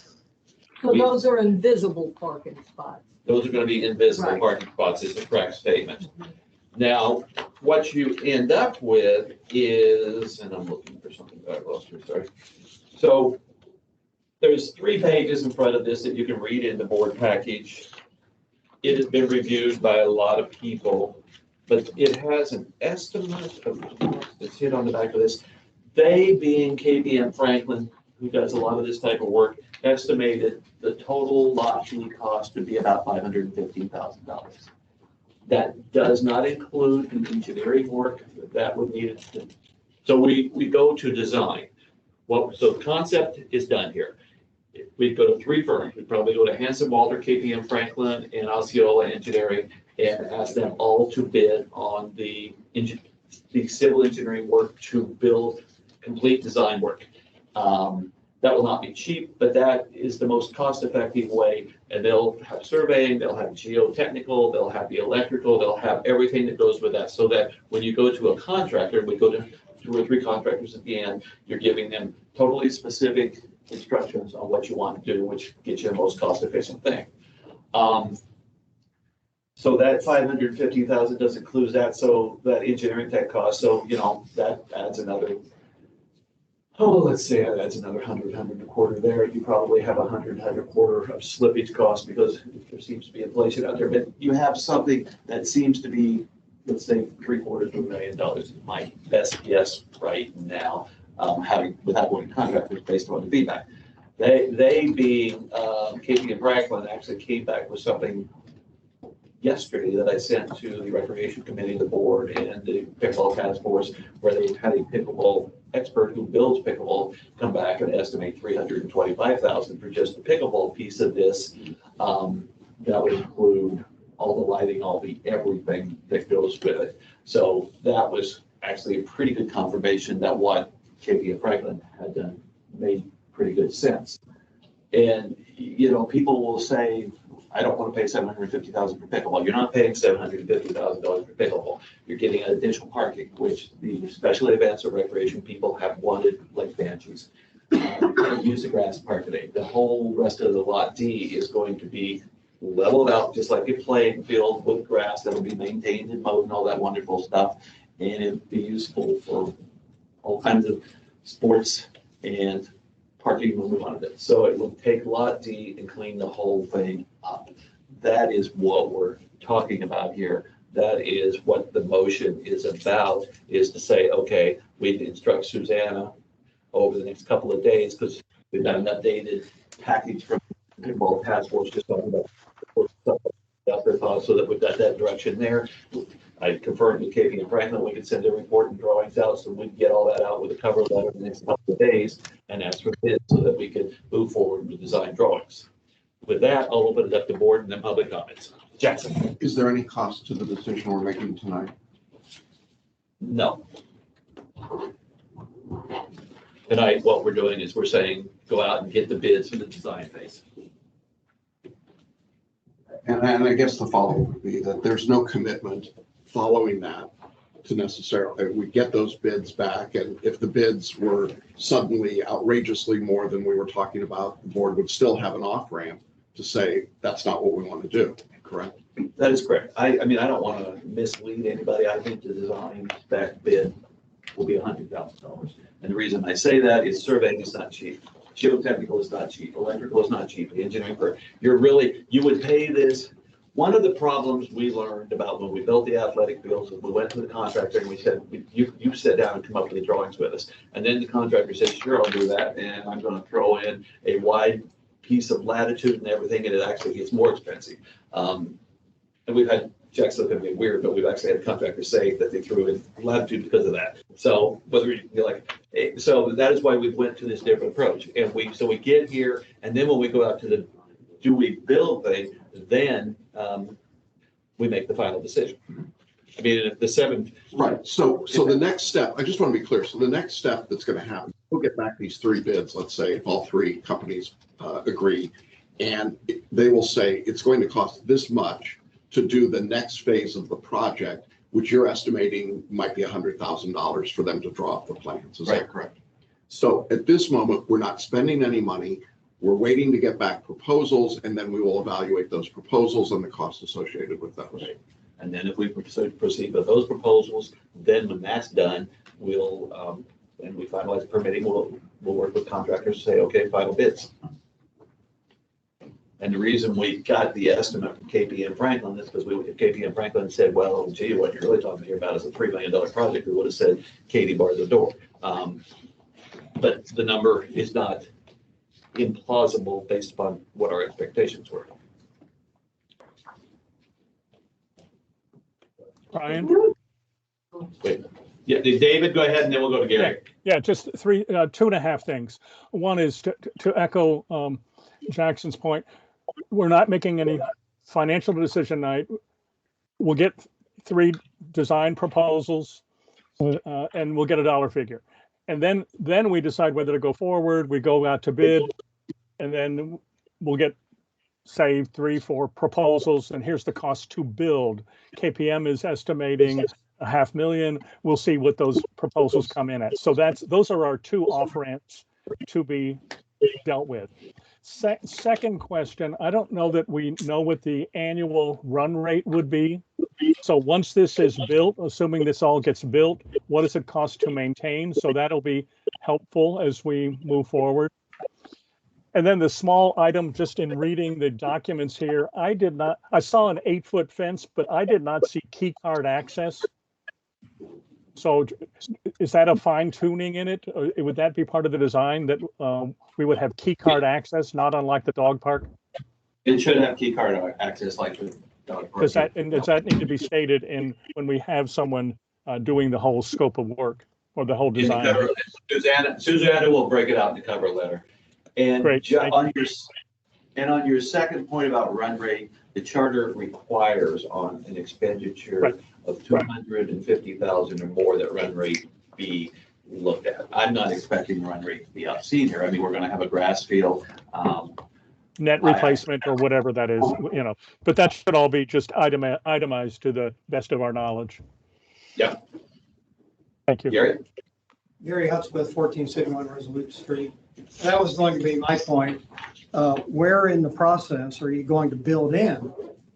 So those are invisible parking spots. Those are going to be invisible parking spots, is the correct statement. Now, what you end up with is, and I'm looking for something that I lost here, sorry. So there's 3 pages in front of this that you can read in the board package. It has been reviewed by a lot of people, but it has an estimate of that's hit on the back of this. They, being KPM Franklin, who does a lot of this type of work, estimated the total lot fee cost to be about $515,000. That does not include the engineering work that would need it. So we go to design. So the concept is done here. We'd go to 3 firms. We'd probably go to Hanson Walter, KPM Franklin, and Osceola Engineering, and ask them all to bid on the civil engineering work to build complete design work. That will not be cheap, but that is the most cost-effective way. And they'll have surveying, they'll have geotechnical, they'll have the electrical, they'll have everything that goes with that, so that when you go to a contractor, we go to 2 or 3 contractors at the end, you're giving them totally specific instructions on what you want to do, which gets you the most cost-efficient thing. So that $550,000 does include that, so that engineering tech cost, so that adds another. Let's say that adds another 100 and a quarter there. You probably have 100 and a quarter of slippage cost because there seems to be inflation out there. But you have something that seems to be, let's say, $750,000 is my best guess right now, without going to contractors based on the feedback. They being KPM Franklin actually came back with something yesterday that I sent to the Recreation Committee, the board, and the Pickleball Task Force, where they had a pickleball expert who builds pickleball come back and estimate $325,000 for just the pickleball piece of this. That would include all the lighting, all the everything that goes with it. So that was actually a pretty good confirmation that what KPM Franklin had done made pretty good sense. And people will say, I don't want to pay $750,000 for pickleball. You're not paying $750,000 for pickleball. You're getting additional parking, which the specially advanced or recreation people have wanted like banshees. Use the grass park today. The whole rest of the lot D is going to be leveled out, just like a playing field with grass that'll be maintained and mowed and all that wonderful stuff. And it'll be useful for all kinds of sports and parking when we wanted it. So it will take lot D and clean the whole thing up. That is what we're talking about here. That is what the motion is about, is to say, okay, we instruct Susanna over the next couple of days, because we've got an updated package from the Pickleball Task Force just talking about their thoughts, so that we've got that direction there. I confirmed with Katie and Franklin, we could send a report and drawings out, so we can get all that out with a cover letter in the next couple of days and ask for bids so that we can move forward with design drawings. With that, I'll open it up to board and then public comments. Jackson. Is there any cost to the decision we're making tonight? No. Tonight, what we're doing is we're saying, go out and get the bids for the design phase. And I guess the follow-up would be that there's no commitment following that to necessarily, we get those bids back, and if the bids were suddenly outrageously more than we were talking about, the board would still have an off-ramp to say, that's not what we want to do, correct? That is correct. I mean, I don't want to mislead anybody. I think the design spec bid will be $100,000. And the reason I say that is surveying is not cheap. Geotechnical is not cheap. Electrical is not cheap. The engineering firm, you would pay this. One of the problems we learned about when we built the athletic fields is we went to the contractor and we said, you sit down and come up with the drawings with us. And then the contractor says, sure, I'll do that. And I'm going to throw in a wide piece of latitude and everything, and it actually gets more expensive. And we've had, Jack's looking at me weird, but we've actually had contractors say that they threw in latitude because of that. So whether you're like, so that is why we went to this different approach. And we get here, and then when we go out to the do we build thing, then we make the final decision. I mean, the seven. Right. So the next step, I just want to be clear. So the next step that's going to happen, we'll get back these three bids, let's say, if all three companies agree, and they will say it's going to cost this much to do the next phase of the project, which you're estimating might be $100,000 for them to draw up the plans. Is that correct? So at this moment, we're not spending any money. We're waiting to get back proposals, and then we will evaluate those proposals and the costs associated with those. Right. And then if we proceed with those proposals, then when that's done, we'll, and we finalize permitting, we'll work with contractors to say, okay, final bids. And the reason we got the estimate from KP and Franklin is because KP and Franklin said, well, gee, what you're really talking here about is a $3 million project. We would have said, Katie, bar the door. But the number is not implausible based upon what our expectations were. Brian? Wait. Yeah, David, go ahead, and then we'll go to Gary. Yeah, just two and a half things. One is to echo Jackson's point. We're not making any financial decision tonight. We'll get three design proposals, and we'll get a dollar figure. And then we decide whether to go forward. We go out to bid, and then we'll get, say, 3-4 proposals, and here's the cost to build. KPM is estimating $500,000. We'll see what those proposals come in at. So those are our two off ramps to be dealt with. Second question, I don't know that we know what the annual run rate would be. So once this is built, assuming this all gets built, what does it cost to maintain? So that'll be helpful as we move forward. And then the small item, just in reading the documents here, I saw an 8-foot fence, but I did not see key card access. So is that a fine tuning in it? Or would that be part of the design that we would have key card access, not unlike the dog park? It should have key card access like the dog park. Does that need to be stated in when we have someone doing the whole scope of work or the whole design? Susanna will break it out in the cover letter. And great. On your second point about run rate, the charter requires on an expenditure of $250,000 or more that run rate be looked at. I'm not expecting run rate to be obscene here. I mean, we're going to have a grass field. net replacement or whatever that is, but that should all be just itemized to the best of our knowledge. Yeah. Thank you. Gary? Gary Hutchbeth, 1461 Resolute Street. That was going to be my point. Where in the process are you going to build in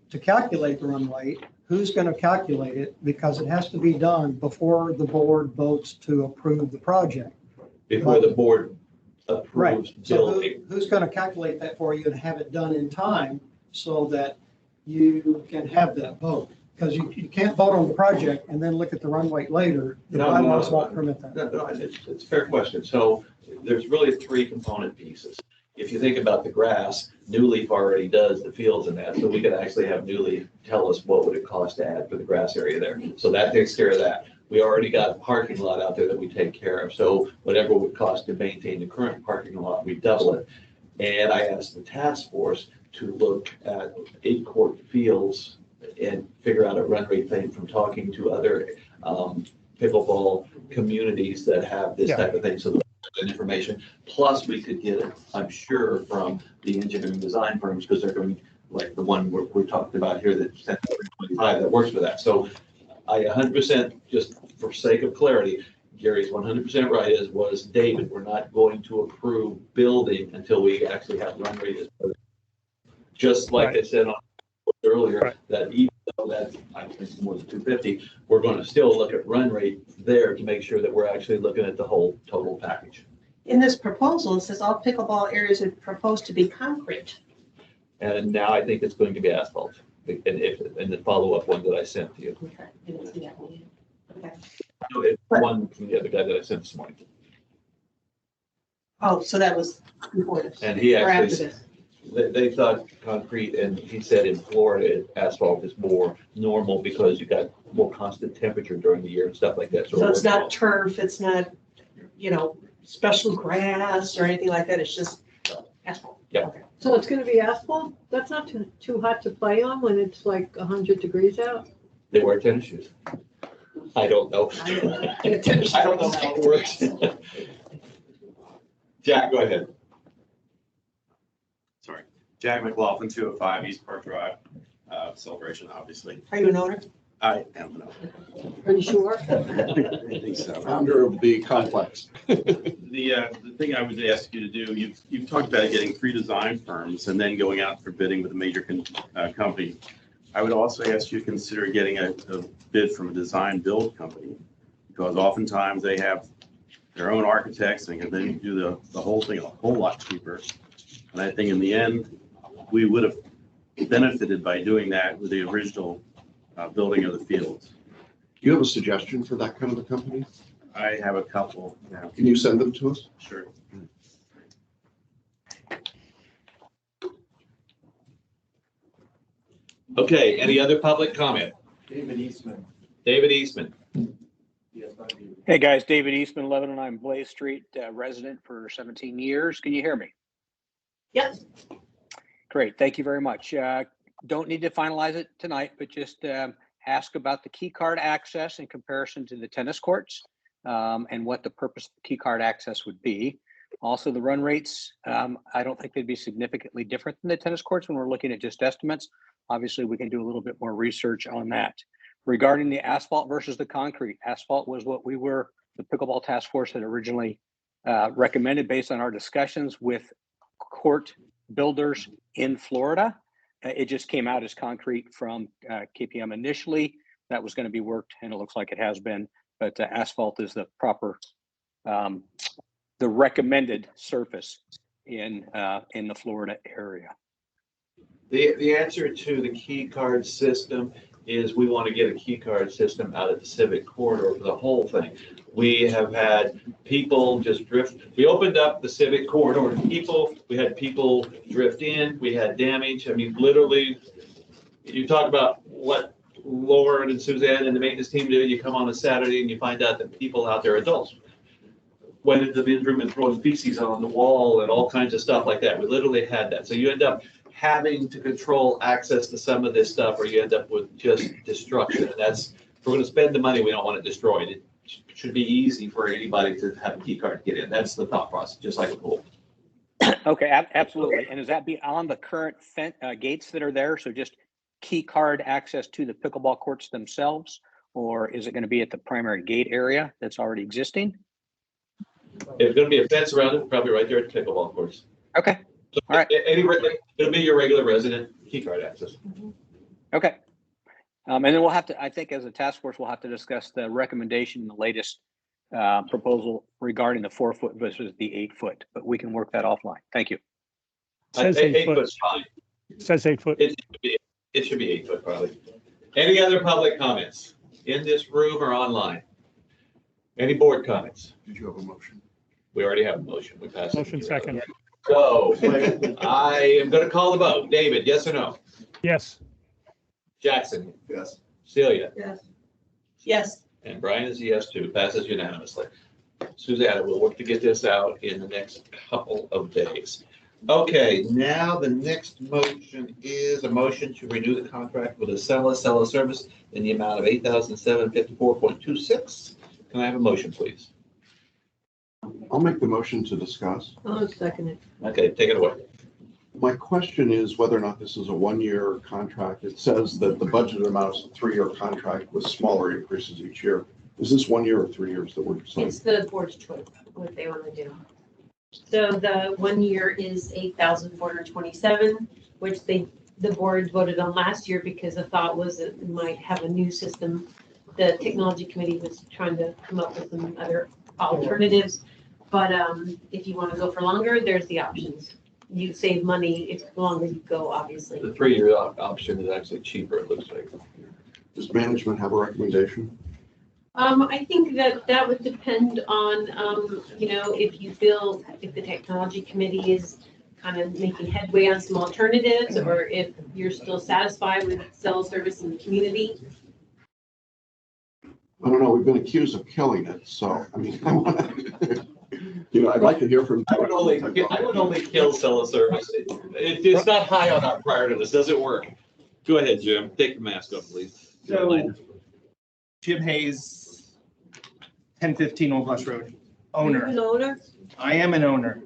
to calculate the runway? Who's going to calculate it? Because it has to be done before the board votes to approve the project. Before the board approves Right. So building. who's going to calculate that for you and have it done in time so that you can have that vote? Because you can't vote on the project and then look at the runway later. The bylaws won't permit that. No, it's a fair question. So there's really three component pieces. If you think about the grass, New Leaf already does the fields and that, so we could actually have New Leaf tell us what would it cost to add for the grass area there. So that takes care of that. We already got a parking lot out there that we take care of. So whatever it would cost to maintain the current parking lot, we double it. And I asked the task force to look at 8-court fields and figure out a run rate thing from talking to other pickleball communities that have this type of thing. So the information, plus we could get it, I'm sure, from the engineering design firms, because they're going, like the one we're talking about here that 25 that works for that. So I 100%, just for sake of clarity, Gary's 100% right, as was David. We're not going to approve building until we actually have run rate. Just like I said earlier, that even though that's, I think it's more than 250, we're going to still look at run rate there to make sure that we're actually looking at the whole total package. In this proposal, it says all pickleball areas are proposed to be concrete. And now I think it's going to be asphalt, and the follow-up one that I sent to you. Okay, I didn't see that one yet. Okay. No, it's one from the other guy that I sent this morning. Oh, so that was before this. And he or after actually, this. they thought concrete, and he said in Florida, asphalt is more normal because you got more constant temperature during the year and stuff like that. So it's not turf, it's not, special grass or anything like that, it's just asphalt. Yeah. Okay. So it's going to be asphalt? That's not too hot to play on when it's like 100 degrees out? They wear tennis shoes. I don't know. I don't know how it works. Jack, go ahead. Sorry, Jack McLaughlin, 205 East Park Drive, Celebration, obviously. Are you an owner? I am an owner. Are you sure? I think so. Founder of the complex. The thing I would ask you to do, you've talked about getting 3 design firms and then going out for bidding with a major company. I would also ask you to consider getting a bid from a design build company, because oftentimes they have their own architects and can then do the whole thing a whole lot cheaper. And I think in the end, we would have benefited by doing that with the original building of the fields. Do you have a suggestion for that kind of a company? I have a couple now. Can you send them to us? Sure. Okay, any other public comment? David Eastman. David Eastman. Hey guys, David Eastman, 1109 Blaze Street, resident for 17 years. Can you hear me? Yes. Great, thank you very much. Don't need to finalize it tonight, but just ask about the key card access in comparison to the tennis courts, and what the purpose of the key card access would be. Also, the run rates, I don't think they'd be significantly different than the tennis courts when we're looking at just estimates. Obviously, we can do a little bit more research on that. Regarding the asphalt versus the concrete, asphalt was what the pickleball task force had originally recommended based on our discussions with court builders in Florida. It just came out as concrete from KPM initially. That was going to be worked, and it looks like it has been, but asphalt is the proper, the recommended surface in the Florida area. The answer to the key card system is we want to get a key card system out of the civic corridor for the whole thing. We have had people just drift. We opened up the civic corridor to we had people drift in, we had damage. I mean, literally, you talk about what Lauren and Suzanne and the maintenance team do. You come on a Saturday and you find out that people out there, adults, went into the room and throwing feces on the wall and all kinds of stuff like that. We literally had that. So you end up having to control access to some of this stuff, or you end up with just destruction. And that's, if we're going to spend the money, we don't want it destroyed. It should be easy for anybody to have a key card to get in. That's the thought process, just like a pool. Okay, absolutely. And does that be on the current gates that are there? So just key card access to the pickleball courts themselves? Or is it going to be at the primary gate area that's already existing? It's going to be a fence around it, probably right there at the pickleball courts. Okay. So all right. It'll be your regular resident key card access. Okay. And then we'll have to, I think as a task force, we'll have to discuss the recommendation in the latest proposal regarding the 4 foot versus the 8 foot, but we can work that offline. Thank you. Says 8 foot. Fine. Says 8 foot. It should be 8 foot probably. Any other public comments in this room or online? Any board comments? Did you have a motion? We already have a motion. We passed it. Motion second. So I am going to call the vote. David, yes or no? Yes. Jackson? Yes. Celia? Yes. Yes. And Brian is a yes too. Passes unanimously. Susanna, we'll work to get this out in the next couple of days. Okay, now the next motion is a motion to renew the contract with Acela Service in the amount of $8,754.26. Can I have a motion, please? I'll make the motion to discuss. I'll second it. Okay, take it away. My question is whether or not this is a one-year contract. It says that the budget amount is a 3-year contract with smaller increases each year. Is this 1 year or 3 years that we're saying? It's the board's choice, what they want to do. So the 1 year is 8,427, which the board voted on last year because the thought was that it might have a new system. The technology committee was trying to come up with some other alternatives. But if you want to go for longer, there's the options. You save money if the longer you go, obviously. The 3-year option is actually cheaper, it looks like. Does management have a recommendation? I think that would depend on, if you feel, if the technology committee is kind of making headway on some alternatives, or if you're still satisfied with cell service in the community. I don't know. We've been accused of killing it. So, I mean, I want to, I'd like to hear from. I would only kill cell service. It's not high on our priority list. Does it work? Go ahead, Jim. Take the mask off, please. So, Jim Hayes, 1015 Old West Road, owner. An owner? I am an owner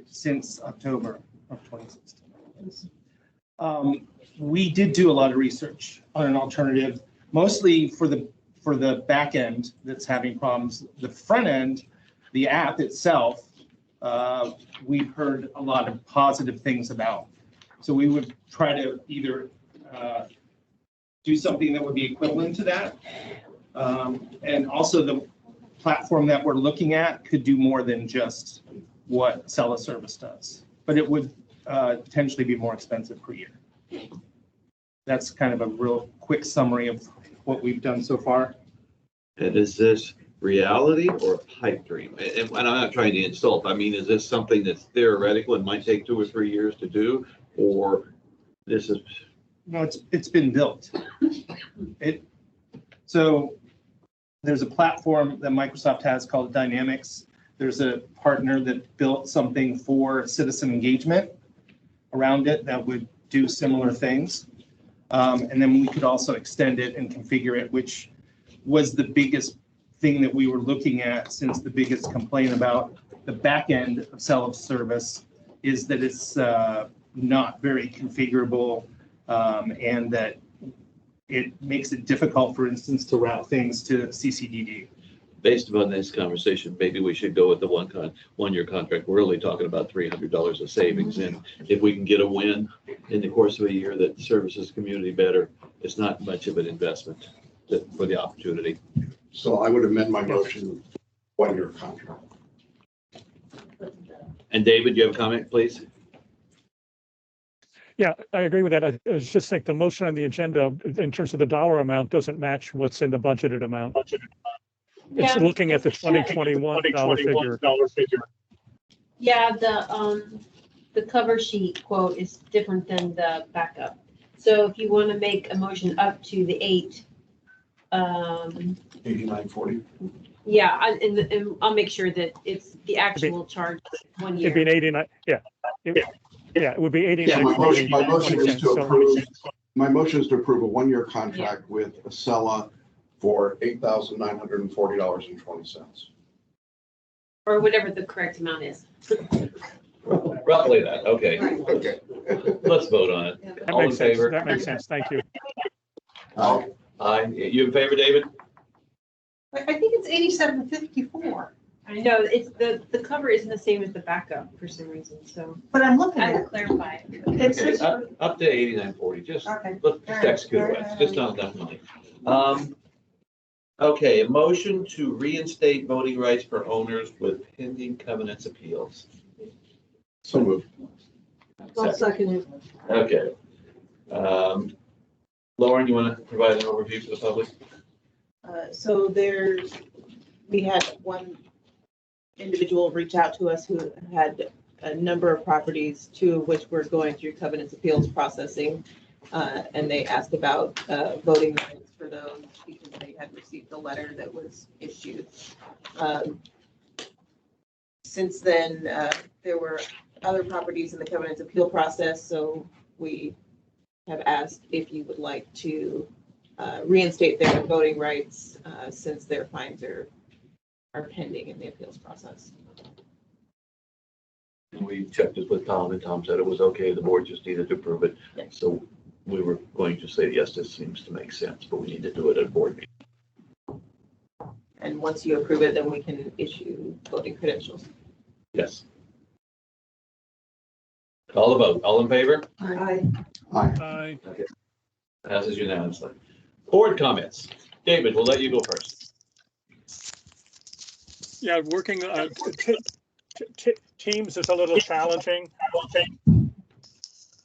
since October of 2016. We did do a lot of research on an alternative, mostly for the back end that's having problems. The front end, the app itself, we've heard a lot of positive things about. So we would try to either do something that would be equivalent to that. And also the platform that we're looking at could do more than just what Acela Service does, but it would potentially be more expensive per year. That's kind of a real quick summary of what we've done so far. And is this reality or a pipe dream? And I'm not trying to insult. I mean, is this something that's theoretical and might take 2 or 3 years to do, or this is? No, it's been built. So there's a platform that Microsoft has called Dynamics. There's a partner that built something for citizen engagement around it that would do similar things. And then we could also extend it and configure it, which was the biggest thing that we were looking at, since the biggest complaint about the back end of self-service is that it's not very configurable, and that it makes it difficult, for instance, to route things to CCDD. Based upon this conversation, maybe we should go with the 1 year contract. We're only talking about $300 of savings. And if we can get a win in the course of a year that services the community better, it's not much of an investment for the opportunity. So I would amend my motion, 1 year contract. And David, you have a comment, please? Yeah, I agree with that. I just think the motion on the agenda in terms of the dollar amount doesn't match what's in the budgeted amount. It's looking at the 2021 dollar figure. Yeah, the cover sheet quote is different than the backup. So if you want to make a motion up to the 8940. Yeah, and I'll make sure that it's the actual charge 1 year. It'd be an 89. Yeah. Yeah, it would be 89. Yeah, my motion is to approve. My motion is to approve a 1 year contract with Acela for $8,940.20. Or whatever the correct amount is. Roughly that, okay. Okay. Let's vote on it. That All in makes sense. favor? That makes sense. Thank you. Aye. You in favor, David? I think it's 8754, I know, it's the cover isn't the same as the backup for some reason, so. but I'm looking I at will it. clarify. It's Okay, just, up to 8940, just, okay. let's just execute it, it's just not enough money. Okay, a motion to reinstate voting rights for owners with pending covenants appeals. So moved. I'll second it. Okay. Lauren, you want to provide an overview for the public? So we had one individual reach out to us who had a number of properties, 2 of which were going through covenants appeals processing. And they asked about voting rights for those because they had received the letter that was issued. Since then, there were other properties in the covenants appeal process, so we have asked if you would like to reinstate their voting rights since their fines are pending in the appeals process. We checked this with Tom, and Tom said it was okay. The board just needed to approve it. Yes. So we were going to say, yes, this seems to make sense, but we need to do it at a board meeting. And once you approve it, then we can issue voting credentials. Yes. Call the vote. All in favor? Aye. Aye. Okay. Passes unanimously. Board comments. David, we'll let you go first. Yeah, working Teams is a little challenging.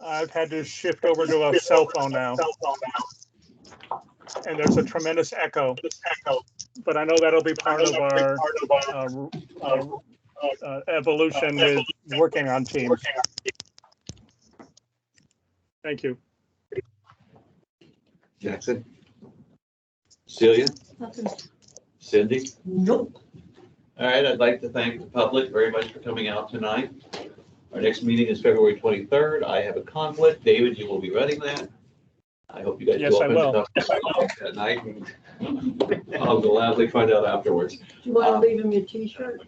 I've had to shift over to a cell phone now. And there's a tremendous echo. But I know that'll be part of our evolution with working on Teams. Thank you. Jackson? Celia? Nothing. Cindy? Nope. All right, I'd like to thank the public very much for coming out tonight. Our next meeting is February 23rd. I have a conflict. David, you will be running that. I hope you guys Yes, go I up will. at night, and I'll gladly find out afterwards. Do you want to leave him your T-shirt?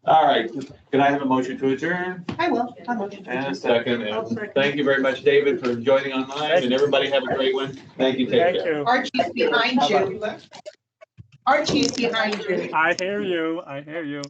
All right, can I have a motion to adjourn? I will. I'll motion. And a second, I'll and second. thank you very much, David, for joining online, and everybody have a great one. Thank you, take Thank care. you. Archie's behind you. Archie's behind you. I hear you. I hear you.